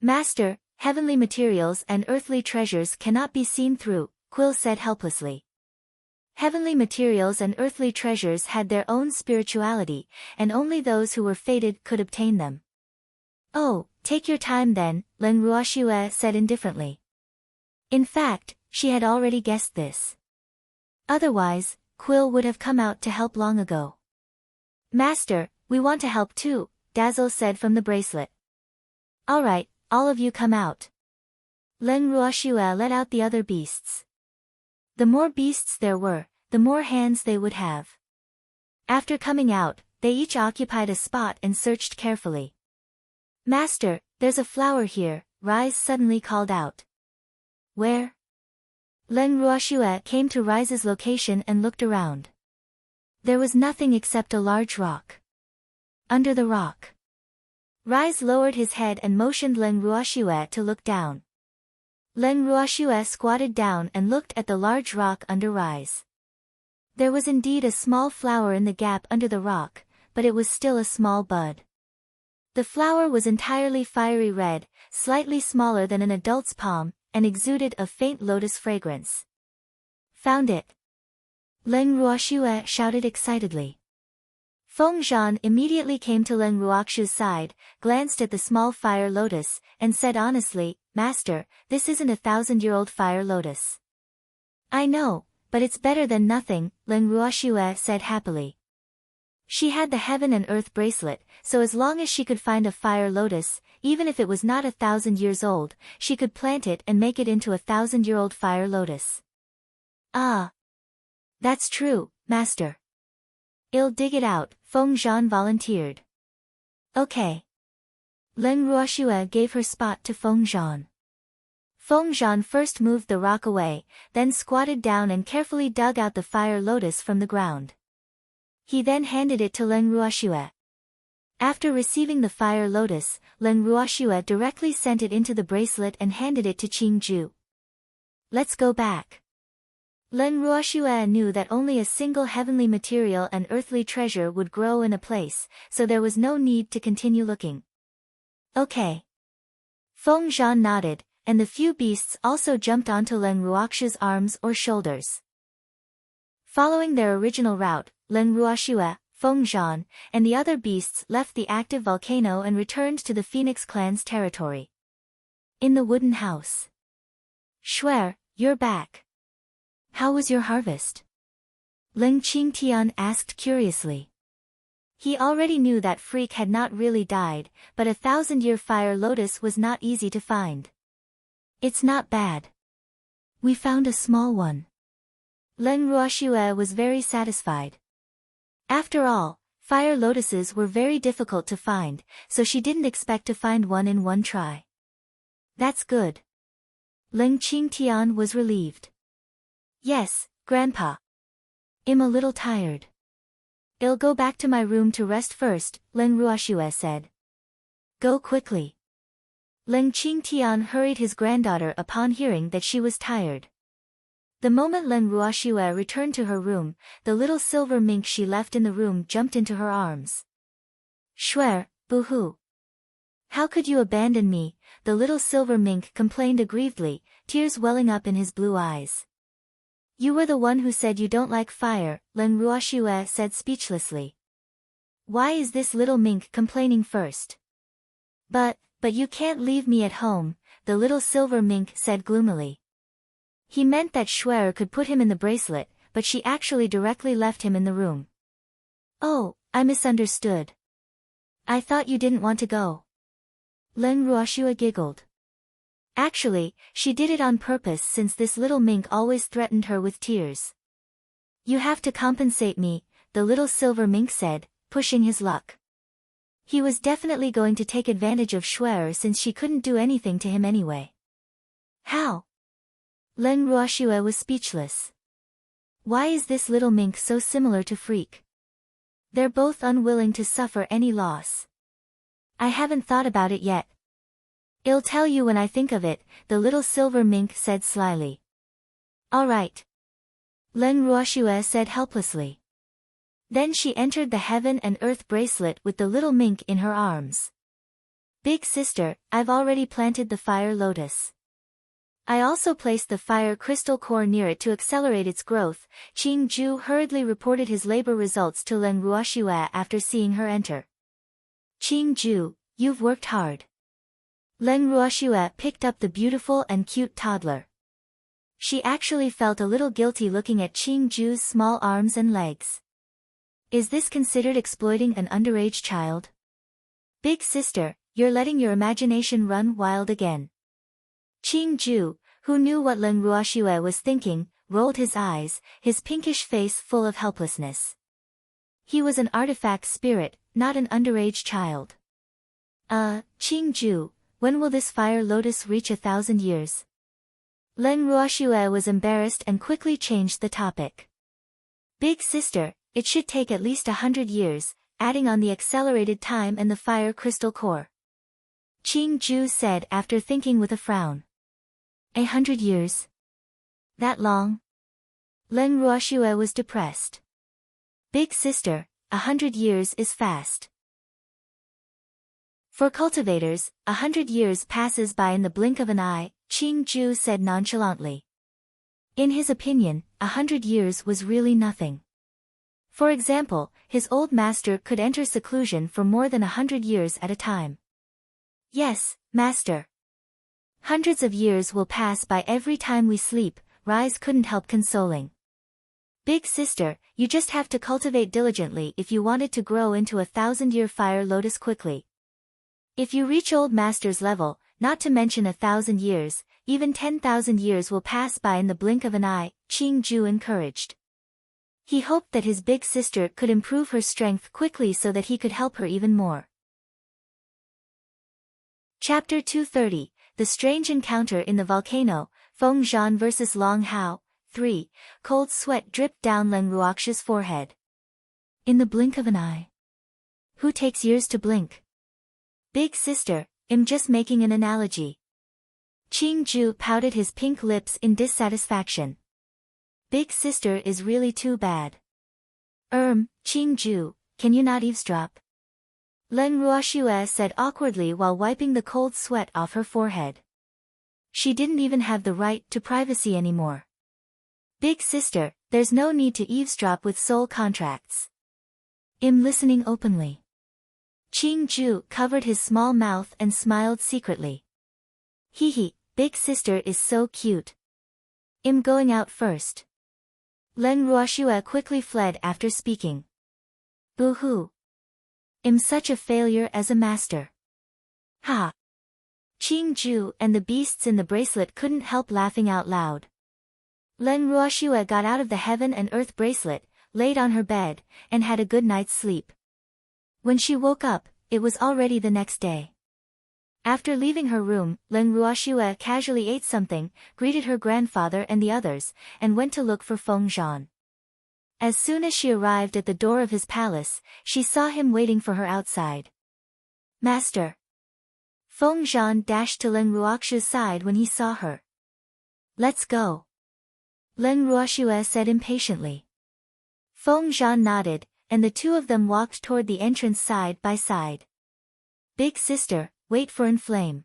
S1: Master, heavenly materials and earthly treasures cannot be seen through, Quill said helplessly. Heavenly materials and earthly treasures had their own spirituality, and only those who were fated could obtain them. Oh, take your time then, Leng Ruoxue said indifferently. In fact, she had already guessed this. Otherwise, Quill would have come out to help long ago. Master, we want to help too, Dazzle said from the bracelet. Alright, all of you come out. Leng Ruoxue let out the other beasts. The more beasts there were, the more hands they would have. After coming out, they each occupied a spot and searched carefully. Master, there's a flower here, Rise suddenly called out. Where? Leng Ruoxue came to Rise's location and looked around. There was nothing except a large rock. Under the rock. Rise lowered his head and motioned Leng Ruoxue to look down. Leng Ruoxue squatted down and looked at the large rock under Rise. There was indeed a small flower in the gap under the rock, but it was still a small bud. The flower was entirely fiery red, slightly smaller than an adult's palm, and exuded a faint lotus fragrance. Found it! Leng Ruoxue shouted excitedly. Feng Zhan immediately came to Leng Ruoxue's side, glanced at the small fire lotus, and said honestly, Master, this isn't 1,000-year-old fire lotus. I know, but it's better than nothing, Leng Ruoxue said happily. She had the heaven and earth bracelet, so as long as she could find a fire lotus, even if it was not 1,000 years old, she could plant it and make it into 1,000-year-old fire lotus. Ah! That's true, Master. I'll dig it out, Feng Zhan volunteered. Okay. Leng Ruoxue gave her spot to Feng Zhan. Feng Zhan first moved the rock away, then squatted down and carefully dug out the fire lotus from the ground. He then handed it to Leng Ruoxue. After receiving the fire lotus, Leng Ruoxue directly sent it into the bracelet and handed it to Qingju. Let's go back. Leng Ruoxue knew that only a single heavenly material and earthly treasure would grow in a place, so there was no need to continue looking. Okay. Feng Zhan nodded, and the few beasts also jumped onto Leng Ruoxue's arms or shoulders. Following their original route, Leng Ruoxue, Feng Zhan, and the other beasts left the active volcano and returned to the Phoenix clan's territory. In the wooden house. Shuer, you're back. How was your harvest? Leng Qingtian asked curiously. He already knew that Freak had not really died, but 1,000-year fire lotus was not easy to find. It's not bad. We found a small one. Leng Ruoxue was very satisfied. After all, fire lotuses were very difficult to find, so she didn't expect to find one in one try. That's good. Leng Qingtian was relieved. Yes, Grandpa. I'm a little tired. I'll go back to my room to rest first, Leng Ruoxue said. Go quickly. Leng Qingtian hurried his granddaughter upon hearing that she was tired. The moment Leng Ruoxue returned to her room, the little silver mink she left in the room jumped into her arms. Shuer, boo-hoo. How could you abandon me? The little silver mink complained aggrievedly, tears welling up in his blue eyes. You were the one who said you don't like fire, Leng Ruoxue said speechlessly. Why is this little mink complaining first? But you can't leave me at home, the little silver mink said gloomily. He meant that Shuer could put him in the bracelet, but she actually directly left him in the room. Oh, I misunderstood. I thought you didn't want to go. Leng Ruoxue giggled. Actually, she did it on purpose since this little mink always threatened her with tears. You have to compensate me, the little silver mink said, pushing his luck. He was definitely going to take advantage of Shuer since she couldn't do anything to him anyway. How? Leng Ruoxue was speechless. Why is this little mink so similar to Freak? They're both unwilling to suffer any loss. I haven't thought about it yet. I'll tell you when I think of it, the little silver mink said slyly. All right. Leng Ruoxue said helplessly. Then she entered the heaven and earth bracelet with the little mink in her arms. Big sister, I've already planted the fire lotus. I also placed the fire crystal core near it to accelerate its growth. Qingju hurriedly reported his labor results to Leng Ruoxue after seeing her enter. Qingju, you've worked hard. Leng Ruoxue picked up the beautiful and cute toddler. She actually felt a little guilty looking at Qingju's small arms and legs. Is this considered exploiting an underage child? Big sister, you're letting your imagination run wild again. Qing Ju, who knew what Leng Ruoxue was thinking, rolled his eyes, his pinkish face full of helplessness. He was an artifact spirit, not an underage child. Qing Ju, when will this fire lotus reach 1,000 years? Leng Ruoxue was embarrassed and quickly changed the topic. Big sister, it should take at least 100 years, adding on the accelerated time and the fire crystal core. Qing Ju said after thinking with a frown. 100 years? That long? Leng Ruoxue was depressed. Big sister, 100 years is fast. For cultivators, 100 years passes by in the blink of an eye, Qing Ju said nonchalantly. In his opinion, 100 years was really nothing. For example, his old master could enter seclusion for more than 100 years at a time. Yes, master. Hundreds of years will pass by every time we sleep, Rise couldn't help consoling. Big sister, you just have to cultivate diligently if you want it to grow into 1,000-year fire lotus quickly. If you reach old master's level, not to mention 1,000 years, even 10,000 years will pass by in the blink of an eye, Qing Ju encouraged. He hoped that his big sister could improve her strength quickly so that he could help her even more. Chapter 230, The Strange Encounter in the Volcano, Feng Zhan vs. Long Hao, 3, Cold sweat dripped down Leng Ruoxue's forehead. In the blink of an eye. Who takes years to blink? Big sister, I'm just making an analogy. Qing Ju pouted his pink lips in dissatisfaction. Big sister is really too bad. Qing Ju, can you not eavesdrop? Leng Ruoxue said awkwardly while wiping the cold sweat off her forehead. She didn't even have the right to privacy anymore. Big sister, there's no need to eavesdrop with soul contracts. I'm listening openly. Qing Ju covered his small mouth and smiled secretly. Hee, big sister is so cute. I'm going out first. Leng Ruoxue quickly fled after speaking. Boo-hoo. I'm such a failure as a master. Ha! Qing Ju and the beasts in the bracelet couldn't help laughing out loud. Leng Ruoxue got out of the heaven and earth bracelet, laid on her bed, and had a good night's sleep. When she woke up, it was already the next day. After leaving her room, Leng Ruoxue casually ate something, greeted her grandfather and the others, and went to look for Feng Zhan. As soon as she arrived at the door of his palace, she saw him waiting for her outside. Master. Feng Zhan dashed to Leng Ruoxue's side when he saw her. Let's go. Leng Ruoxue said impatiently. Feng Zhan nodded, and the two of them walked toward the entrance side by side. Big sister, wait for Inflame.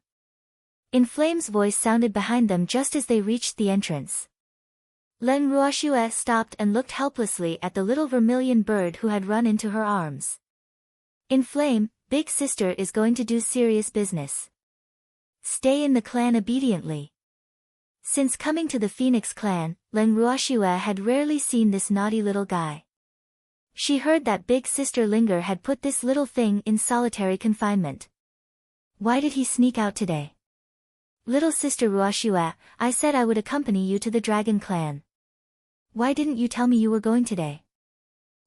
S1: Inflame's voice sounded behind them just as they reached the entrance. Leng Ruoxue stopped and looked helplessly at the little vermilion bird who had run into her arms. Inflame, big sister is going to do serious business. Stay in the clan obediently. Since coming to the Phoenix clan, Leng Ruoxue had rarely seen this naughty little guy. She heard that big sister Linger had put this little thing in solitary confinement. Why did he sneak out today? Little sister Ruoxue, I said I would accompany you to the dragon clan. Why didn't you tell me you were going today?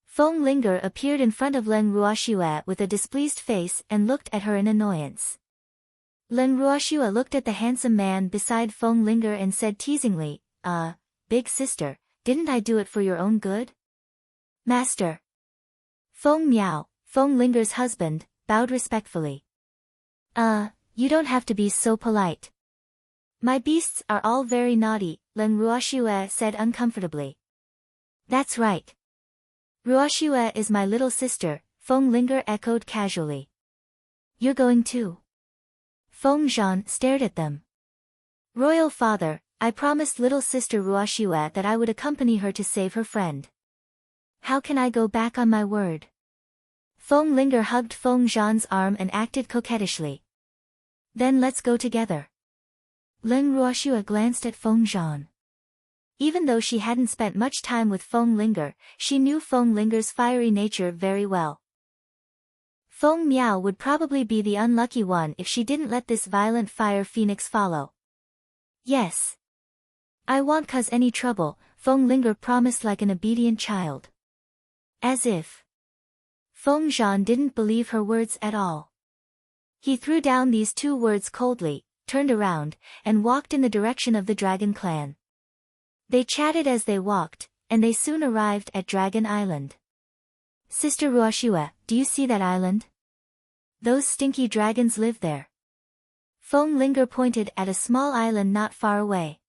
S1: Feng Linger appeared in front of Leng Ruoxue with a displeased face and looked at her in annoyance. Leng Ruoxue looked at the handsome man beside Feng Linger and said teasingly, big sister, didn't I do it for your own good? Master. Feng Miao, Feng Linger's husband, bowed respectfully. You don't have to be so polite. My beasts are all very naughty, Leng Ruoxue said uncomfortably. That's right. Ruoxue is my little sister, Feng Linger echoed casually. You're going too? Feng Zhan stared at them. Royal father, I promised little sister Ruoxue that I would accompany her to save her friend. How can I go back on my word? Feng Linger hugged Feng Zhan's arm and acted coquettishly. Then let's go together. Leng Ruoxue glanced at Feng Zhan. Even though she hadn't spent much time with Feng Linger, she knew Feng Linger's fiery nature very well. Feng Miao would probably be the unlucky one if she didn't let this violent fire phoenix follow. Yes. I won't cause any trouble, Feng Linger promised like an obedient child. As if. Feng Zhan didn't believe her words at all. He threw down these two words coldly, turned around, and walked in the direction of the Dragon Clan. They chatted as they walked, and they soon arrived at Dragon Island. Sister Ruoxue, do you see that island? Those stinky dragons live there. Feng Linger pointed at a small island not far away.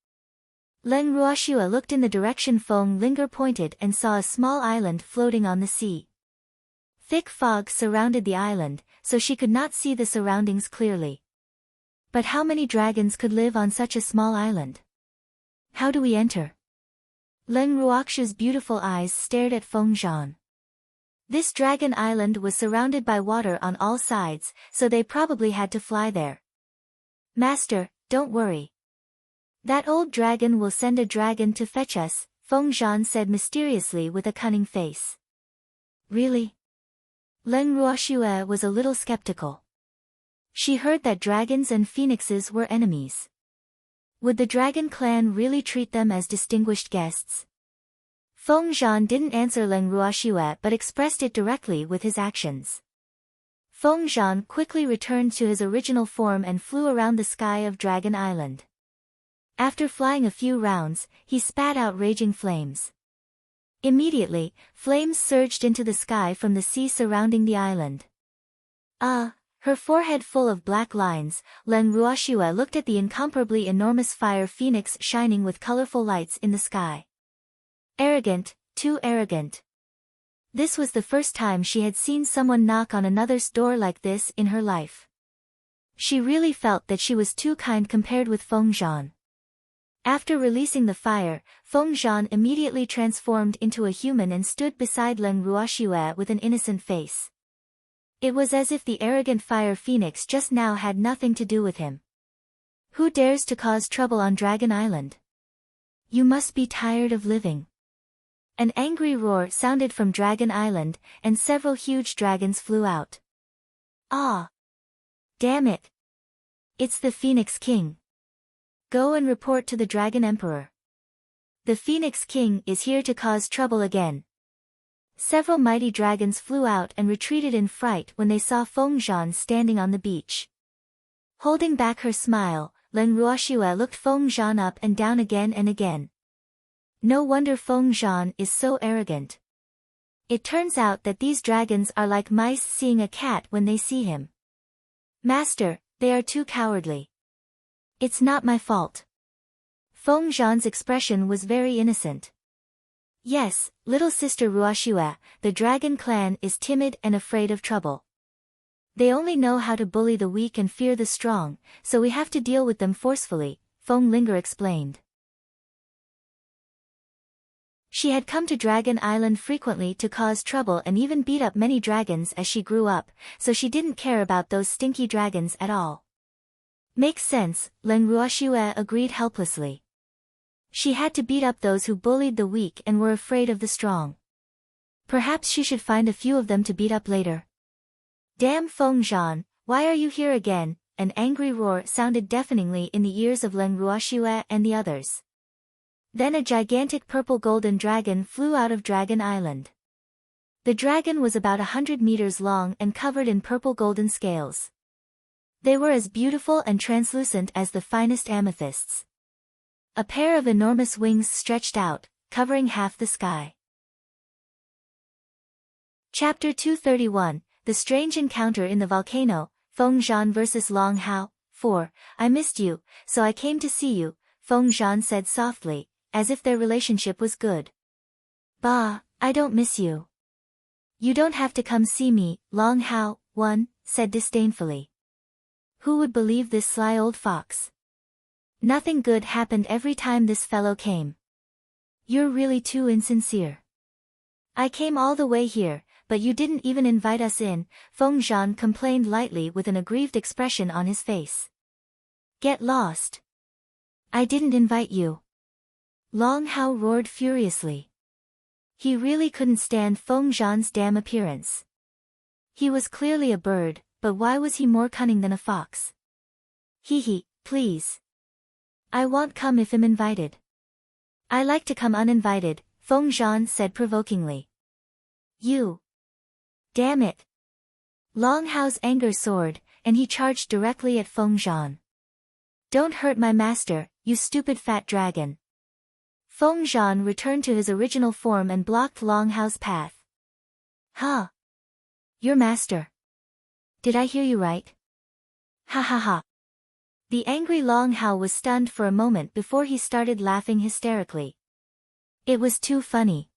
S1: Leng Ruoxue looked in the direction Feng Linger pointed and saw a small island floating on the sea. Thick fog surrounded the island, so she could not see the surroundings clearly. But how many dragons could live on such a small island? How do we enter? Leng Ruoxue's beautiful eyes stared at Feng Zhan. This dragon island was surrounded by water on all sides, so they probably had to fly there. Master, don't worry. That old dragon will send a dragon to fetch us, Feng Zhan said mysteriously with a cunning face. Really? Leng Ruoxue was a little skeptical. She heard that dragons and phoenixes were enemies. Would the Dragon Clan really treat them as distinguished guests? Feng Zhan didn't answer Leng Ruoxue but expressed it directly with his actions. Feng Zhan quickly returned to his original form and flew around the sky of Dragon Island. After flying a few rounds, he spat out raging flames. Immediately, flames surged into the sky from the sea surrounding the island. Her forehead full of black lines, Leng Ruoxue looked at the incomparably enormous fire phoenix shining with colorful lights in the sky. Arrogant, too arrogant. This was the first time she had seen someone knock on another's door like this in her life. She really felt that she was too kind compared with Feng Zhan. After releasing the fire, Feng Zhan immediately transformed into a human and stood beside Leng Ruoxue with an innocent face. It was as if the arrogant fire phoenix just now had nothing to do with him. Who dares to cause trouble on Dragon Island? You must be tired of living. An angry roar sounded from Dragon Island, and several huge dragons flew out. Ah! Damn it! It's the Phoenix King. Go and report to the Dragon Emperor. The Phoenix King is here to cause trouble again. Several mighty dragons flew out and retreated in fright when they saw Feng Zhan standing on the beach. Holding back her smile, Leng Ruoxue looked Feng Zhan up and down again and again. No wonder Feng Zhan is so arrogant. It turns out that these dragons are like mice seeing a cat when they see him. Master, they are too cowardly. It's not my fault. Feng Zhan's expression was very innocent. Yes, little sister Ruoxue, the Dragon Clan is timid and afraid of trouble. They only know how to bully the weak and fear the strong, so we have to deal with them forcefully, Feng Linger explained. She had come to Dragon Island frequently to cause trouble and even beat up many dragons as she grew up, so she didn't care about those stinky dragons at all. Makes sense, Leng Ruoxue agreed helplessly. She had to beat up those who bullied the weak and were afraid of the strong. Perhaps she should find a few of them to beat up later. Damn Feng Zhan, why are you here again? An angry roar sounded deafeningly in the ears of Leng Ruoxue and the others. Then a gigantic purple-golden dragon flew out of Dragon Island. The dragon was about 100 meters long and covered in purple-golden scales. They were as beautiful and translucent as the finest amethysts. A pair of enormous wings stretched out, covering half the sky. Chapter 231, The Strange Encounter in the Volcano, Feng Zhan vs. Long Hao. 4. I missed you, so I came to see you, Feng Zhan said softly, as if their relationship was good. Bah, I don't miss you. You don't have to come see me, Long Hao, said disdainfully. Who would believe this sly old fox? Nothing good happened every time this fellow came. You're really too insincere. I came all the way here, but you didn't even invite us in, Feng Zhan complained lightly with an aggrieved expression on his face. Get lost. I didn't invite you. Long Hao roared furiously. He really couldn't stand Feng Zhan's damn appearance. He was clearly a bird, but why was he more cunning than a fox? Hee, please. I won't come if I'm invited. I like to come uninvited, Feng Zhan said provokingly. You. Damn it. Long Hao's anger soared, and he charged directly at Feng Zhan. Don't hurt my master, you stupid fat dragon. Feng Zhan returned to his original form and blocked Long Hao's path. Huh? Your master. Did I hear you right? Ha ha ha. The angry Long Hao was stunned for a moment before he started laughing hysterically. It was too funny.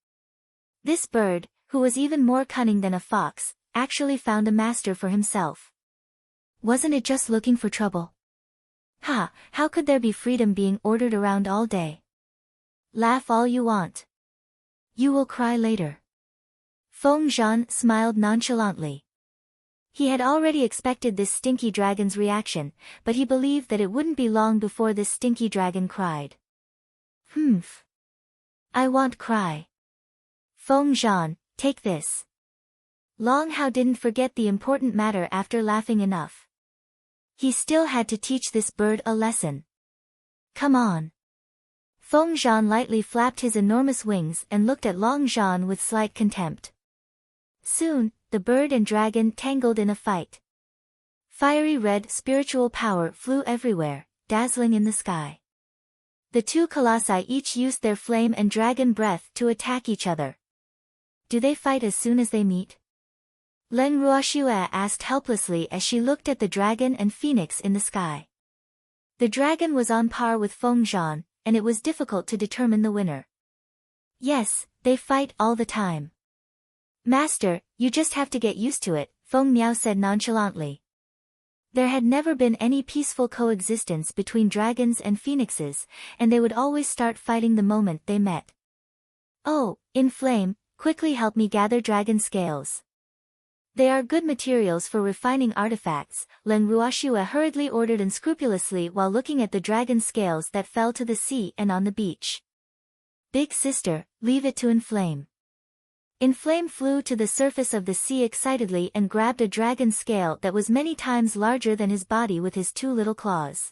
S1: This bird, who was even more cunning than a fox, actually found a master for himself. Wasn't it just looking for trouble? Ha, how could there be freedom being ordered around all day? Laugh all you want. You will cry later. Feng Zhan smiled nonchalantly. He had already expected this stinky dragon's reaction, but he believed that it wouldn't be long before this stinky dragon cried. Humph. I won't cry. Feng Zhan, take this. Long Hao didn't forget the important matter after laughing enough. He still had to teach this bird a lesson. Come on. Feng Zhan lightly flapped his enormous wings and looked at Long Zhan with slight contempt. Soon, the bird and dragon tangled in a fight. Fiery red spiritual power flew everywhere, dazzling in the sky. The two colossi each used their flame and dragon breath to attack each other. Do they fight as soon as they meet? Leng Ruoxue asked helplessly as she looked at the dragon and phoenix in the sky. The dragon was on par with Feng Zhan, and it was difficult to determine the winner. Yes, they fight all the time. Master, you just have to get used to it, Feng Miao said nonchalantly. There had never been any peaceful coexistence between dragons and phoenixes, and they would always start fighting the moment they met. Oh, Inflame, quickly help me gather dragon scales. They are good materials for refining artifacts, Leng Ruoxue hurriedly ordered unscrupulously while looking at the dragon scales that fell to the sea and on the beach. Big sister, leave it to Inflame. Inflame flew to the surface of the sea excitedly and grabbed a dragon scale that was many times larger than his body with his two little claws.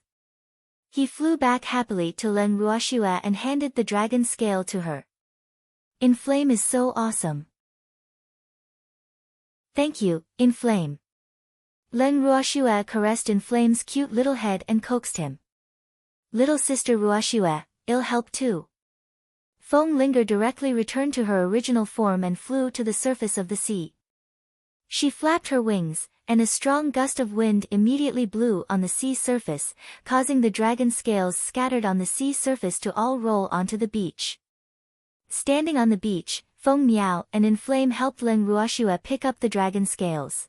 S1: He flew back happily to Leng Ruoxue and handed the dragon scale to her. Inflame is so awesome. Thank you, Inflame. Leng Ruoxue caressed Inflame's cute little head and coaxed him. Little sister Ruoxue, I'll help too. Feng Linger directly returned to her original form and flew to the surface of the sea. She flapped her wings, and a strong gust of wind immediately blew on the sea surface, causing the dragon scales scattered on the sea surface to all roll onto the beach. Standing on the beach, Feng Miao and Inflame helped Leng Ruoxue pick up the dragon scales.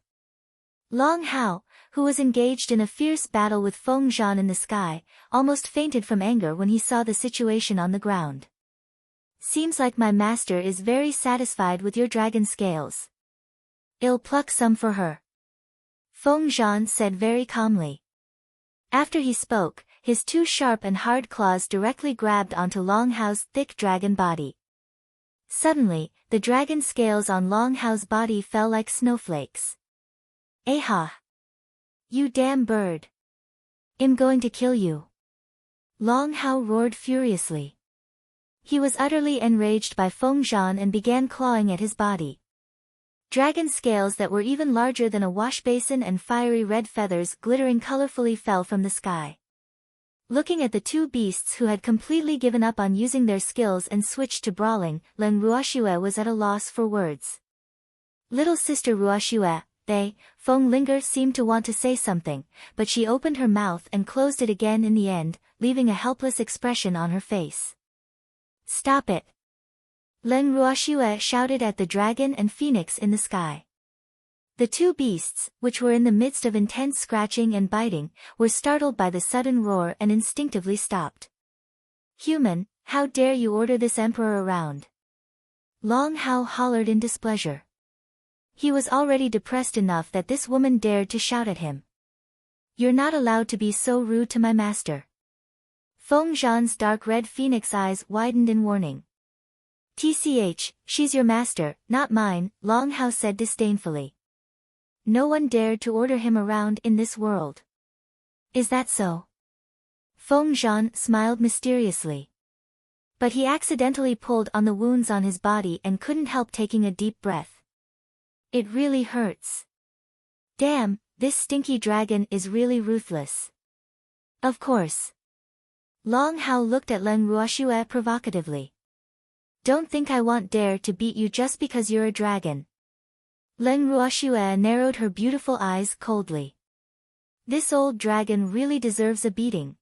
S1: Long Hao, who was engaged in a fierce battle with Feng Zhan in the sky, almost fainted from anger when he saw the situation on the ground. Seems like my master is very satisfied with your dragon scales. I'll pluck some for her. Feng Zhan said very calmly. After he spoke, his two sharp and hard claws directly grabbed onto Long Hao's thick dragon body. Suddenly, the dragon scales on Long Hao's body fell like snowflakes. Aha! You damn bird! I'm going to kill you. Long Hao roared furiously. He was utterly enraged by Feng Zhan and began clawing at his body. Dragon scales that were even larger than a washbasin and fiery red feathers glittering colorfully fell from the sky. Looking at the two beasts who had completely given up on using their skills and switched to brawling, Leng Ruoxue was at a loss for words. Little sister Ruoxue, Feng Linger seemed to want to say something, but she opened her mouth and closed it again in the end, leaving a helpless expression on her face. Stop it! Leng Ruoxue shouted at the dragon and phoenix in the sky. The two beasts, which were in the midst of intense scratching and biting, were startled by the sudden roar and instinctively stopped. Human, how dare you order this emperor around? Long Hao hollered in displeasure. He was already depressed enough that this woman dared to shout at him. You're not allowed to be so rude to my master. Feng Zhan's dark red phoenix eyes widened in warning. TCH, she's your master, not mine, Long Hao said disdainfully. no one dared to order him around in this world. Is that so? Feng Zhan smiled mysteriously. But he accidentally pulled on the wounds on his body and couldn't help taking a deep breath. It really hurts. Damn, this stinky dragon is really ruthless. Of course. Long Hao looked at Leng Ruoxue provocatively. Don't think I won't dare to beat you just because you're a dragon. Leng Ruoxue narrowed her beautiful eyes coldly. This old dragon really deserves a beating.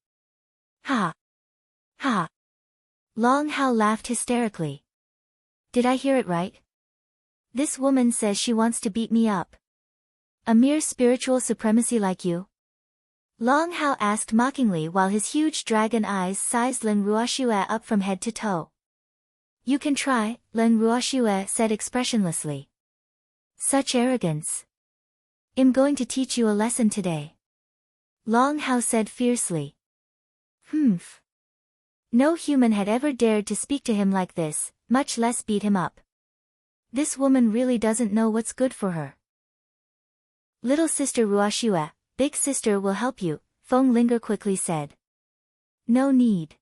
S1: Ha! Ha! Long Hao laughed hysterically. Did I hear it right? This woman says she wants to beat me up. A mere spiritual supremacy like you? Long Hao asked mockingly while his huge dragon eyes sized Leng Ruoxue up from head to toe. You can try, Leng Ruoxue said expressionlessly. Such arrogance. I'm going to teach you a lesson today. Long Hao said fiercely. Humph. No human had ever dared to speak to him like this, much less beat him up. This woman really doesn't know what's good for her. Little sister Ruoxue, big sister will help you, Feng Linger quickly said. No need.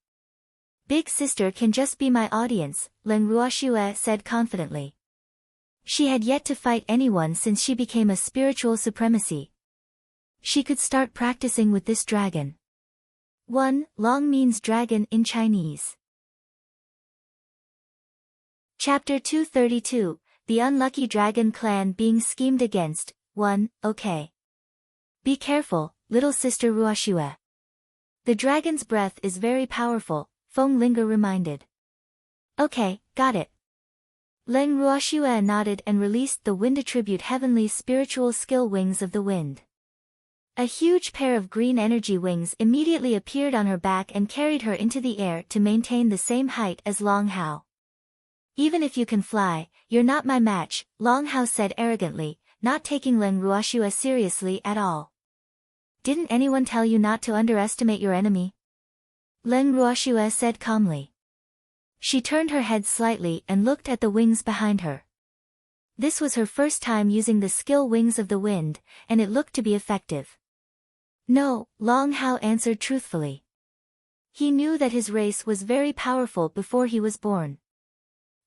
S1: Big sister can just be my audience, Leng Ruoxue said confidently. She had yet to fight anyone since she became a spiritual supremacy. She could start practicing with this dragon. 1. Long means dragon in Chinese. Chapter 232, The Unlucky Dragon Clan Being Schemed Against, 1. Okay. Be careful, little sister Ruoxue. The dragon's breath is very powerful, Feng Linger reminded. Okay, got it. Leng Ruoxue nodded and released the wind attribute heavenly spiritual skill wings of the wind. A huge pair of green energy wings immediately appeared on her back and carried her into the air to maintain the same height as Long Hao. Even if you can fly, you're not my match, Long Hao said arrogantly, not taking Leng Ruoxue seriously at all. Didn't anyone tell you not to underestimate your enemy? Leng Ruoxue said calmly. She turned her head slightly and looked at the wings behind her. This was her first time using the skill wings of the wind, and it looked to be effective. No, Long Hao answered truthfully. He knew that his race was very powerful before he was born.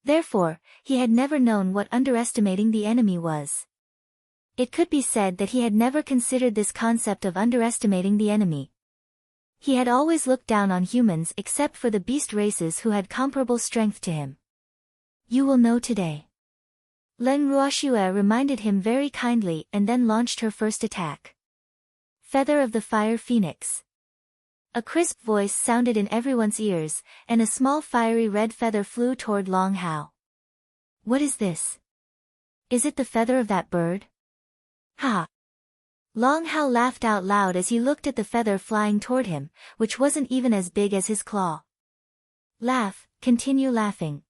S1: Therefore, he had never known what underestimating the enemy was. It could be said that he had never considered this concept of underestimating the enemy. He had always looked down on humans except for the beast races who had comparable strength to him. You will know today. Leng Ruoxue reminded him very kindly and then launched her first attack. Feather of the Fire Phoenix. A crisp voice sounded in everyone's ears, and a small fiery red feather flew toward Long Hao. What is this? Is it the feather of that bird? Ha! Long Hao laughed out loud as he looked at the feather flying toward him, which wasn't even as big as his claw. Laugh, continue laughing.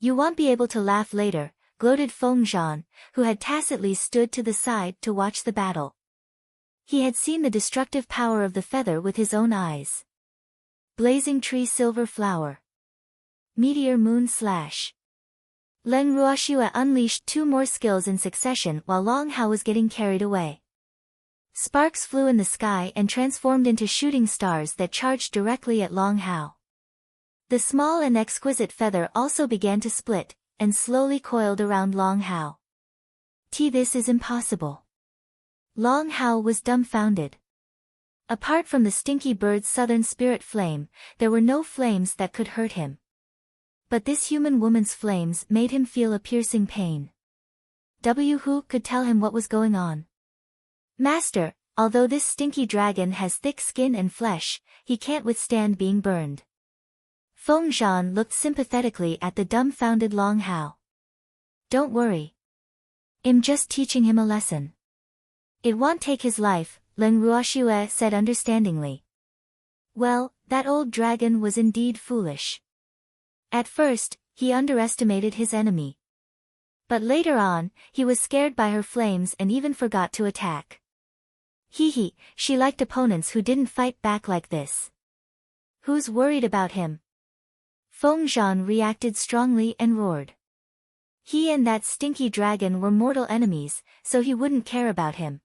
S1: You won't be able to laugh later, gloated Feng Zhan, who had tacitly stood to the side to watch the battle. He had seen the destructive power of the feather with his own eyes. Blazing Tree Silver Flower. Meteor Moon Slash. Leng Ruoxue unleashed 2 more skills in succession while Long Hao was getting carried away. Sparks flew in the sky and transformed into shooting stars that charged directly at Long Hao. The small and exquisite feather also began to split, and slowly coiled around Long Hao. This is impossible. Long Hao was dumbfounded. Apart from the stinky bird's southern spirit flame, there were no flames that could hurt him. But this human woman's flames made him feel a piercing pain. Who could tell him what was going on? Master, although this stinky dragon has thick skin and flesh, he can't withstand being burned. Feng Zhan looked sympathetically at the dumbfounded Long Hao. Don't worry. I'm just teaching him a lesson. It won't take his life, Leng Ruoxue said understandingly. Well, that old dragon was indeed foolish. At first, he underestimated his enemy. But later on, he was scared by her flames and even forgot to attack. She liked opponents who didn't fight back like this. Who's worried about him? Feng Zhan reacted strongly and roared. He and that stinky dragon were mortal enemies, so he wouldn't care about him.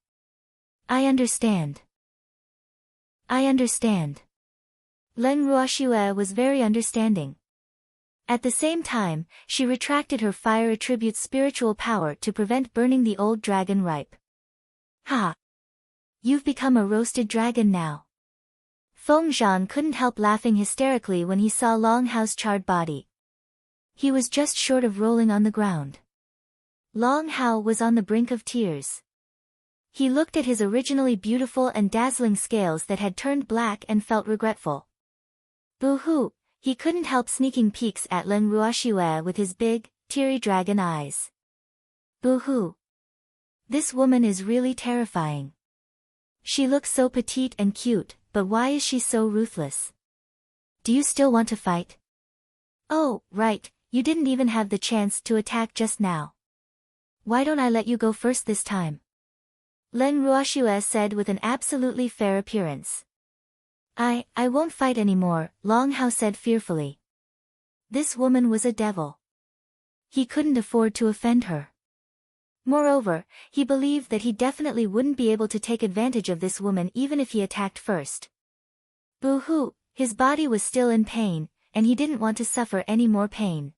S1: I understand. I understand. Len Ruoxue was very understanding. At the same time, she retracted her fire attribute's spiritual power to prevent burning the old dragon ripe. Ha! You've become a roasted dragon now. Feng Zhan couldn't help laughing hysterically when he saw Long Hao's charred body. He was just short of rolling on the ground. Long Hao was on the brink of tears. He looked at his originally beautiful and dazzling scales that had turned black and felt regretful. Boo-hoo, he couldn't help sneaking peeks at Len Ruoxue with his big, teary dragon eyes. Boo-hoo. This woman is really terrifying. She looks so petite and cute, but why is she so ruthless? Do you still want to fight? Oh, right, you didn't even have the chance to attack just now. Why don't I let you go first this time? Len Ruoxue said with an absolutely fair appearance. I won't fight anymore, Long Hao said fearfully. This woman was a devil. He couldn't afford to offend her. Moreover, he believed that he definitely wouldn't be able to take advantage of this woman even if he attacked first. Boo-hoo, his body was still in pain, and he didn't want to suffer any more pain.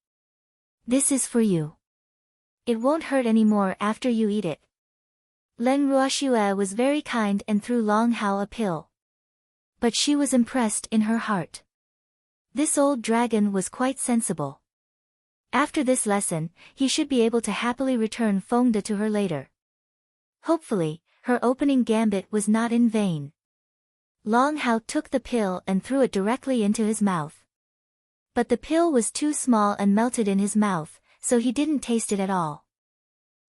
S1: This is for you. It won't hurt anymore after you eat it. Len Ruoxue was very kind and threw Long Hao a pill. But she was impressed in her heart. This old dragon was quite sensible. After this lesson, he should be able to happily return Feng De to her later. Hopefully, her opening gambit was not in vain. Long Hao took the pill and threw it directly into his mouth. But the pill was too small and melted in his mouth, so he didn't taste it at all.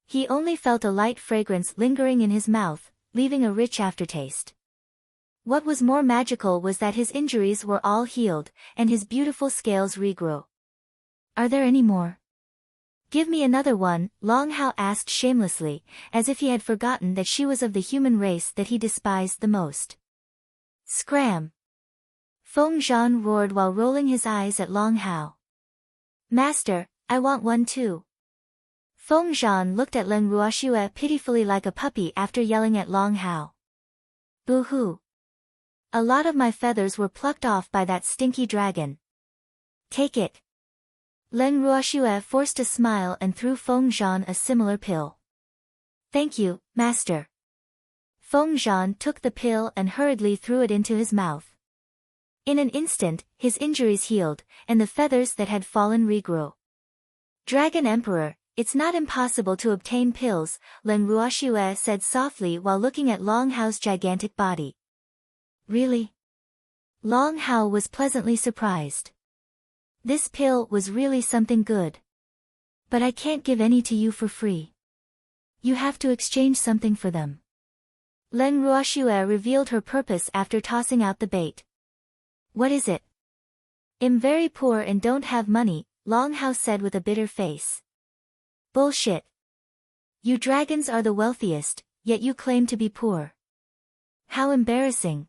S1: He only felt a light fragrance lingering in his mouth, leaving a rich aftertaste. What was more magical was that his injuries were all healed, and his beautiful scales regrew. Are there any more? Give me another one, Long Hao asked shamelessly, as if he had forgotten that she was of the human race that he despised the most. Scram! Feng Zhan roared while rolling his eyes at Long Hao. Master, I want one too. Feng Zhan looked at Len Ruoxue pitifully like a puppy after yelling at Long Hao. Boo-hoo! A lot of my feathers were plucked off by that stinky dragon. Take it. Len Ruoxue forced a smile and threw Feng Zhan a similar pill. Thank you, master. Feng Zhan took the pill and hurriedly threw it into his mouth. In an instant, his injuries healed, and the feathers that had fallen regrew. Dragon Emperor, it's not impossible to obtain pills, Len Ruoxue said softly while looking at Long Hao's gigantic body. Really? Long Hao was pleasantly surprised. This pill was really something good. But I can't give any to you for free. You have to exchange something for them. Len Ruoxue revealed her purpose after tossing out the bait. What is it? I'm very poor and don't have money, Long Hao said with a bitter face. Bullshit. You dragons are the wealthiest, yet you claim to be poor. How embarrassing.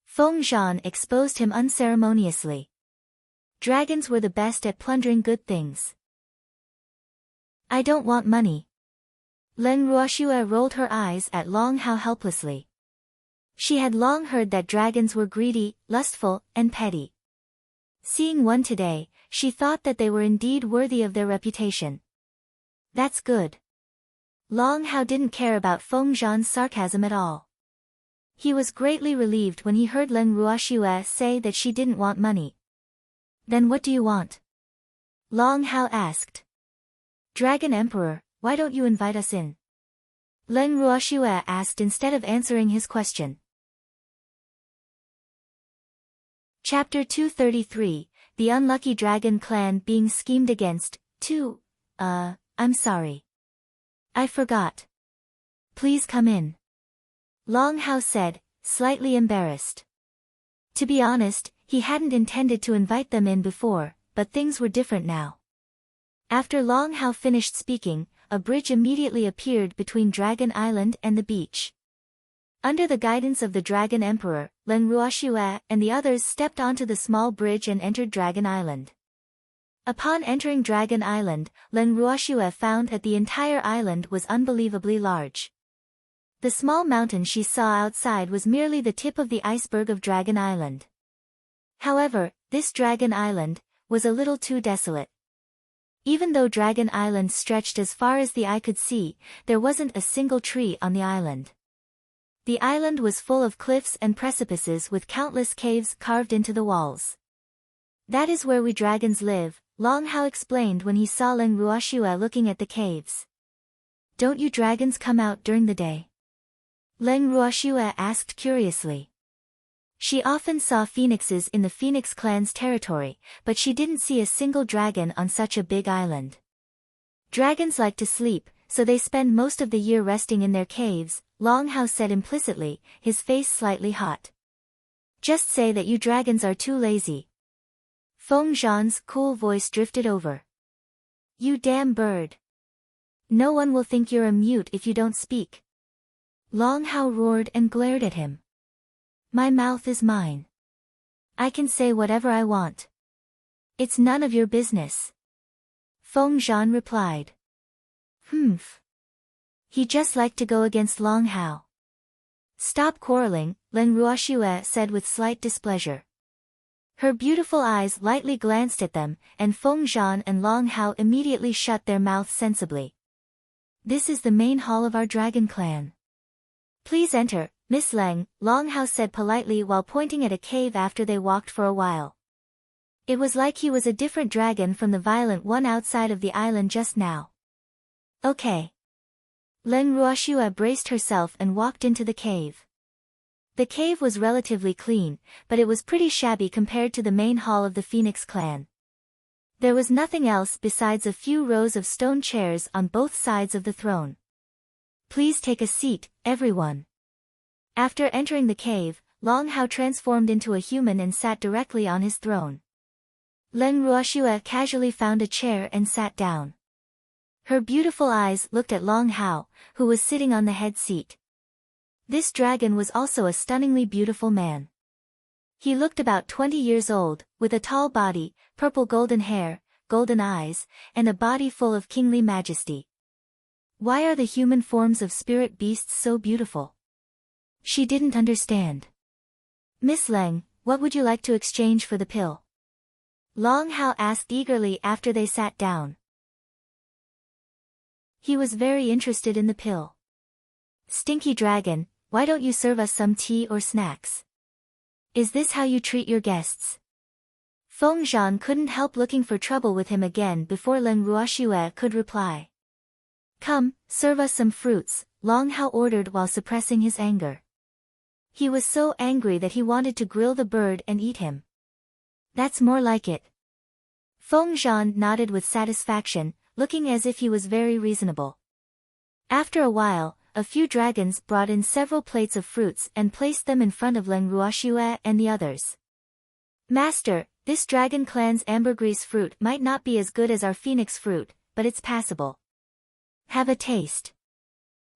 S1: Feng Zhan exposed him unceremoniously. Dragons were the best at plundering good things. I don't want money. Len Ruoxue rolled her eyes at Long Hao helplessly. She had long heard that dragons were greedy, lustful, and petty. Seeing one today, she thought that they were indeed worthy of their reputation. That's good. Long Hao didn't care about Feng Zhan's sarcasm at all. He was greatly relieved when he heard Len Ruoxue say that she didn't want money. Then what do you want? Long Hao asked. Dragon Emperor, why don't you invite us in? Len Ruoxue asked instead of answering his question. Chapter 233, The Unlucky Dragon Clan Being Schemed Against, 2. I'm sorry. I forgot. Please come in. Long Hao said, slightly embarrassed. To be honest, he hadn't intended to invite them in before, but things were different now. After Long Hao finished speaking, a bridge immediately appeared between Dragon Island and the beach. Under the guidance of the Dragon Emperor, Len Ruoxue and the others stepped onto the small bridge and entered Dragon Island. Upon entering Dragon Island, Len Ruoxue found that the entire island was unbelievably large. The small mountain she saw outside was merely the tip of the iceberg of Dragon Island. However, this Dragon Island was a little too desolate. Even though Dragon Island stretched as far as the eye could see, there wasn't a single tree on the island. The island was full of cliffs and precipices with countless caves carved into the walls. That is where we dragons live, Long Hao explained when he saw Len Ruoxue looking at the caves. Don't you dragons come out during the day? Len Ruoxue asked curiously. She often saw phoenixes in the Phoenix clan's territory, but she didn't see a single dragon on such a big island. Dragons like to sleep, so they spend most of the year resting in their caves, Long Hao said implicitly, his face slightly hot. Just say that you dragons are too lazy. Feng Zhan's cool voice drifted over. You damn bird. No one will think you're a mute if you don't speak. Long Hao roared and glared at him. My mouth is mine. I can say whatever I want. It's none of your business. Feng Zhan replied. Humph. He just liked to go against Long Hao. Stop quarreling, Len Ruoxue said with slight displeasure. Her beautiful eyes lightly glanced at them, and Feng Zhan and Long Hao immediately shut their mouths sensibly. This is the main hall of our dragon clan. Please enter, Miss Leng, Long Hao said politely while pointing at a cave after they walked for a while. It was like he was a different dragon from the violent one outside of the island just now. Okay. Len Ruoxue braced herself and walked into the cave. The cave was relatively clean, but it was pretty shabby compared to the main hall of the Phoenix clan. There was nothing else besides a few rows of stone chairs on both sides of the throne. Please take a seat, everyone. After entering the cave, Long Hao transformed into a human and sat directly on his throne. Len Ruoxue casually found a chair and sat down. Her beautiful eyes looked at Long Hao, who was sitting on the head seat. This dragon was also a stunningly beautiful man. He looked about 20 years old, with a tall body, purple golden hair, golden eyes, and a body full of kingly majesty. Why are the human forms of spirit beasts so beautiful? She didn't understand. Miss Leng, what would you like to exchange for the pill? Long Hao asked eagerly after they sat down. He was very interested in the pill. Stinky dragon, why don't you serve us some tea or snacks? Is this how you treat your guests? Feng Zhan couldn't help looking for trouble with him again before Len Ruoxue could reply. Come, serve us some fruits, Long Hao ordered while suppressing his anger. He was so angry that he wanted to grill the bird and eat him. That's more like it. Feng Zhan nodded with satisfaction, looking as if he was very reasonable. After a while, a few dragons brought in several plates of fruits and placed them in front of Len Ruoxue and the others. Master, this dragon clan's ambergris fruit might not be as good as our phoenix fruit, but it's passable. Have a taste.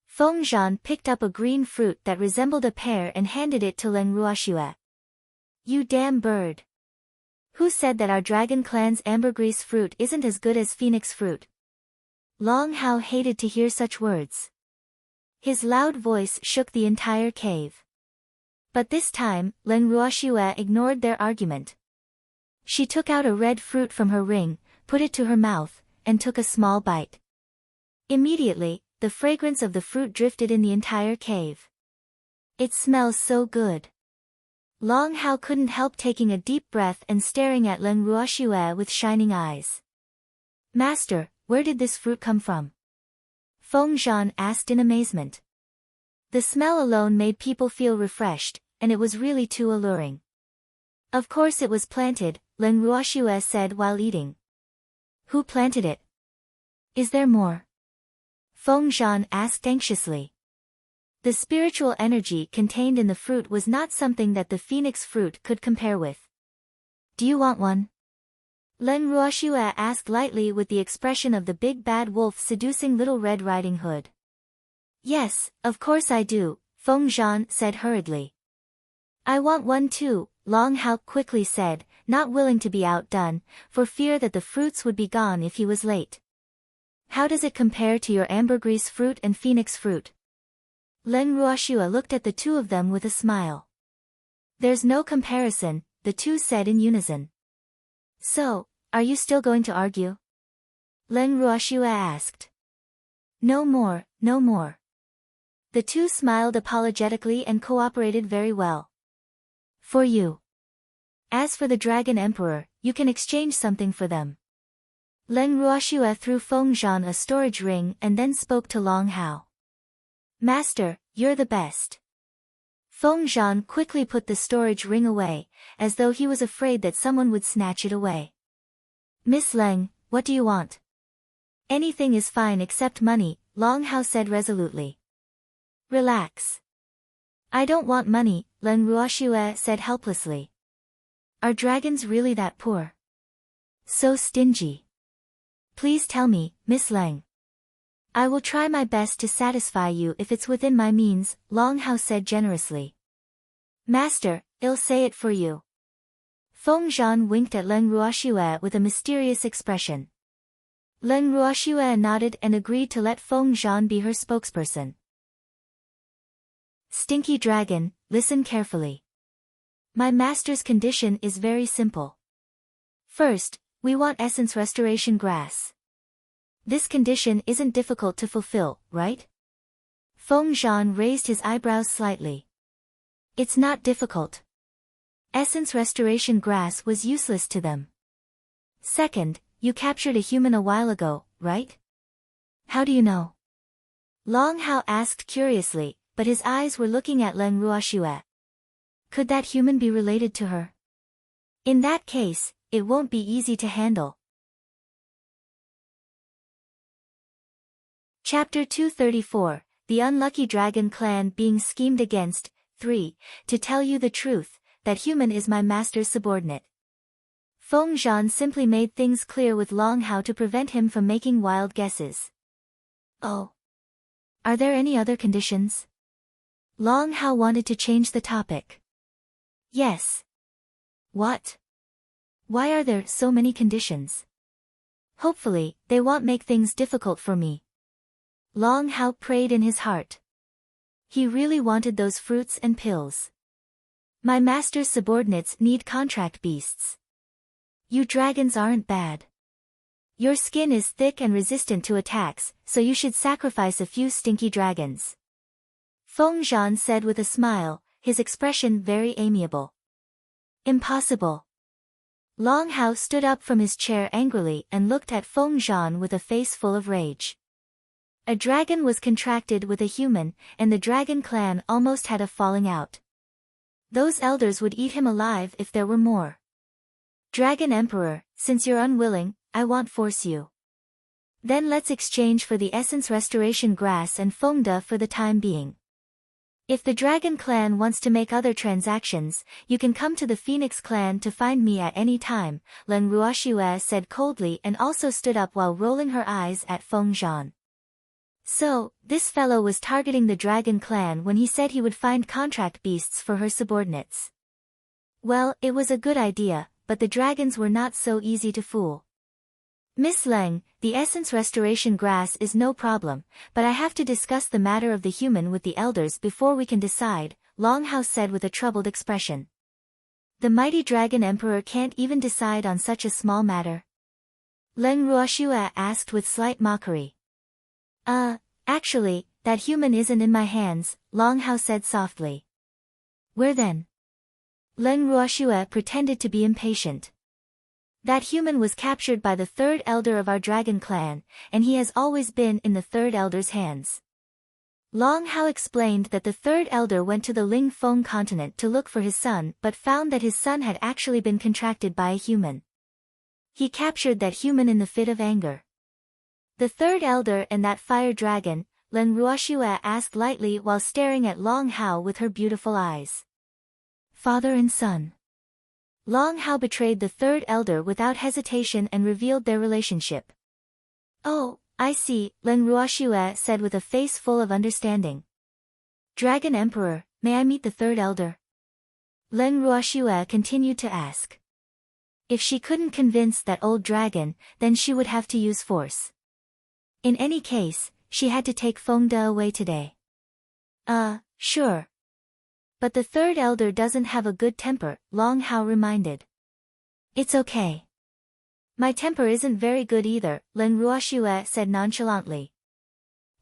S1: Feng Zhan picked up a green fruit that resembled a pear and handed it to Len Ruoxue. You damn bird. Who said that our dragon clan's ambergris fruit isn't as good as phoenix fruit? Long Hao hated to hear such words. His loud voice shook the entire cave. But this time, Len Ruoxue ignored their argument. She took out a red fruit from her ring, put it to her mouth, and took a small bite. Immediately, the fragrance of the fruit drifted in the entire cave. It smells so good. Long Hao couldn't help taking a deep breath and staring at Len Ruoxue with shining eyes. Master, where did this fruit come from? Feng Zhan asked in amazement. The smell alone made people feel refreshed, and it was really too alluring. Of course it was planted, Len Ruoxue said while eating. Who planted it? Is there more? Feng Zhan asked anxiously. The spiritual energy contained in the fruit was not something that the phoenix fruit could compare with. Do you want one? Len Ruoxue asked lightly with the expression of the big bad wolf seducing Little Red Riding Hood. Yes, of course I do, Feng Zhan said hurriedly. I want one too, Long Hao quickly said, not willing to be outdone, for fear that the fruits would be gone if he was late. How does it compare to your ambergris fruit and phoenix fruit? Leng Ruoxue looked at the two of them with a smile. There's no comparison, the two said in unison. So, are you still going to argue? Leng Ruoxue asked. No more, no more. The two smiled apologetically and cooperated very well. For you. As for the Dragon Emperor, you can exchange something for them. Leng Ruoxue threw Feng Zhan a storage ring and then spoke to Long Hao. Master, you're the best. Feng Zhan quickly put the storage ring away, as though he was afraid that someone would snatch it away. Miss Leng, what do you want? Anything is fine except money, Long Hao said resolutely. Relax. I don't want money, Leng Ruoxue said helplessly. Are dragons really that poor? So stingy. Please tell me, Miss Leng. I will try my best to satisfy you if it's within my means, Long Hao said generously. Master, I'll say it for you. Feng Zhan winked at Leng Ruoxue with a mysterious expression. Leng Ruoxue nodded and agreed to let Feng Zhan be her spokesperson. Stinky Dragon, listen carefully. My master's condition is very simple. First, we want essence restoration grass. This condition isn't difficult to fulfill, right? Feng Zhan raised his eyebrows slightly. It's not difficult. Essence restoration grass was useless to them. Second, you captured a human a while ago, right? How do you know? Long Hao asked curiously, but his eyes were looking at Leng Ruoxue. Could that human be related to her? In that case, it won't be easy to handle. Chapter 234, The Unlucky Dragon Clan Being Schemed Against, 3. To tell you the truth, that human is my master's subordinate. Feng Zhan simply made things clear with Long Hao to prevent him from making wild guesses. Oh. Are there any other conditions? Long Hao wanted to change the topic. Yes. What? Why are there so many conditions? Hopefully, they won't make things difficult for me. Long Hao prayed in his heart. He really wanted those fruits and pills. My master's subordinates need contract beasts. You dragons aren't bad. Your skin is thick and resistant to attacks, so you should sacrifice a few stinky dragons. Feng Zhan said with a smile, his expression very amiable. Impossible. Long Hao stood up from his chair angrily and looked at Feng Zhan with a face full of rage. A dragon was contracted with a human, and the dragon clan almost had a falling out. Those elders would eat him alive if there were more. Dragon Emperor, since you're unwilling, I won't force you. Then let's exchange for the essence restoration grass and Fengda for the time being. If the Dragon Clan wants to make other transactions, you can come to the Phoenix Clan to find me at any time, Leng Ruoxue said coldly and also stood up while rolling her eyes at Feng Zhan. So, this fellow was targeting the Dragon Clan when he said he would find contract beasts for her subordinates. Well, it was a good idea, but the dragons were not so easy to fool. Miss Leng, the essence restoration grass is no problem, but I have to discuss the matter of the human with the elders before we can decide, Long Hao said with a troubled expression. The mighty Dragon Emperor can't even decide on such a small matter. Leng Ruoxue asked with slight mockery. Actually, that human isn't in my hands, Long Hao said softly. Where then? Leng Ruoxue pretended to be impatient. That human was captured by the third elder of our dragon clan, and he has always been in the third elder's hands. Long Hao explained that the third elder went to the Ling Feng continent to look for his son but found that his son had actually been contracted by a human. He captured that human in the fit of anger. The third elder and that fire dragon, Leng Ruoxue asked lightly while staring at Long Hao with her beautiful eyes. Father and son. Long Hao betrayed the third elder without hesitation and revealed their relationship. Oh, I see, Leng Ruoxue said with a face full of understanding. Dragon Emperor, may I meet the third elder? Len Ruoxue continued to ask. If she couldn't convince that old dragon, then she would have to use force. In any case, she had to take Feng De away today. Sure. But the third elder doesn't have a good temper, Long Hao reminded. It's okay. My temper isn't very good either, Len Ruoxue said nonchalantly.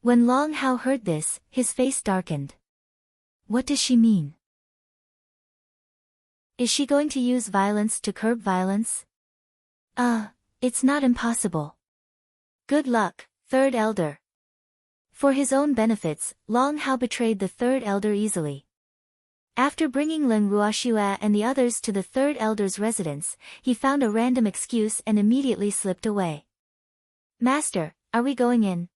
S1: When Long Hao heard this, his face darkened. What does she mean? Is she going to use violence to curb violence? It's not impossible. Good luck, third elder. For his own benefits, Long Hao betrayed the third elder easily. After bringing Len Ruoxue and the others to the third elder's residence, he found a random excuse and immediately slipped away. Master, are we going in?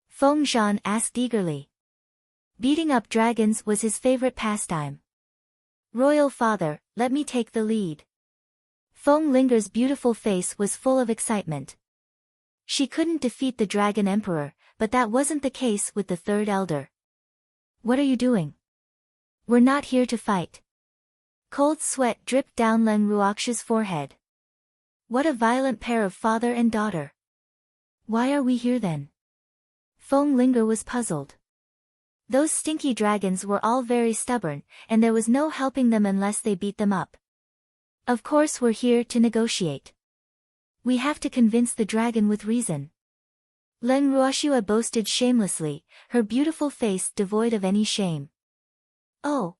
S1: Feng Zhan asked eagerly. Beating up dragons was his favorite pastime. Royal father, let me take the lead. Feng Linger's beautiful face was full of excitement. She couldn't defeat the dragon emperor, but that wasn't the case with the third elder. What are you doing? We're not here to fight. Cold sweat dripped down Len Ruoxue's forehead. What a violent pair of father and daughter. Why are we here then? Feng Linger was puzzled. Those stinky dragons were all very stubborn, and there was no helping them unless they beat them up. Of course we're here to negotiate. We have to convince the dragon with reason. Len Ruoxue boasted shamelessly, her beautiful face devoid of any shame. Oh.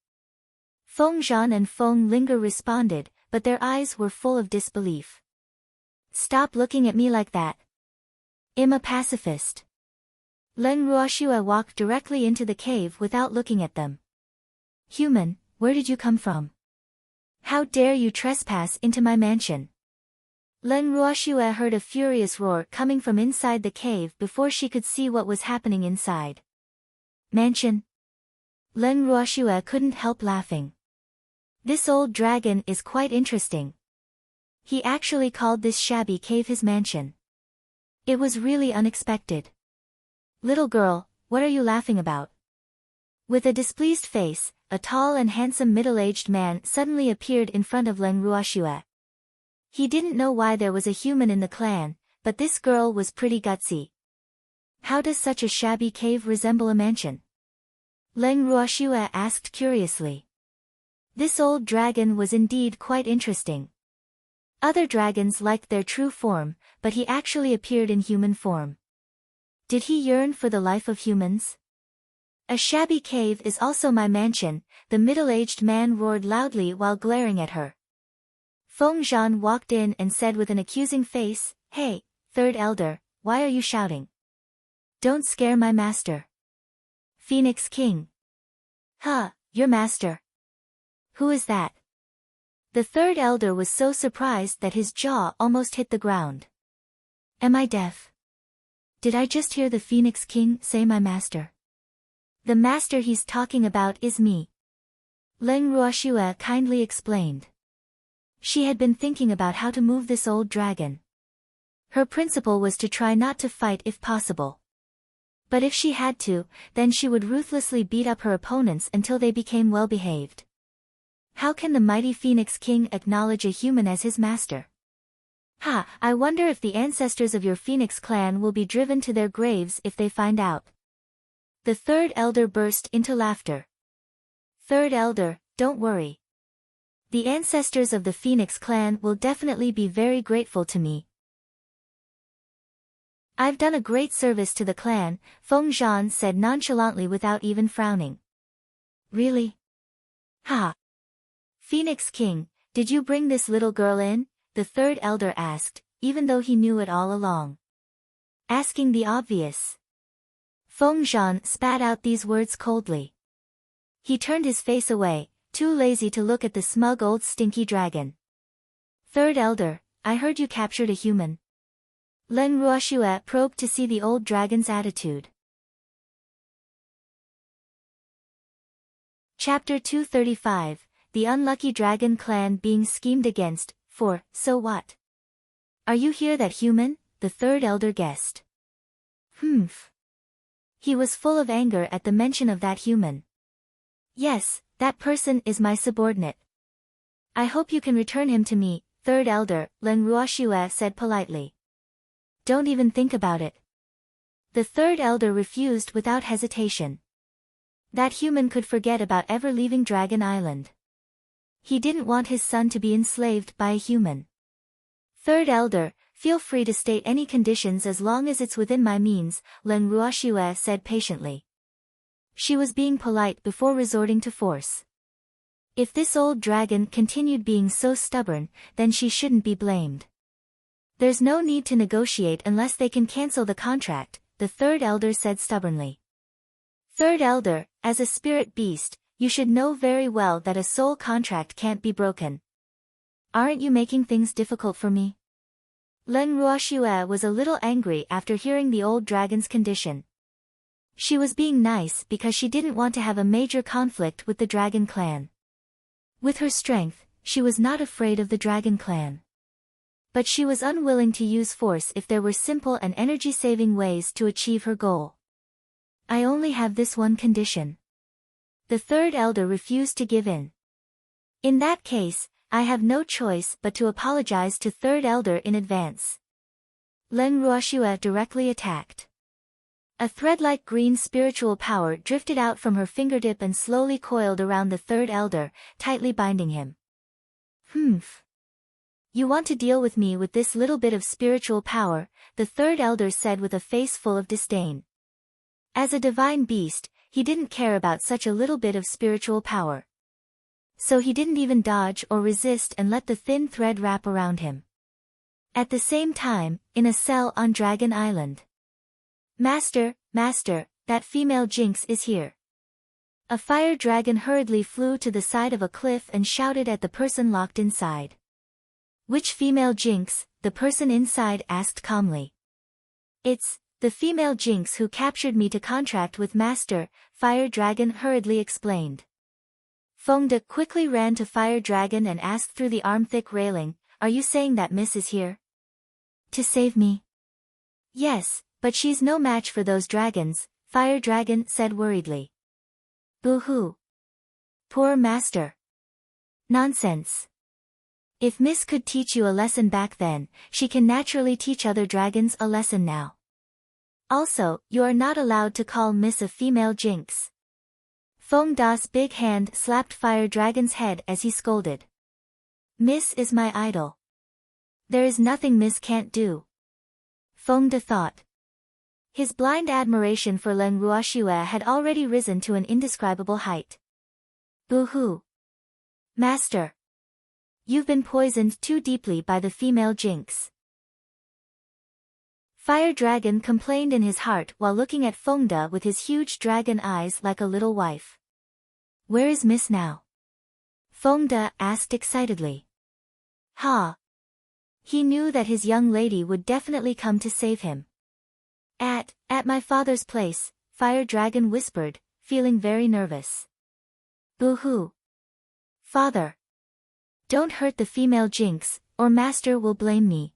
S1: Feng Zhan and Feng Linger responded, but their eyes were full of disbelief. Stop looking at me like that. I'm a pacifist. Len Ruoxue walked directly into the cave without looking at them. Human, where did you come from? How dare you trespass into my mansion? Len Ruoxue heard a furious roar coming from inside the cave before she could see what was happening inside. Mansion? Len Ruoxue couldn't help laughing. This old dragon is quite interesting. He actually called this shabby cave his mansion. It was really unexpected. Little girl, what are you laughing about? With a displeased face, a tall and handsome middle-aged man suddenly appeared in front of Len Ruoxue. He didn't know why there was a human in the clan, but this girl was pretty gutsy. How does such a shabby cave resemble a mansion? Len Ruoxue asked curiously. This old dragon was indeed quite interesting. Other dragons liked their true form, but he actually appeared in human form. Did he yearn for the life of humans? A shabby cave is also my mansion, the middle-aged man roared loudly while glaring at her. Feng Zhan walked in and said with an accusing face, Hey, third elder, why are you shouting? Don't scare my master. Phoenix King. Your master. Who is that? The third elder was so surprised that his jaw almost hit the ground. Am I deaf? Did I just hear the Phoenix King say my master? The master he's talking about is me. Len Ruoxue kindly explained. She had been thinking about how to move this old dragon. Her principle was to try not to fight if possible. But if she had to, then she would ruthlessly beat up her opponents until they became well-behaved. How can the mighty Phoenix King acknowledge a human as his master? I wonder if the ancestors of your Phoenix clan will be driven to their graves if they find out. The third elder burst into laughter. Third elder, don't worry. The ancestors of the Phoenix clan will definitely be very grateful to me. I've done a great service to the clan, Feng Zhan said nonchalantly without even frowning. Really? Phoenix King, did you bring this little girl in? The third elder asked, even though he knew it all along. Asking the obvious. Feng Zhan spat out these words coldly. He turned his face away, too lazy to look at the smug old stinky dragon. Third elder, I heard you captured a human. Len Ruoxue probed to see the old dragon's attitude. Chapter 235, The Unlucky Dragon Clan Being Schemed Against, 4, So what? Are you here that human? The third elder guessed. He was full of anger at the mention of that human. Yes, that person is my subordinate. I hope you can return him to me, third elder, Len Ruoxue said politely. Don't even think about it. The third elder refused without hesitation. That human could forget about ever leaving Dragon Island. He didn't want his son to be enslaved by a human. Third elder, feel free to state any conditions as long as it's within my means, Len Ruoxue said patiently. She was being polite before resorting to force. If this old dragon continued being so stubborn, then she shouldn't be blamed. There's no need to negotiate unless they can cancel the contract, the third elder said stubbornly. Third elder, as a spirit beast, you should know very well that a soul contract can't be broken. Aren't you making things difficult for me? Len Ruoxue was a little angry after hearing the old dragon's condition. She was being nice because she didn't want to have a major conflict with the dragon clan. With her strength, she was not afraid of the dragon clan. But she was unwilling to use force if there were simple and energy-saving ways to achieve her goal. I only have this one condition. The third elder refused to give in. In that case, I have no choice but to apologize to third elder in advance. Len Ruoxue directly attacked. A thread-like green spiritual power drifted out from her fingertip and slowly coiled around the third elder, tightly binding him. Humph. You want to deal with me with this little bit of spiritual power, the third elder said with a face full of disdain. As a divine beast, he didn't care about such a little bit of spiritual power. So he didn't even dodge or resist and let the thin thread wrap around him. At the same time, in a cell on Dragon Island. Master, master, that female jinx is here. A fire dragon hurriedly flew to the side of a cliff and shouted at the person locked inside. Which female jinx? The person inside asked calmly. It's the female jinx who captured me to contract with Master, Fire Dragon hurriedly explained. Fengde quickly ran to Fire Dragon and asked through the arm-thick railing, are you saying that Miss is here? To save me? Yes, but she's no match for those dragons, Fire Dragon said worriedly. Boo-hoo. Poor Master. Nonsense. If Miss could teach you a lesson back then, she can naturally teach other dragons a lesson now. Also, you are not allowed to call Miss a female jinx. Fengde's big hand slapped Fire Dragon's head as he scolded. Miss is my idol. There is nothing Miss can't do. Fengde thought. His blind admiration for Len Ruoxue had already risen to an indescribable height. Boo-hoo. Master. You've been poisoned too deeply by the female jinx. Fire Dragon complained in his heart while looking at Fengde with his huge dragon eyes like a little wife. Where is Miss now? Fengde asked excitedly. Ha! He knew that his young lady would definitely come to save him. At my father's place, Fire Dragon whispered, feeling very nervous. Boo-hoo. Father. Don't hurt the female jinx, or Master will blame me.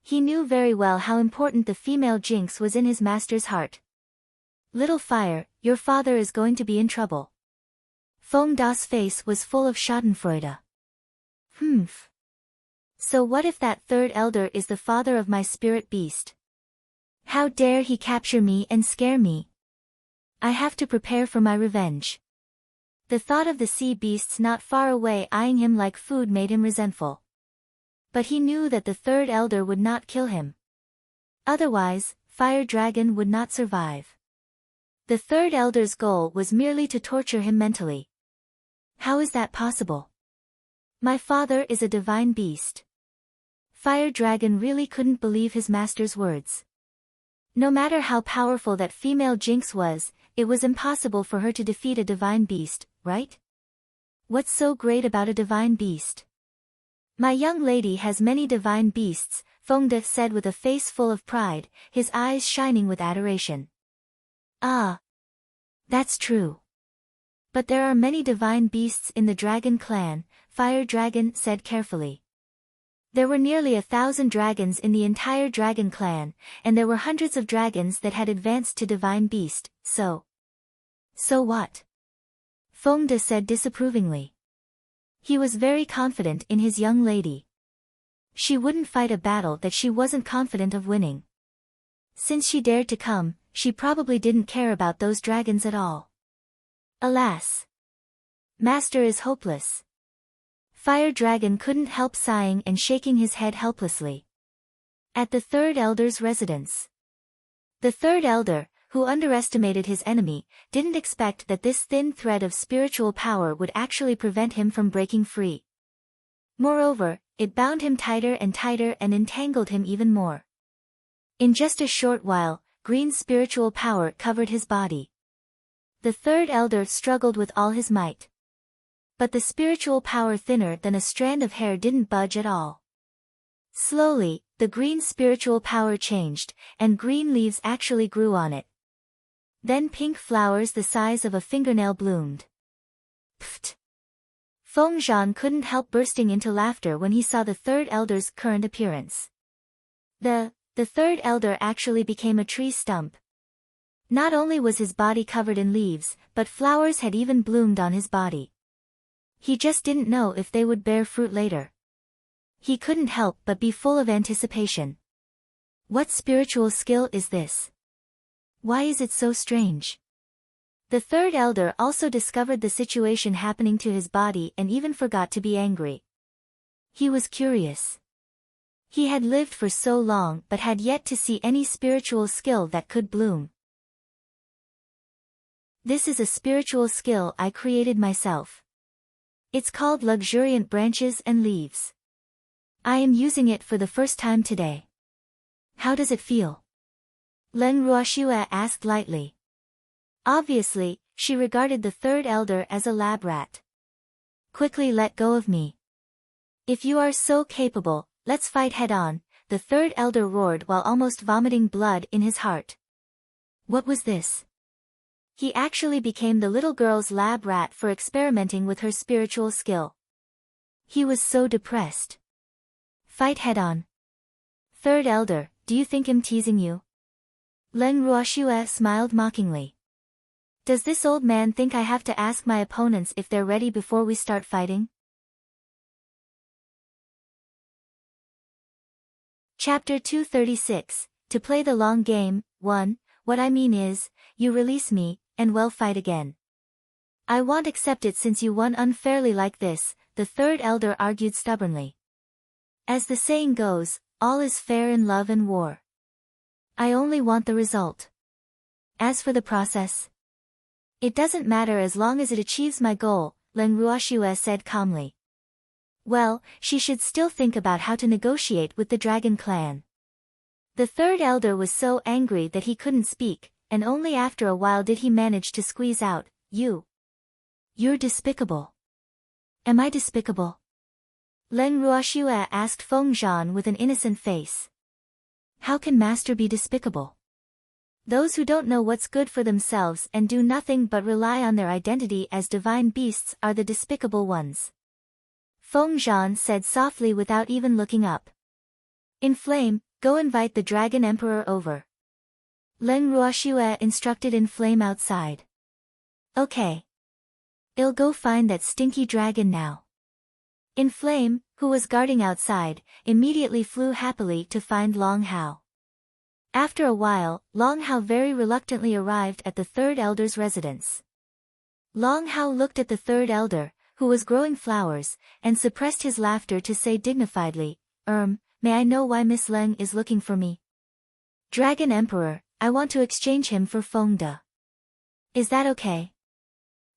S1: He knew very well how important the female jinx was in his master's heart. Little Fire, your father is going to be in trouble. Fengde's face was full of schadenfreude. Humph. So what if that third elder is the father of my spirit beast? How dare he capture me and scare me? I have to prepare for my revenge. The thought of the sea beasts not far away eyeing him like food made him resentful. But he knew that the third elder would not kill him. Otherwise, Fire Dragon would not survive. The third elder's goal was merely to torture him mentally. How is that possible? My father is a divine beast. Fire Dragon really couldn't believe his master's words. No matter how powerful that female jinx was, it was impossible for her to defeat a divine beast, right? What's so great about a divine beast? My young lady has many divine beasts, Fengde said with a face full of pride, his eyes shining with adoration. Ah. That's true. But there are many divine beasts in the dragon clan, Fire Dragon said carefully. There were nearly 1,000 dragons in the entire dragon clan, and there were hundreds of dragons that had advanced to divine beast, so. So what? Fengde said disapprovingly. He was very confident in his young lady. She wouldn't fight a battle that she wasn't confident of winning. Since she dared to come, she probably didn't care about those dragons at all. Alas! Master is hopeless. Fire Dragon couldn't help sighing and shaking his head helplessly. At the third elder's residence. The third elder, who underestimated his enemy, didn't expect that this thin thread of spiritual power would actually prevent him from breaking free. Moreover, it bound him tighter and tighter and entangled him even more. In just a short while, green spiritual power covered his body. The third elder struggled with all his might. But the spiritual power thinner than a strand of hair didn't budge at all. Slowly, the green spiritual power changed, and green leaves actually grew on it. Then pink flowers the size of a fingernail bloomed. Pfft! Feng Zhan couldn't help bursting into laughter when he saw the third elder's current appearance. The third elder actually became a tree stump. Not only was his body covered in leaves, but flowers had even bloomed on his body. He just didn't know if they would bear fruit later. He couldn't help but be full of anticipation. What spiritual skill is this? Why is it so strange? The third elder also discovered the situation happening to his body and even forgot to be angry. He was curious. He had lived for so long but had yet to see any spiritual skill that could bloom. This is a spiritual skill I created myself. It's called luxuriant branches and leaves. I am using it for the first time today. How does it feel? Len Ruoxue asked lightly. Obviously, she regarded the third elder as a lab rat. Quickly let go of me. If you are so capable, let's fight head-on, the third elder roared while almost vomiting blood in his heart. What was this? He actually became the little girl's lab rat for experimenting with her spiritual skill. He was so depressed. Fight head-on. Third elder, do you think I'm teasing you? Len Ruoxue smiled mockingly. Does this old man think I have to ask my opponents if they're ready before we start fighting? Chapter 236, To play the long game, 1, what I mean is, you release me, and we'll fight again. I won't accept it since you won unfairly like this, the third elder argued stubbornly. As the saying goes, all is fair in love and war. I only want the result. As for the process, it doesn't matter as long as it achieves my goal, Len Ruoxue said calmly. Well, she should still think about how to negotiate with the dragon clan. The third elder was so angry that he couldn't speak, and only after a while did he manage to squeeze out, You're despicable. Am I despicable? Len Ruoxue asked Feng Zhan with an innocent face. How can master be despicable? Those who don't know what's good for themselves and do nothing but rely on their identity as divine beasts are the despicable ones. Feng Zhan said softly without even looking up. Inflame, go invite the Dragon Emperor over. Len Ruoxue instructed Inflame outside. Okay. I'll go find that stinky dragon now. Inflame, who was guarding outside, immediately flew happily to find Long Hao. After a while, Long Hao very reluctantly arrived at the third elder's residence. Long Hao looked at the third elder, who was growing flowers, and suppressed his laughter to say dignifiedly, may I know why Miss Leng is looking for me? Dragon Emperor, I want to exchange him for Feng De. Is that okay?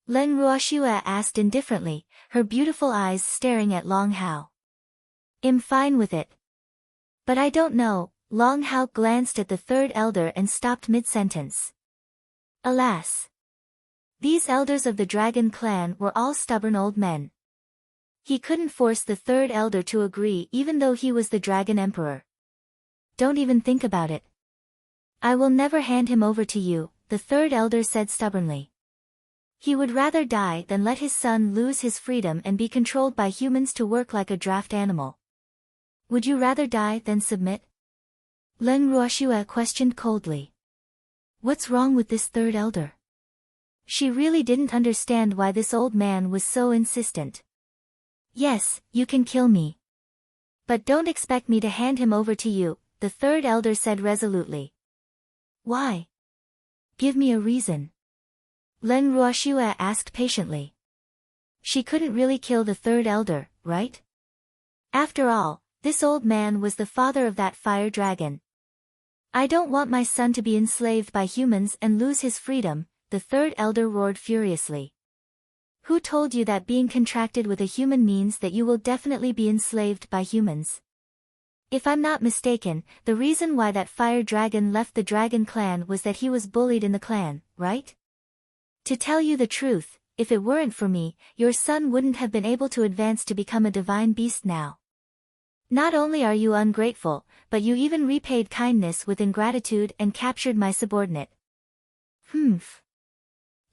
S1: Len Ruoxue asked indifferently, her beautiful eyes staring at Long Hao. I'm fine with it. But I don't know, Long Hao glanced at the third elder and stopped mid-sentence. Alas! These elders of the dragon clan were all stubborn old men. He couldn't force the third elder to agree even though he was the dragon emperor. Don't even think about it. I will never hand him over to you, the third elder said stubbornly. He would rather die than let his son lose his freedom and be controlled by humans to work like a draft animal. Would you rather die than submit? Len Ruoxue questioned coldly. What's wrong with this third elder? She really didn't understand why this old man was so insistent. Yes, you can kill me. But don't expect me to hand him over to you, the third elder said resolutely. Why? Give me a reason. Leng Ruoxue asked patiently. She couldn't really kill the third elder, right? After all, this old man was the father of that fire dragon. I don't want my son to be enslaved by humans and lose his freedom, the third elder roared furiously. Who told you that being contracted with a human means that you will definitely be enslaved by humans? If I'm not mistaken, the reason why that fire dragon left the dragon clan was that he was bullied in the clan, right? To tell you the truth, if it weren't for me, your son wouldn't have been able to advance to become a divine beast now. Not only are you ungrateful, but you even repaid kindness with ingratitude and captured my subordinate. Humph.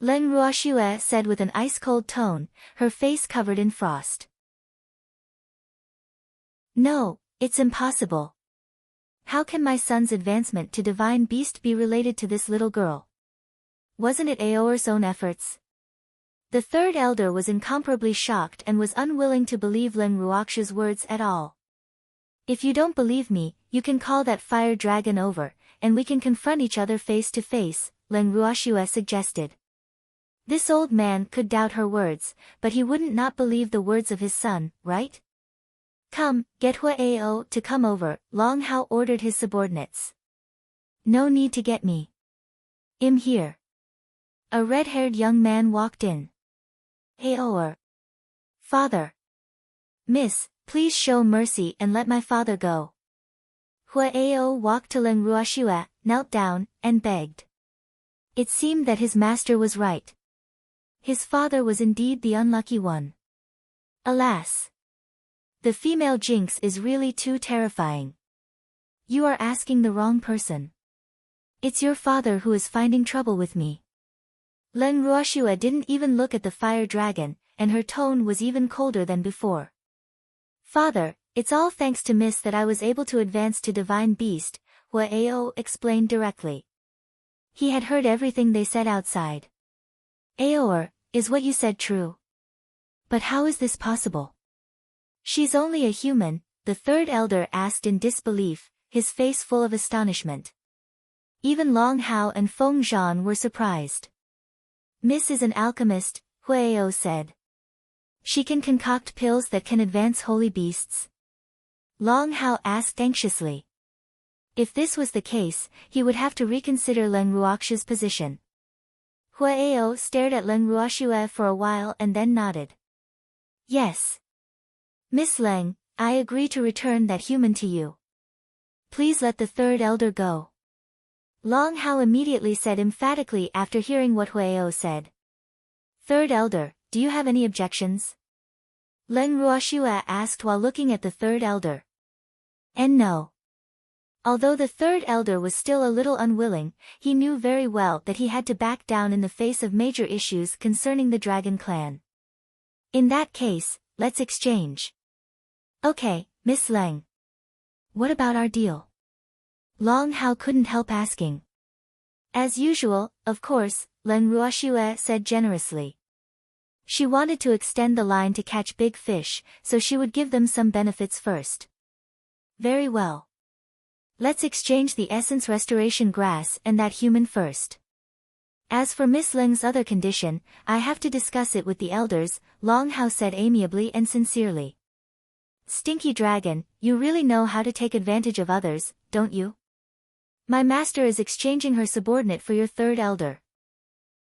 S1: Leng Ruoxue said with an ice-cold tone, her face covered in frost. No, it's impossible. How can my son's advancement to divine beast be related to this little girl? Wasn't it Aoer's own efforts? The third elder was incomparably shocked and was unwilling to believe Leng Ruoxue's words at all. If you don't believe me, you can call that fire dragon over, and we can confront each other face to face, Leng Ruoxue suggested. This old man could doubt her words, but he wouldn't not believe the words of his son, right? Come, get Huao to come over, Long Hao ordered his subordinates. No need to get me. I'm here. A red-haired young man walked in. Aoer. Father. Miss, please show mercy and let my father go. Huao walked to Leng Ruoxue, knelt down, and begged. It seemed that his master was right. His father was indeed the unlucky one. Alas! The female jinx is really too terrifying. You are asking the wrong person. It's your father who is finding trouble with me. Leng Ruoxue didn't even look at the fire dragon, and her tone was even colder than before. Father, it's all thanks to Miss that I was able to advance to divine beast, Huao explained directly. He had heard everything they said outside. Aoer, is what you said true? But how is this possible? She's only a human, the third elder asked in disbelief, his face full of astonishment. Even Long Hao and Feng Zhan were surprised. Miss is an alchemist, Huao said. She can concoct pills that can advance holy beasts. Long Hao asked anxiously. If this was the case, he would have to reconsider Leng Ruoxue's position. Huao stared at Leng Ruoxue for a while and then nodded. Yes. Miss Leng, I agree to return that human to you. Please let the third elder go. Long Hao immediately said emphatically after hearing what Huao said. Third elder, do you have any objections? Leng Ruoxue asked while looking at the third elder. And no. Although the third elder was still a little unwilling, he knew very well that he had to back down in the face of major issues concerning the Dragon Clan. In that case, let's exchange. Okay, Miss Leng. What about our deal? Long Hao couldn't help asking. As usual, of course, Leng Ruoxue said generously. She wanted to extend the line to catch big fish, so she would give them some benefits first. Very well. Let's exchange the essence restoration grass and that human first. As for Miss Leng's other condition, I have to discuss it with the elders, Long Hao said amiably and sincerely. Stinky dragon, you really know how to take advantage of others, don't you? My master is exchanging her subordinate for your third elder.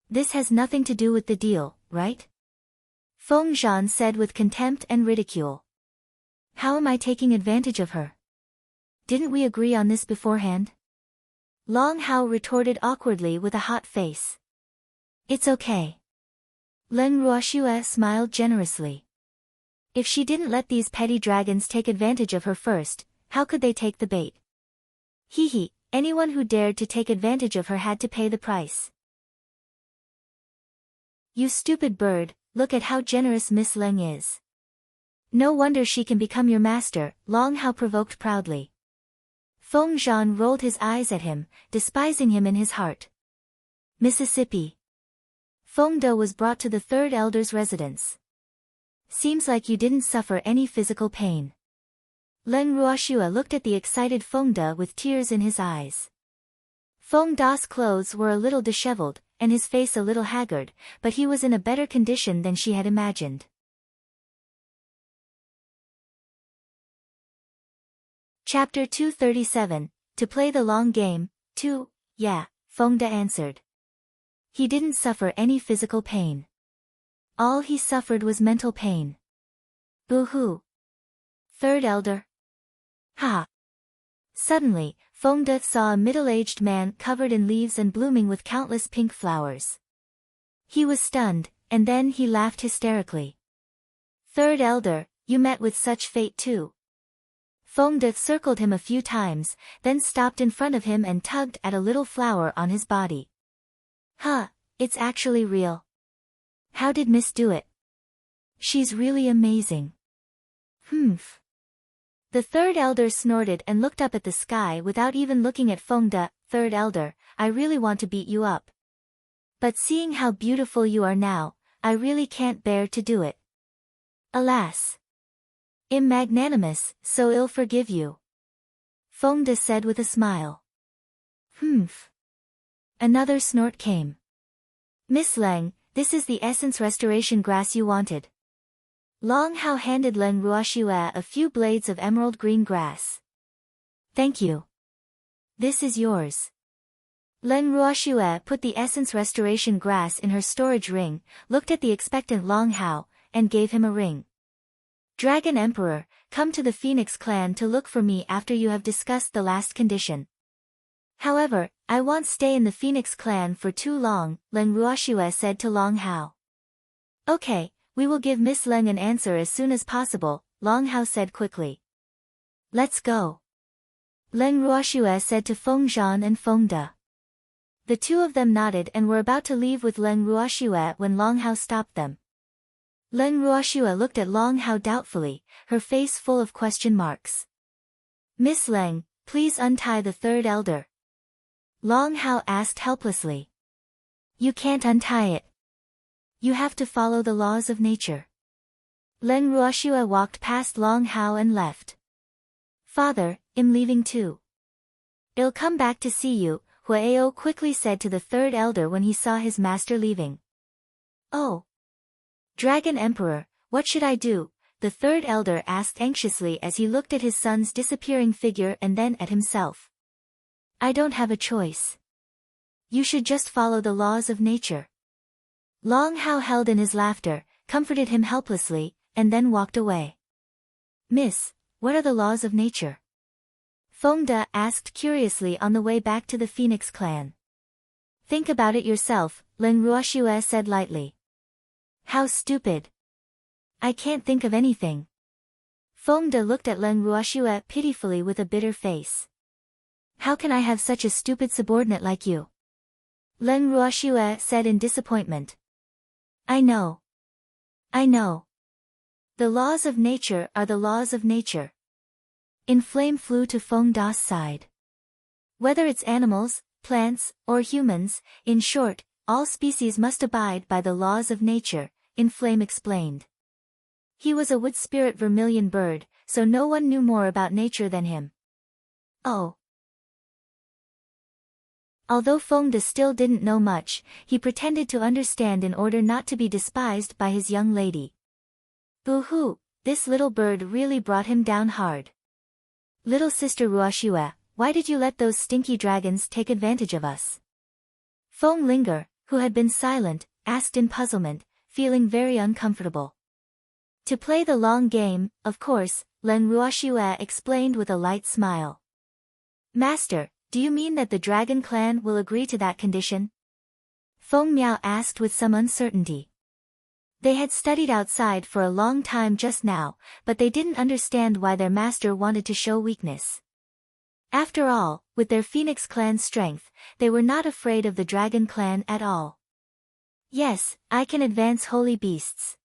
S1: This has nothing to do with the deal, right? Feng Zhan said with contempt and ridicule. How am I taking advantage of her? Didn't we agree on this beforehand? Long Hao retorted awkwardly with a hot face. It's okay. Leng Ruoxue smiled generously. If she didn't let these petty dragons take advantage of her first, how could they take the bait? Hee, anyone who dared to take advantage of her had to pay the price. You stupid bird, look at how generous Miss Leng is. No wonder she can become your master, Long Hao provoked proudly. Feng Zhan rolled his eyes at him, despising him in his heart. Mississippi. Feng Do was brought to the third elder's residence. Seems like you didn't suffer any physical pain. Leng Ruoxue looked at the excited Feng De with tears in his eyes. Feng Da's clothes were a little disheveled, and his face a little haggard, but he was in a better condition than she had imagined. Chapter 237, To play the long game, 2, yeah, Feng De answered. He didn't suffer any physical pain. All he suffered was mental pain. Boo-hoo. Third elder. Ha. Suddenly, Feng De saw a middle-aged man covered in leaves and blooming with countless pink flowers. He was stunned, and then he laughed hysterically. Third elder, you met with such fate too. Feng De circled him a few times, then stopped in front of him and tugged at a little flower on his body. Huh, it's actually real. How did Miss do it? She's really amazing. Humph. The third elder snorted and looked up at the sky without even looking at Feng De. Third elder, I really want to beat you up. But seeing how beautiful you are now, I really can't bear to do it. Alas. Am magnanimous, so I'll forgive you. Feng De said with a smile. Humph. Another snort came. Miss Leng, this is the essence restoration grass you wanted. Long Hao handed Leng Ruoxue a few blades of emerald green grass. Thank you. This is yours. Leng Ruoxue put the essence restoration grass in her storage ring, looked at the expectant Long Hao, and gave him a ring. Dragon Emperor, come to the Phoenix clan to look for me after you have discussed the last condition. However, I won't stay in the Phoenix clan for too long, Leng Ruoxue said to Long Hao. Okay, we will give Miss Leng an answer as soon as possible, Long Hao said quickly. Let's go. Leng Ruoxue said to Feng Zhan and Feng De. The two of them nodded and were about to leave with Leng Ruoxue when Long Hao stopped them. Leng Ruoxue looked at Long Hao doubtfully, her face full of question marks. Miss Leng, please untie the third elder. Long Hao asked helplessly. You can't untie it. You have to follow the laws of nature. Leng Ruoxue walked past Long Hao and left. Father, I'm leaving too. I'll come back to see you, Huao quickly said to the third elder when he saw his master leaving. Oh. Dragon Emperor, what should I do? The third elder asked anxiously as he looked at his son's disappearing figure and then at himself. I don't have a choice. You should just follow the laws of nature. Long Hao held in his laughter, comforted him helplessly, and then walked away. Miss, what are the laws of nature? Feng De asked curiously on the way back to the Phoenix clan. Think about it yourself, Leng Ruoxue said lightly. How stupid. I can't think of anything. Feng De looked at Leng Ruoxue pitifully with a bitter face. How can I have such a stupid subordinate like you? Leng Ruoxue said in disappointment. I know. I know. The laws of nature are the laws of nature. Inflame flew to Feng Da's side. Whether it's animals, plants, or humans, in short, all species must abide by the laws of nature, Inflame explained. He was a wood spirit vermilion bird, so no one knew more about nature than him. Oh. Although Feng De still didn't know much, he pretended to understand in order not to be despised by his young lady. Boo-hoo, this little bird really brought him down hard. Little sister Ruoxue, why did you let those stinky dragons take advantage of us? Feng Linger, who had been silent, asked in puzzlement, feeling very uncomfortable. To play the long game, of course, Leng Ruoxue explained with a light smile. Master, do you mean that the Dragon Clan will agree to that condition? Feng Miao asked with some uncertainty. They had studied outside for a long time just now, but they didn't understand why their master wanted to show weakness. After all, with their Phoenix Clan's strength, they were not afraid of the Dragon Clan at all. Yes, I can advance holy beasts.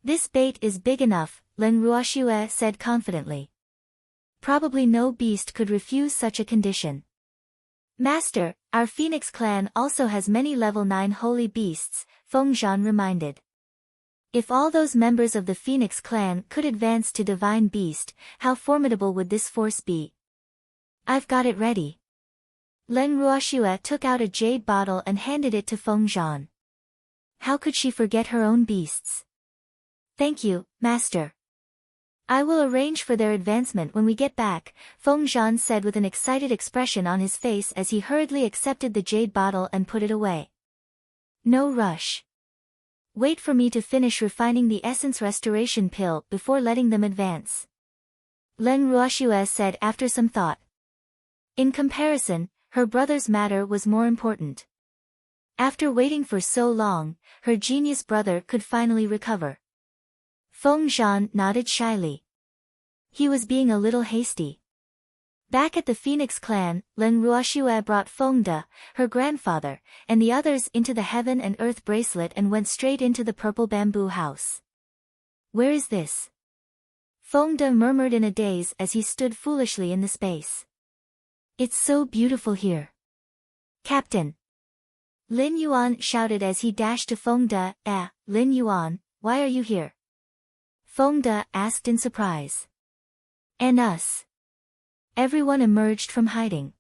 S1: This bait is big enough, Leng Ruoxue said confidently. Probably no beast could refuse such a condition. Master, our Phoenix Clan also has many level 9 holy beasts, Feng Zhan reminded. If all those members of the Phoenix clan could advance to Divine Beast, how formidable would this force be? I've got it ready. Leng Ruoxue took out a jade bottle and handed it to Feng Zhan. How could she forget her own beasts? Thank you, Master. I will arrange for their advancement when we get back, Feng Zhan said with an excited expression on his face as he hurriedly accepted the jade bottle and put it away. No rush. Wait for me to finish refining the essence restoration pill before letting them advance. Leng Ruoxue said after some thought. In comparison, her brother's matter was more important. After waiting for so long, her genius brother could finally recover. Feng Zhan nodded shyly. He was being a little hasty. Back at the Phoenix clan, Leng Ruoxue brought Feng De, her grandfather, and the others into the Heaven and Earth bracelet and went straight into the purple bamboo house. Where is this? Feng De murmured in a daze as he stood foolishly in the space. It's so beautiful here. Captain. Lin Yuan shouted as he dashed to Feng De. Lin Yuan, why are you here? Feng De asked in surprise. And us. Everyone emerged from hiding.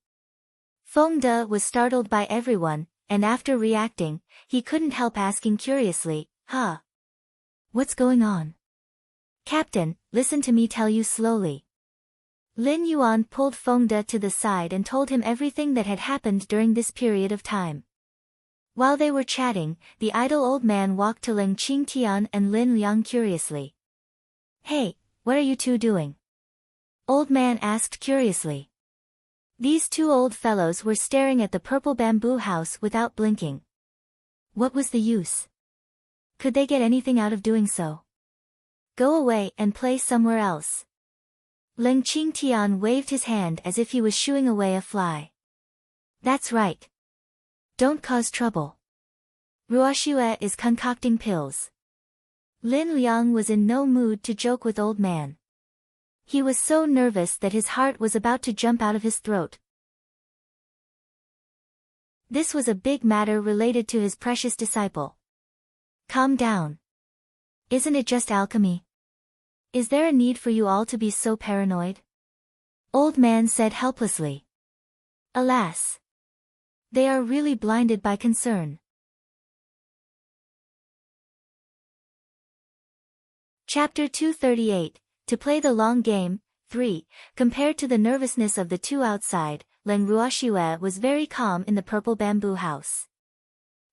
S1: Feng De was startled by everyone, and after reacting, he couldn't help asking curiously, Huh? What's going on? Captain, listen to me tell you slowly. Lin Yuan pulled Feng De to the side and told him everything that had happened during this period of time. While they were chatting, the idle old man walked to Leng Qingtian and Lin Liang curiously. Hey, what are you two doing? Old man asked curiously. These two old fellows were staring at the purple bamboo house without blinking. What was the use? Could they get anything out of doing so? Go away and play somewhere else. Leng Qingtian waved his hand as if he was shooing away a fly. That's right. Don't cause trouble. Ruoxue is concocting pills. Lin Liang was in no mood to joke with old man. He was so nervous that his heart was about to jump out of his throat. This was a big matter related to his precious disciple. Calm down. Isn't it just alchemy? Is there a need for you all to be so paranoid? Old man said helplessly. Alas. They are really blinded by concern. Chapter 238, To Play the Long Game, 3. Compared to the nervousness of the two outside, Leng Ruoxue was very calm in the purple bamboo house.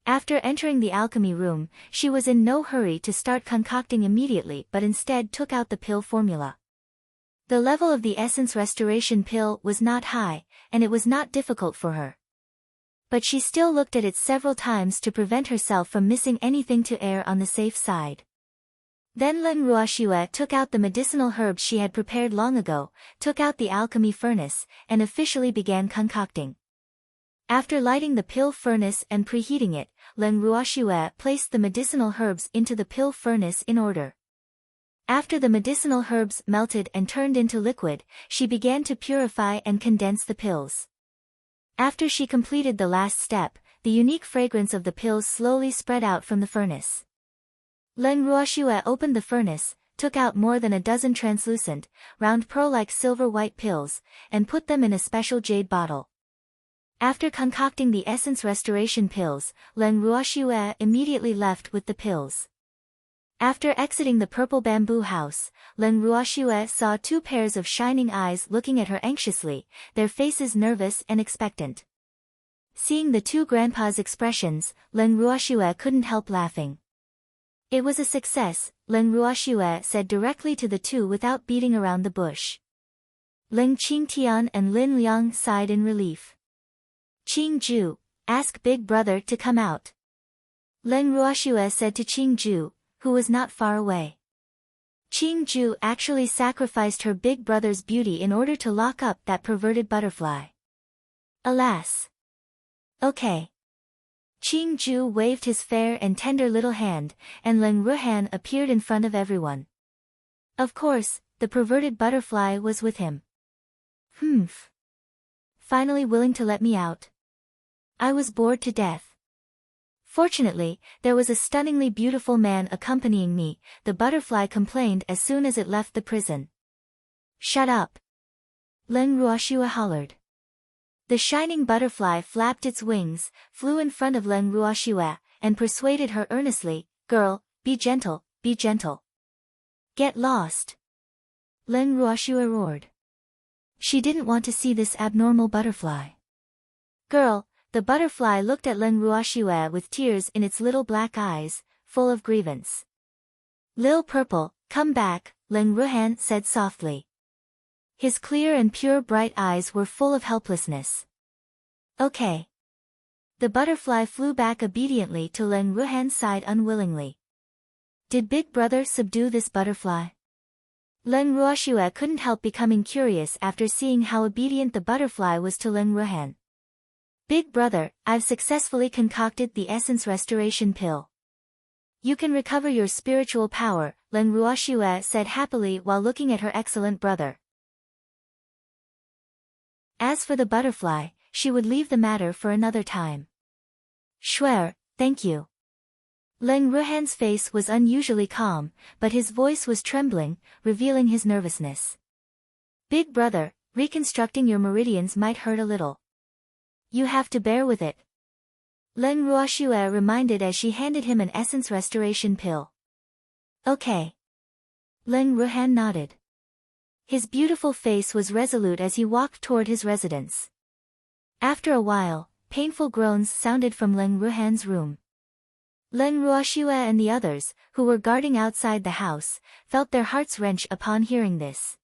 S1: After entering the alchemy room, she was in no hurry to start concocting immediately but instead took out the pill formula. The level of the essence restoration pill was not high, and it was not difficult for her. But she still looked at it several times to prevent herself from missing anything to err on the safe side. Then Leng Ruoxue took out the medicinal herbs she had prepared long ago, took out the alchemy furnace, and officially began concocting. After lighting the pill furnace and preheating it, Leng Ruoxue placed the medicinal herbs into the pill furnace in order. After the medicinal herbs melted and turned into liquid, she began to purify and condense the pills. After she completed the last step, the unique fragrance of the pills slowly spread out from the furnace. Leng Ruoxue opened the furnace, took out more than a dozen translucent, round pearl-like silver-white pills, and put them in a special jade bottle. After concocting the essence restoration pills, Leng Ruoxue immediately left with the pills. After exiting the purple bamboo house, Leng Ruoxue saw two pairs of shining eyes looking at her anxiously, their faces nervous and expectant. Seeing the two grandpas' expressions, Leng Ruoxue couldn't help laughing. It was a success, Leng Ruoxue said directly to the two without beating around the bush. Leng Qingtian and Lin Liang sighed in relief. Qingju, ask Big Brother to come out. Leng Ruoxue said to Qingju, who was not far away. Qingju actually sacrificed her big brother's beauty in order to lock up that perverted butterfly. Alas. Okay. Qingju waved his fair and tender little hand, and Leng Ruhan appeared in front of everyone. Of course, the perverted butterfly was with him. Humph. Finally willing to let me out. I was bored to death. Fortunately, there was a stunningly beautiful man accompanying me, the butterfly complained as soon as it left the prison. Shut up! Leng Ruoxue hollered. The shining butterfly flapped its wings, flew in front of Leng Ruoxue, and persuaded her earnestly, "Girl, be gentle, be gentle. Get lost." Leng Ruoxue roared. She didn't want to see this abnormal butterfly. "Girl," the butterfly looked at Leng Ruoxue with tears in its little black eyes, full of grievance. "Lil Purple, come back," Leng Ruhan said softly. His clear and pure bright eyes were full of helplessness. "Okay." The butterfly flew back obediently to Leng Ruhan's side unwillingly. Did Big Brother subdue this butterfly? Leng Ruoxue couldn't help becoming curious after seeing how obedient the butterfly was to Leng Ruhan. "Big Brother, I've successfully concocted the essence restoration pill. You can recover your spiritual power," Leng Ruoxue said happily while looking at her excellent brother. As for the butterfly, she would leave the matter for another time. "Sure, thank you." Leng Ruhan's face was unusually calm, but his voice was trembling, revealing his nervousness. "Big Brother, reconstructing your meridians might hurt a little. You have to bear with it," Leng Ruoxue reminded as she handed him an essence restoration pill. "Okay." Leng Ruhan nodded. His beautiful face was resolute as he walked toward his residence. After a while, painful groans sounded from Leng Ruhan's room. Leng Ruoxue and the others, who were guarding outside the house, felt their hearts wrench upon hearing this.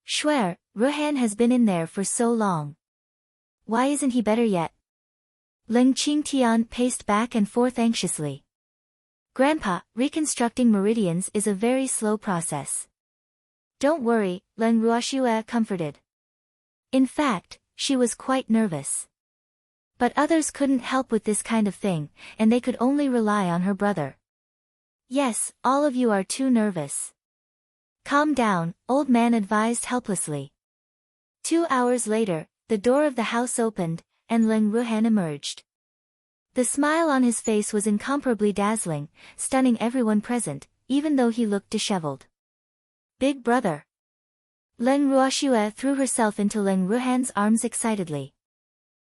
S1: "Sure, Ruhan has been in there for so long. Why isn't he better yet?" Leng Qingtian paced back and forth anxiously. "Grandpa, reconstructing meridians is a very slow process." "Don't worry," Leng Ruoxue comforted. In fact, she was quite nervous. But others couldn't help with this kind of thing, and they could only rely on her brother. "Yes, all of you are too nervous. Calm down," Old Man advised helplessly. 2 hours later, the door of the house opened, and Leng Ruhan emerged. The smile on his face was incomparably dazzling, stunning everyone present, even though he looked disheveled. "Big Brother." Leng Ruoxue threw herself into Leng Ruhan's arms excitedly.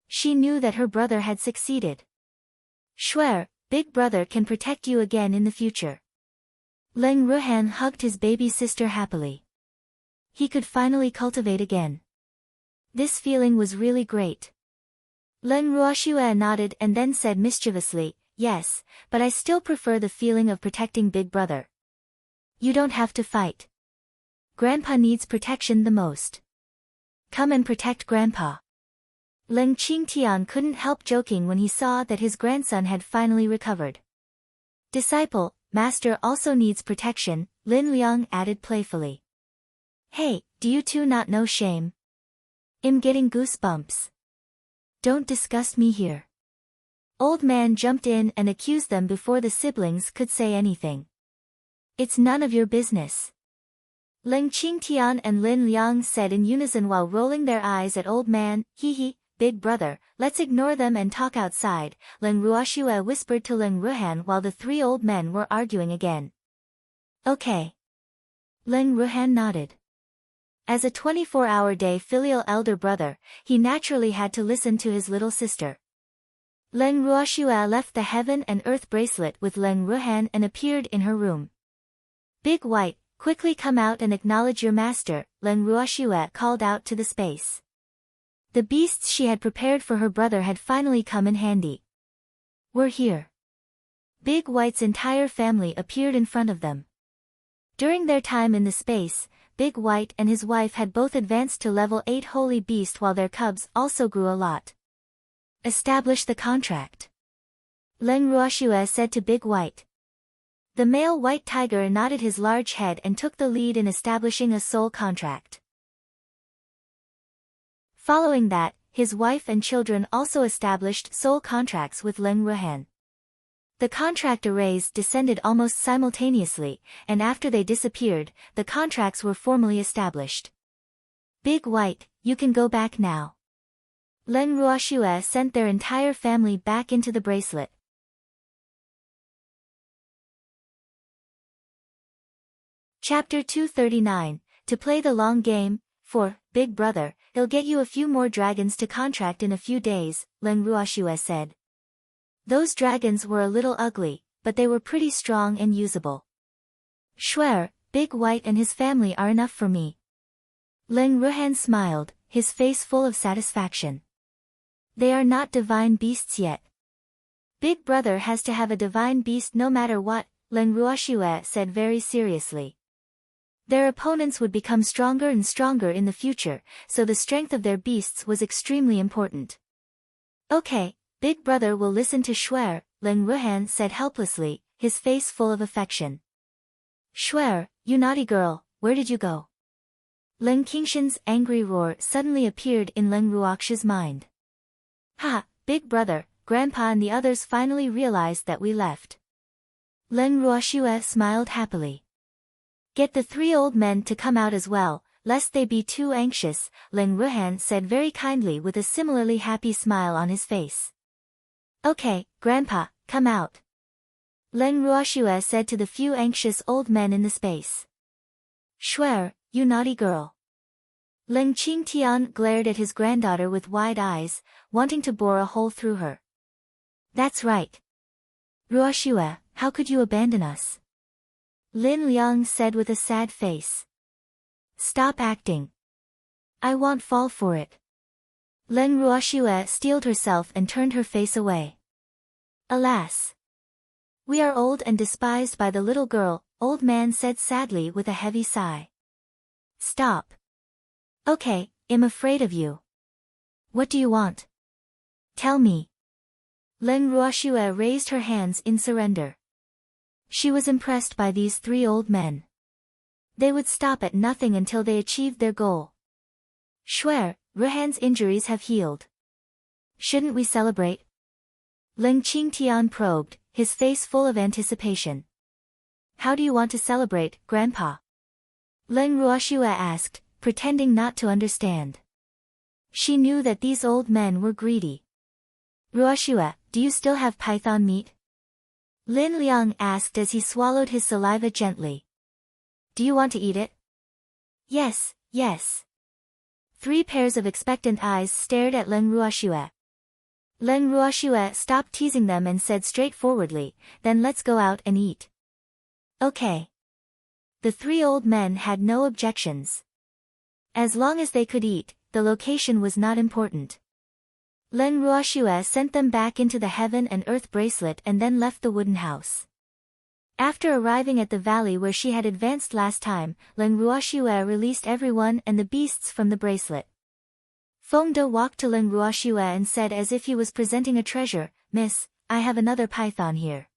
S1: She knew that her brother had succeeded. "Sure, Big Brother can protect you again in the future." Leng Ruhan hugged his baby sister happily. He could finally cultivate again. This feeling was really great. Leng Ruoxue nodded and then said mischievously, "Yes, but I still prefer the feeling of protecting Big Brother. You don't have to fight. Grandpa needs protection the most. Come and protect Grandpa." Leng Qingtian couldn't help joking when he saw that his grandson had finally recovered. "Disciple, Master also needs protection," Lin Liang added playfully. "Hey, do you two not know shame? I'm getting goosebumps. Don't disgust me here." Old Man jumped in and accused them before the siblings could say anything. "It's none of your business," Leng Qingtian and Lin Liang said in unison while rolling their eyes at Old Man. "Hee, Big Brother, let's ignore them and talk outside," Leng Ruoxue whispered to Leng Ruhan while the 3 old men were arguing again. "Okay." Leng Ruhan nodded. As a 24-hour-day filial elder brother, he naturally had to listen to his little sister. Leng Ruoxue left the Heaven and Earth bracelet with Leng Ruhan and appeared in her room. "Big White, quickly come out and acknowledge your master," Leng Ruoxue called out to the space. The beasts she had prepared for her brother had finally come in handy. "We're here." Big White's entire family appeared in front of them. During their time in the space, Big White and his wife had both advanced to level 8 holy beast while their cubs also grew a lot. "Establish the contract," Leng Ruoxue said to Big White. The male white tiger nodded his large head and took the lead in establishing a soul contract. Following that, his wife and children also established soul contracts with Leng Ruhan. The contract arrays descended almost simultaneously, and after they disappeared, the contracts were formally established. "Big White, you can go back now." Leng Ruoxue sent their entire family back into the bracelet. Chapter 239, To play the long game, 4, Big Brother, he'll get you a few more dragons to contract in a few days, Leng Ruoxue said. Those dragons were a little ugly, but they were pretty strong and usable. Swear, Big White and his family are enough for me. Leng Ruhan smiled, his face full of satisfaction. They are not divine beasts yet. Big Brother has to have a divine beast no matter what, Leng Ruoxue said very seriously. Their opponents would become stronger and stronger in the future, so the strength of their beasts was extremely important. Okay, Big Brother will listen to Swear, Leng Ruhan said helplessly, his face full of affection. Swear, you naughty girl, where did you go? Leng Qingshan's angry roar suddenly appeared in Leng Ruoxue's mind. Ha, Big Brother, Grandpa and the others finally realized that we left. Leng Ruoxue smiled happily. Get the 3 old men to come out as well, lest they be too anxious, Leng Ruhan said very kindly with a similarly happy smile on his face. Okay, Grandpa, come out. Leng Ruoxue said to the few anxious old men in the space. Swear, you naughty girl. Leng Qingtian glared at his granddaughter with wide eyes, wanting to bore a hole through her. That's right. Ruoxue, how could you abandon us? Lin Liang said with a sad face. Stop acting. I won't fall for it. Leng Ruoxue steeled herself and turned her face away. Alas! We are old and despised by the little girl, old man said sadly with a heavy sigh. Stop. Okay, I'm afraid of you. What do you want? Tell me. Leng Ruoxue raised her hands in surrender. She was impressed by these 3 old men. They would stop at nothing until they achieved their goal. Swear, Ruhan's injuries have healed. Shouldn't we celebrate? Leng Qingtian probed, his face full of anticipation. How do you want to celebrate, Grandpa? Leng Ruoxue asked, pretending not to understand. She knew that these old men were greedy. Ruoxue, do you still have python meat? Lin Liang asked as he swallowed his saliva gently. Do you want to eat it? Yes, yes. 3 pairs of expectant eyes stared at Leng Ruoxue. Leng Ruoxue stopped teasing them and said straightforwardly, then let's go out and eat. Okay. The 3 old men had no objections. As long as they could eat, the location was not important. Leng Ruoxue sent them back into the heaven and earth bracelet and then left the wooden house. After arriving at the valley where she had advanced last time, Leng Ruoxue released everyone and the beasts from the bracelet. Feng De walked to Leng Ruoxue and said as if he was presenting a treasure, Miss, I have another python here.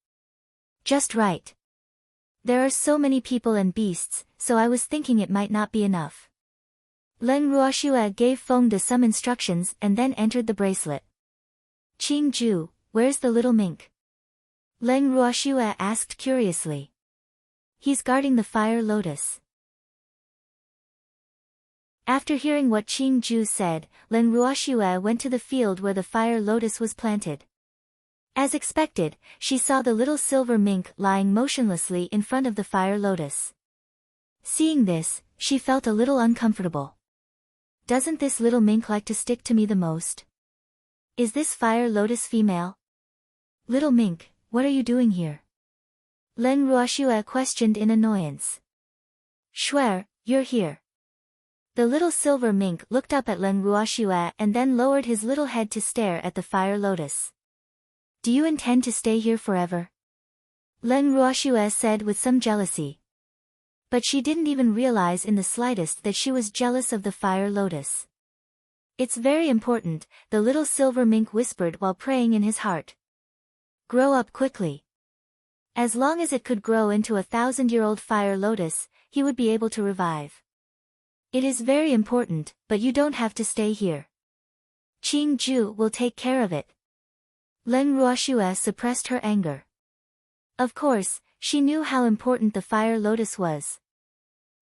S1: Just right. There are so many people and beasts, so I was thinking it might not be enough. Leng Ruoxue gave Feng De some instructions and then entered the bracelet. Qing Ju, where's the little mink? Leng Ruoxue asked curiously. He's guarding the fire lotus. After hearing what Qing Ju said, Leng Ruoxue went to the field where the fire lotus was planted. As expected, she saw the little silver mink lying motionlessly in front of the fire lotus. Seeing this, she felt a little uncomfortable. Doesn't this little mink like to stick to me the most? Is this fire lotus female? Little mink, what are you doing here? Leng Ruoxue questioned in annoyance. Swear, you're here. The little silver mink looked up at Leng Ruoxue and then lowered his little head to stare at the fire lotus. Do you intend to stay here forever? Leng Ruoxue said with some jealousy. But she didn't even realize in the slightest that she was jealous of the fire lotus. It's very important, the little silver mink whispered while praying in his heart. Grow up quickly. As long as it could grow into a 1,000-year-old fire lotus, he would be able to revive. It is very important, but you don't have to stay here. Qing Ju will take care of it. Leng Ruoxue suppressed her anger. Of course, she knew how important the fire lotus was.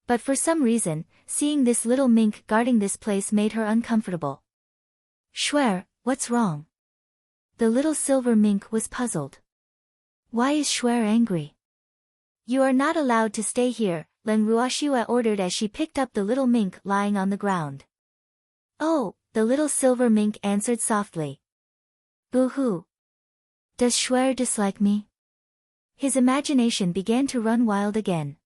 S1: But for some reason, seeing this little mink guarding this place made her uncomfortable. Swear, what's wrong? The little silver mink was puzzled. Why is Swear angry? You are not allowed to stay here, Leng Ruoxue ordered as she picked up the little mink lying on the ground. Oh, the little silver mink answered softly. Boo-hoo. Does Shuer dislike me? His imagination began to run wild again.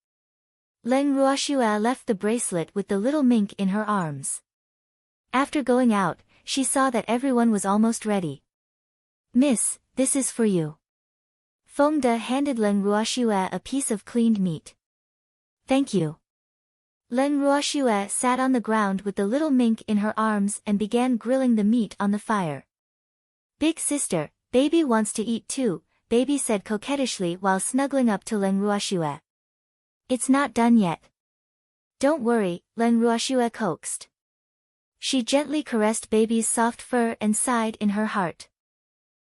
S1: Leng Ruoxue left the bracelet with the little mink in her arms. After going out, she saw that everyone was almost ready. Miss, this is for you. Feng De handed Leng Ruoxue a piece of cleaned meat. Thank you. Leng Ruoxue sat on the ground with the little mink in her arms and began grilling the meat on the fire. Big sister, baby wants to eat too, baby said coquettishly while snuggling up to Leng Ruoxue. It's not done yet. Don't worry, Leng Ruoxue coaxed. She gently caressed baby's soft fur and sighed in her heart.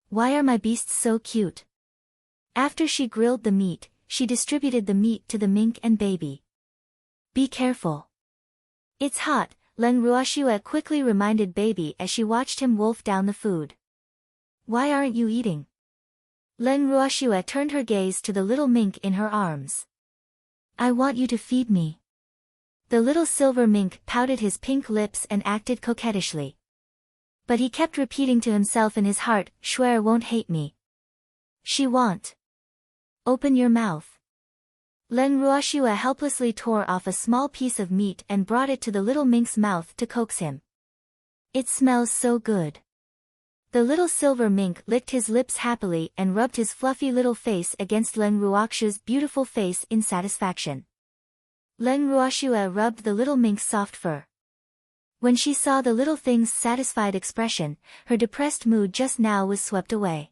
S1: Why are my beasts so cute? After she grilled the meat, she distributed the meat to the mink and baby. Be careful. It's hot, Leng Ruoxue quickly reminded baby as she watched him wolf down the food. Why aren't you eating? Leng Ruoxue turned her gaze to the little mink in her arms. I want you to feed me. The little silver mink pouted his pink lips and acted coquettishly. But he kept repeating to himself in his heart, Shuer won't hate me. She won't. Open your mouth. Leng Ruoxue helplessly tore off a small piece of meat and brought it to the little mink's mouth to coax him. It smells so good. The little silver mink licked his lips happily and rubbed his fluffy little face against Leng Ruoxue's beautiful face in satisfaction. Leng Ruoxue rubbed the little mink's soft fur. When she saw the little thing's satisfied expression, her depressed mood just now was swept away.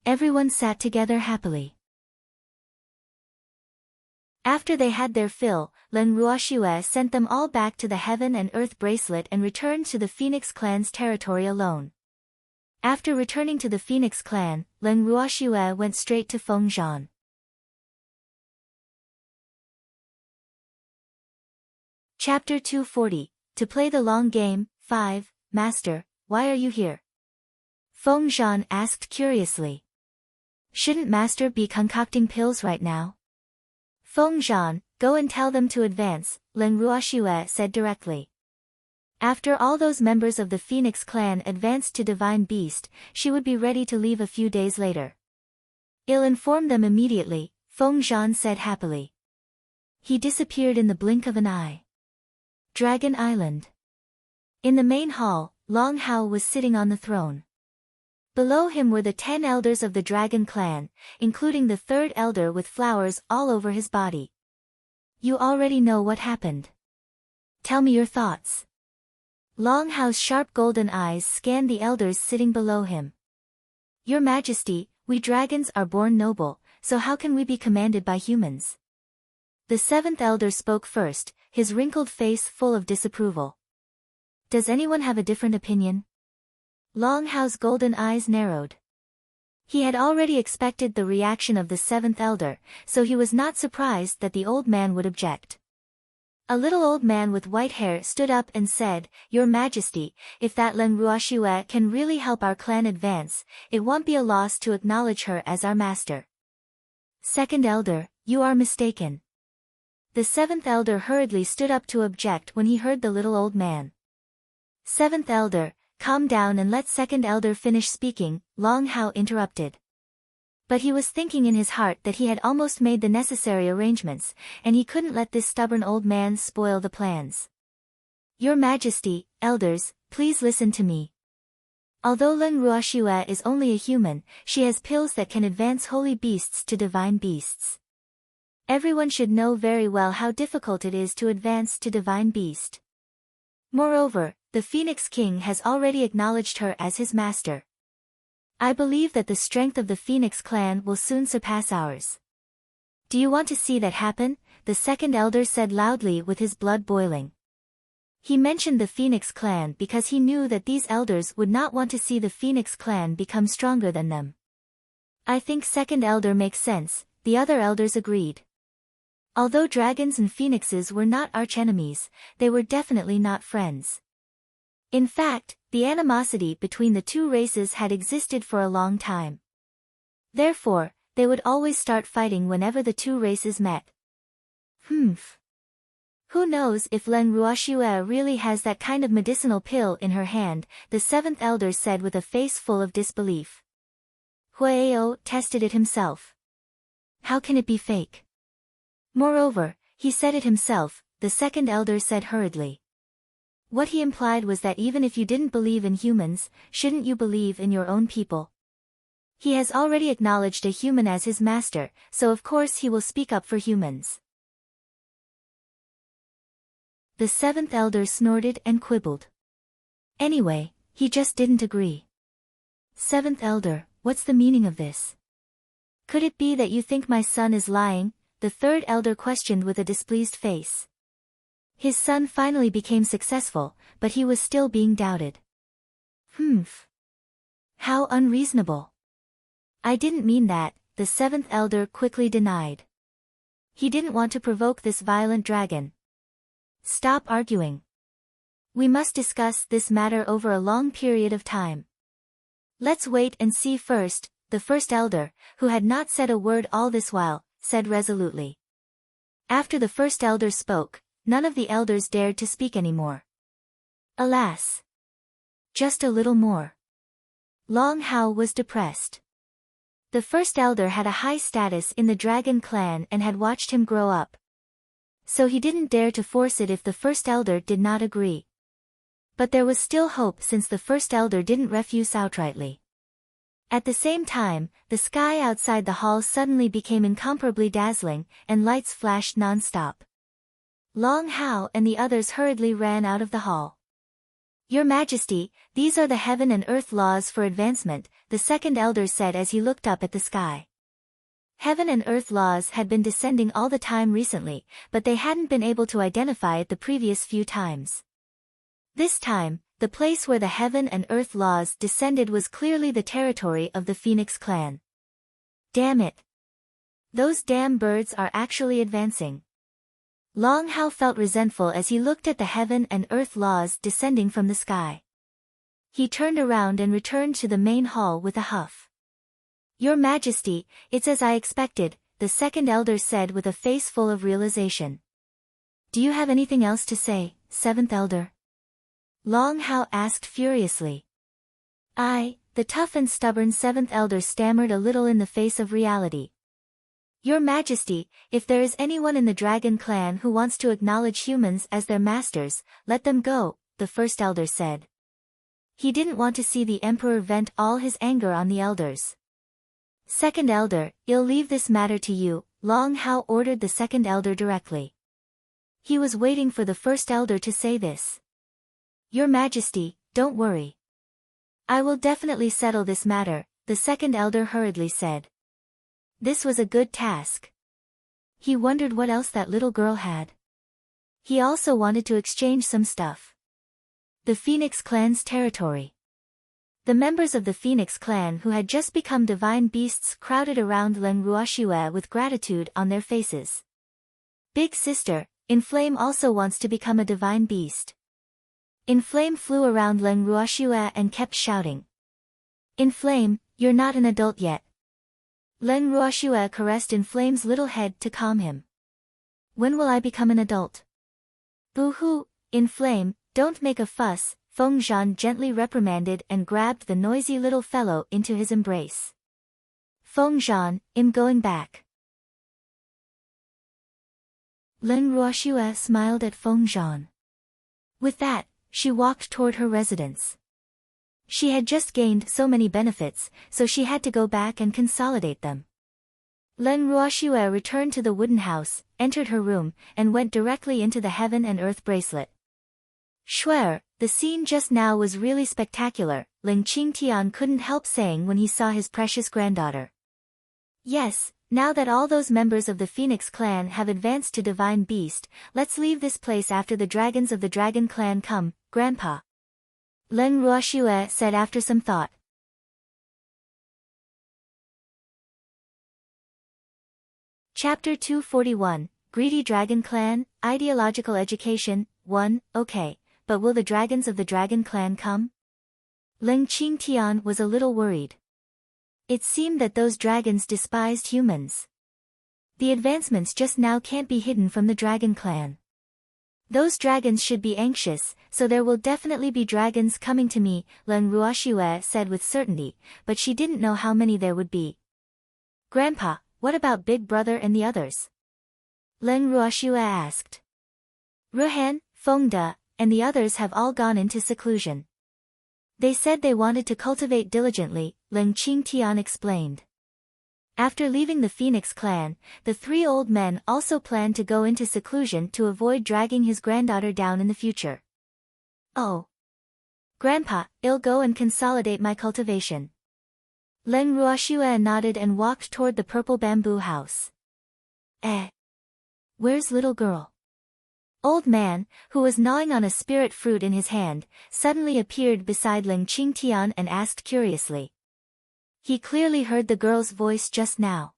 S1: Everyone sat together happily. After they had their fill, Leng Ruoxue sent them all back to the Heaven and Earth bracelet and returned to the Phoenix clan's territory alone. After returning to the Phoenix clan, Leng Ruoxue went straight to Feng Zhan. Chapter 240, To Play the Long Game, 5, Master, why are you here? Feng Zhan asked curiously. Shouldn't Master be concocting pills right now? Feng Zhan, go and tell them to advance, Leng Ruoxue said directly. After all those members of the Phoenix clan advanced to Divine Beast, she would be ready to leave a few days later. I'll inform them immediately, Feng Zhan said happily. He disappeared in the blink of an eye. Dragon Island. In the main hall, Long Hao was sitting on the throne. Below him were the 10 elders of the Dragon clan, including the 3rd elder with flowers all over his body. You already know what happened. Tell me your thoughts. Long Hao's sharp golden eyes scanned the elders sitting below him. Your Majesty, we dragons are born noble, so how can we be commanded by humans? The 7th elder spoke first, his wrinkled face full of disapproval. Does anyone have a different opinion? Long Hao's golden eyes narrowed. He had already expected the reaction of the 7th elder, so he was not surprised that the old man would object. A little old man with white hair stood up and said, Your Majesty, if that Leng Ruoxue can really help our clan advance, it won't be a loss to acknowledge her as our master. 2nd elder, you are mistaken. The 7th elder hurriedly stood up to object when he heard the little old man. 7th elder, calm down and let 2nd elder finish speaking, Long Hao interrupted. But he was thinking in his heart that he had almost made the necessary arrangements, and he couldn't let this stubborn old man spoil the plans. Your Majesty, elders, please listen to me. Although Leng Ruoxue is only a human, she has pills that can advance holy beasts to divine beasts. Everyone should know very well how difficult it is to advance to divine beast. Moreover, the Phoenix King has already acknowledged her as his master. I believe that the strength of the Phoenix clan will soon surpass ours. Do you want to see that happen? The 2nd elder said loudly with his blood boiling. He mentioned the Phoenix clan because he knew that these elders would not want to see the Phoenix clan become stronger than them. I think 2nd elder makes sense, the other elders agreed. Although dragons and phoenixes were not archenemies, they were definitely not friends. In fact, the animosity between the two races had existed for a long time. Therefore, they would always start fighting whenever the two races met. Humph. Who knows if Len Ruoxue really has that kind of medicinal pill in her hand, the seventh elder said with a face full of disbelief. Huao tested it himself. How can it be fake? Moreover, he said it himself, the second elder said hurriedly. What he implied was that even if you didn't believe in humans, shouldn't you believe in your own people? He has already acknowledged a human as his master, so of course he will speak up for humans. The seventh elder snorted and quibbled. Anyway, he just didn't agree. Seventh elder, what's the meaning of this? Could it be that you think my son is lying? The third elder questioned with a displeased face. His son finally became successful, but he was still being doubted. Humph. How unreasonable. I didn't mean that, the seventh elder quickly denied. He didn't want to provoke this violent dragon. Stop arguing. We must discuss this matter over a long period of time. Let's wait and see first, the first elder, who had not said a word all this while, said resolutely. After the first elder spoke, none of the elders dared to speak anymore. Alas! Just a little more. Long Hao was depressed. The first elder had a high status in the dragon clan and had watched him grow up. So he didn't dare to force it if the first elder did not agree. But there was still hope since the first elder didn't refuse outrightly. At the same time, the sky outside the hall suddenly became incomparably dazzling, and lights flashed non-stop. Long Hao and the others hurriedly ran out of the hall. Your Majesty, these are the heaven and earth laws for advancement, the second elder said as he looked up at the sky. Heaven and earth laws had been descending all the time recently, but they hadn't been able to identify it the previous few times. This time, the place where the heaven and earth laws descended was clearly the territory of the Phoenix clan. Damn it! Those damn birds are actually advancing. Long Hao felt resentful as he looked at the heaven and earth laws descending from the sky. He turned around and returned to the main hall with a huff. Your Majesty, it's as I expected, the second elder said with a face full of realization. Do you have anything else to say, seventh elder? Long Hao asked furiously. The tough and stubborn seventh elder stammered a little in the face of reality. Your Majesty, if there is anyone in the dragon clan who wants to acknowledge humans as their masters, let them go, the first elder said. He didn't want to see the emperor vent all his anger on the elders. Second elder, I'll leave this matter to you, Long Hao ordered the second elder directly. He was waiting for the first elder to say this. Your Majesty, don't worry. I will definitely settle this matter, the second elder hurriedly said. This was a good task. He wondered what else that little girl had. He also wanted to exchange some stuff. The Phoenix clan's territory. The members of the Phoenix clan who had just become divine beasts crowded around Len Ruoxue with gratitude on their faces. Big sister, Inflame also wants to become a divine beast. Inflame flew around Len Ruoxue and kept shouting. Inflame, you're not an adult yet. Len Ruoxue caressed Inflame's little head to calm him. When will I become an adult? Boo-hoo, Inflame, don't make a fuss, Feng Zhan gently reprimanded and grabbed the noisy little fellow into his embrace. Feng Zhan, I'm going back. Len Ruoxue smiled at Feng Zhan. With that, she walked toward her residence. She had just gained so many benefits, so she had to go back and consolidate them. Len Ruoxue returned to the wooden house, entered her room, and went directly into the heaven and earth bracelet. Schwer, the scene just now was really spectacular, Ling Qingtian couldn't help saying when he saw his precious granddaughter. Yes, now that all those members of the Phoenix clan have advanced to Divine Beast, let's leave this place after the dragons of the Dragon clan come, Grandpa. Len Ruoxue said after some thought. Chapter 241, Greedy Dragon Clan, Ideological Education, 1, okay, but will the dragons of the Dragon Clan come? Ling Qingtian was a little worried. It seemed that those dragons despised humans. The advancements just now can't be hidden from the dragon clan. Those dragons should be anxious, so there will definitely be dragons coming to me, Len Ruoxue said with certainty, but she didn't know how many there would be. Grandpa, what about Big Brother and the others? Len Ruoxue asked. Ruhan, Fengde, and the others have all gone into seclusion. They said they wanted to cultivate diligently, Ling Qingtian explained. After leaving the Phoenix clan, the 3 old men also planned to go into seclusion to avoid dragging his granddaughter down in the future. Oh. Grandpa, I'll go and consolidate my cultivation. Len Ruoxue nodded and walked toward the purple bamboo house. Where's little girl? Old man, who was gnawing on a spirit fruit in his hand, suddenly appeared beside Ling Qingtian and asked curiously. He clearly heard the girl's voice just now.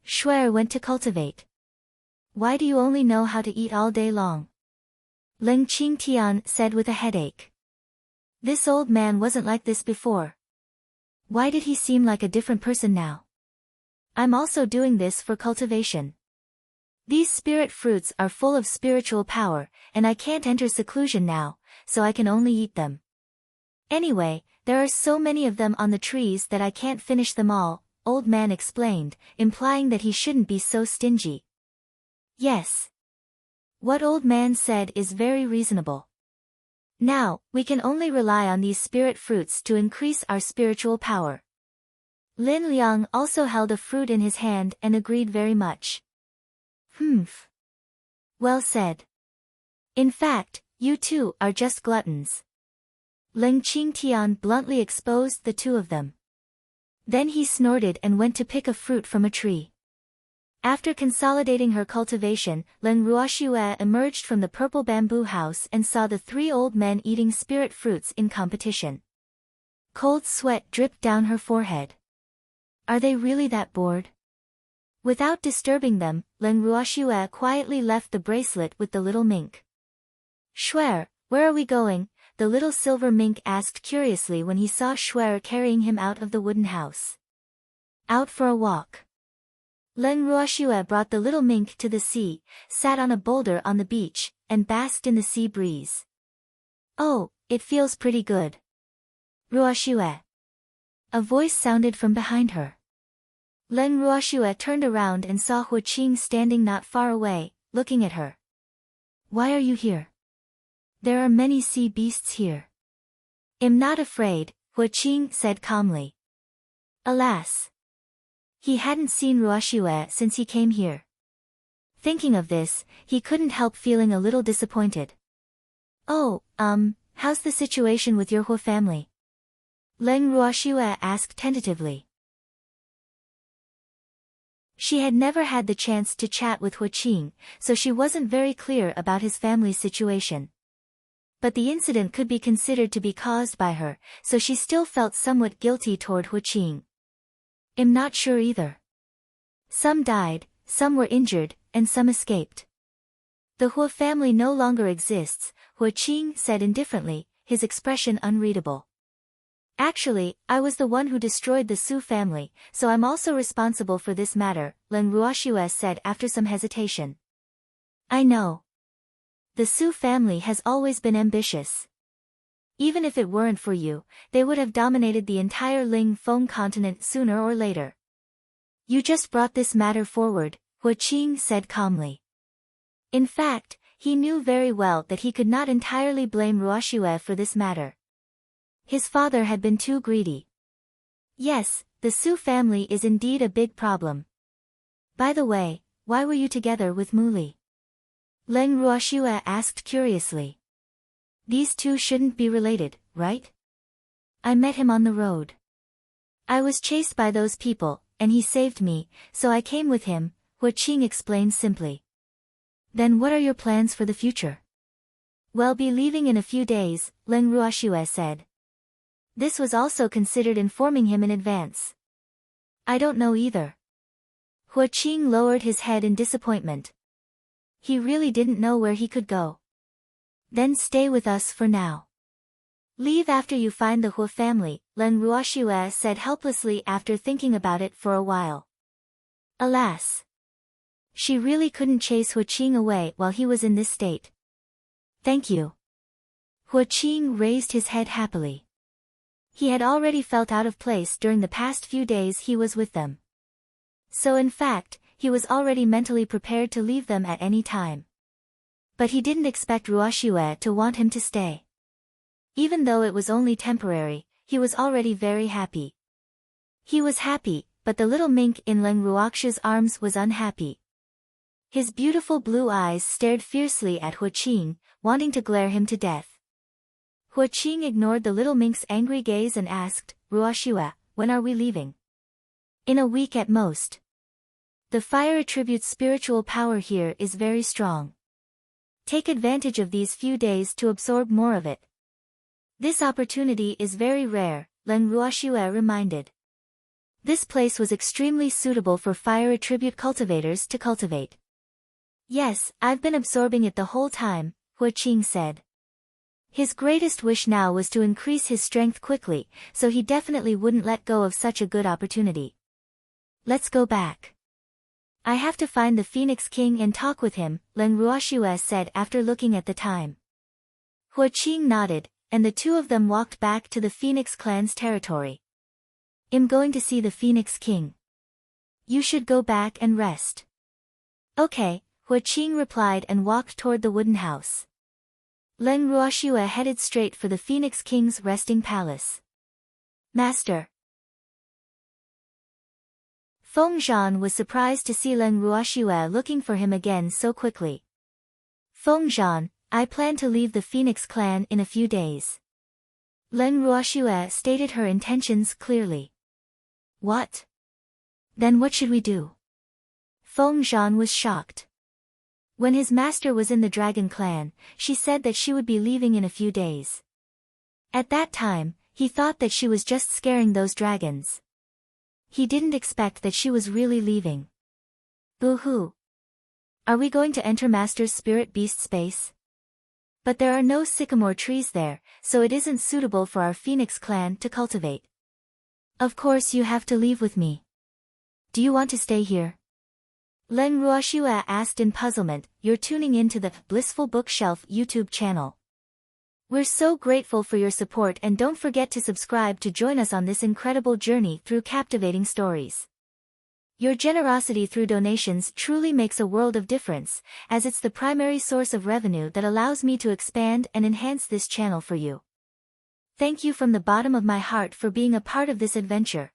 S1: Shuer went to cultivate. Why do you only know how to eat all day long? Ling Qingtian said with a headache. This old man wasn't like this before. Why did he seem like a different person now? I'm also doing this for cultivation. These spirit fruits are full of spiritual power, and I can't enter seclusion now, so I can only eat them. Anyway, there are so many of them on the trees that I can't finish them all, old man explained, implying that he shouldn't be so stingy. Yes. What old man said is very reasonable. Now, we can only rely on these spirit fruits to increase our spiritual power. Lin Liang also held a fruit in his hand and agreed very much. Well said. In fact, you two are just gluttons. Ling Qingtian bluntly exposed the 2 of them. Then he snorted and went to pick a fruit from a tree. After consolidating her cultivation, Len Ruoxue emerged from the purple bamboo house and saw the 3 old men eating spirit fruits in competition. Cold sweat dripped down her forehead. Are they really that bored? Without disturbing them, Len Ruoxue quietly left the bracelet with the little mink. Shuer, where are we going? The little silver mink asked curiously when he saw Shuer carrying him out of the wooden house. Out for a walk. Len Ruoxue brought the little mink to the sea, sat on a boulder on the beach, and basked in the sea breeze. Oh, it feels pretty good. Ruoxue. A voice sounded from behind her. Len Ruoxue turned around and saw Hu Qing standing not far away, looking at her. Why are you here? There are many sea beasts here. I'm not afraid, Hu Qing said calmly. Alas. He hadn't seen Ruoxue since he came here. Thinking of this, he couldn't help feeling a little disappointed. Oh, how's the situation with your Hu family? Len Ruoxue asked tentatively. She had never had the chance to chat with Hu Qing, so she wasn't very clear about his family's situation. But the incident could be considered to be caused by her, so she still felt somewhat guilty toward Hu Qing. I'm not sure either. Some died, some were injured, and some escaped. The Hu family no longer exists, Hu Qing said indifferently, his expression unreadable. Actually, I was the one who destroyed the Su family, so I'm also responsible for this matter, Len Ruoxue said after some hesitation. I know. The Su family has always been ambitious. Even if it weren't for you, they would have dominated the entire Ling Feng continent sooner or later. You just brought this matter forward, Hu Qing said calmly. In fact, he knew very well that he could not entirely blame Ruoxue for this matter. His father had been too greedy. Yes, the Su family is indeed a big problem. By the way, why were you together with Muli? Len Ruoxue asked curiously. These 2 shouldn't be related, right? I met him on the road. I was chased by those people, and he saved me, so I came with him, Hu Qing explained simply. Then what are your plans for the future? We'll be leaving in a few days, Len Ruoxue said. This was also considered informing him in advance. I don't know either. Hu Qing lowered his head in disappointment. He really didn't know where he could go. Then stay with us for now. Leave after you find the Hu family, Len Ruoxue said helplessly after thinking about it for a while. Alas. She really couldn't chase Huaqing away while he was in this state. Thank you. Huaqing raised his head happily. He had already felt out of place during the past few days he was with them. So in fact, he was already mentally prepared to leave them at any time. But he didn't expect Ruoxue to want him to stay. Even though it was only temporary, he was already very happy. He was happy, but the little mink in Leng Ruoxue's arms was unhappy. His beautiful blue eyes stared fiercely at Huaqing, wanting to glare him to death. Huaqing ignored the little mink's angry gaze and asked, Ruoxue, when are we leaving? In a week at most. The fire attribute's spiritual power here is very strong. Take advantage of these few days to absorb more of it. This opportunity is very rare, Leng Ruoxue reminded. This place was extremely suitable for fire attribute cultivators to cultivate. Yes, I've been absorbing it the whole time, Huaqing said. His greatest wish now was to increase his strength quickly, so he definitely wouldn't let go of such a good opportunity. Let's go back. I have to find the Phoenix King and talk with him, Leng Ruoxue said after looking at the time. Huaqing nodded, and the two of them walked back to the Phoenix clan's territory. I'm going to see the Phoenix King. You should go back and rest. Okay, Huaqing replied and walked toward the wooden house. Leng Ruoxue headed straight for the Phoenix King's resting palace. Master. Feng Zhan was surprised to see Leng Ruoxue looking for him again so quickly. Feng Zhan, I plan to leave the Phoenix clan in a few days. Leng Ruoxue stated her intentions clearly. What? Then what should we do? Feng Zhan was shocked. When his master was in the Dragon Clan, she said that she would be leaving in a few days. At that time, he thought that she was just scaring those dragons. He didn't expect that she was really leaving. Boo-hoo. Are we going to enter Master's spirit beast space? But there are no sycamore trees there, so it isn't suitable for our Phoenix clan to cultivate. Of course you have to leave with me. Do you want to stay here? Leng Ruoxue asked in puzzlement. You're tuning in to the Blissful Bookshelf YouTube channel. We're so grateful for your support and don't forget to subscribe to join us on this incredible journey through captivating stories. Your generosity through donations truly makes a world of difference, as it's the primary source of revenue that allows me to expand and enhance this channel for you. Thank you from the bottom of my heart for being a part of this adventure.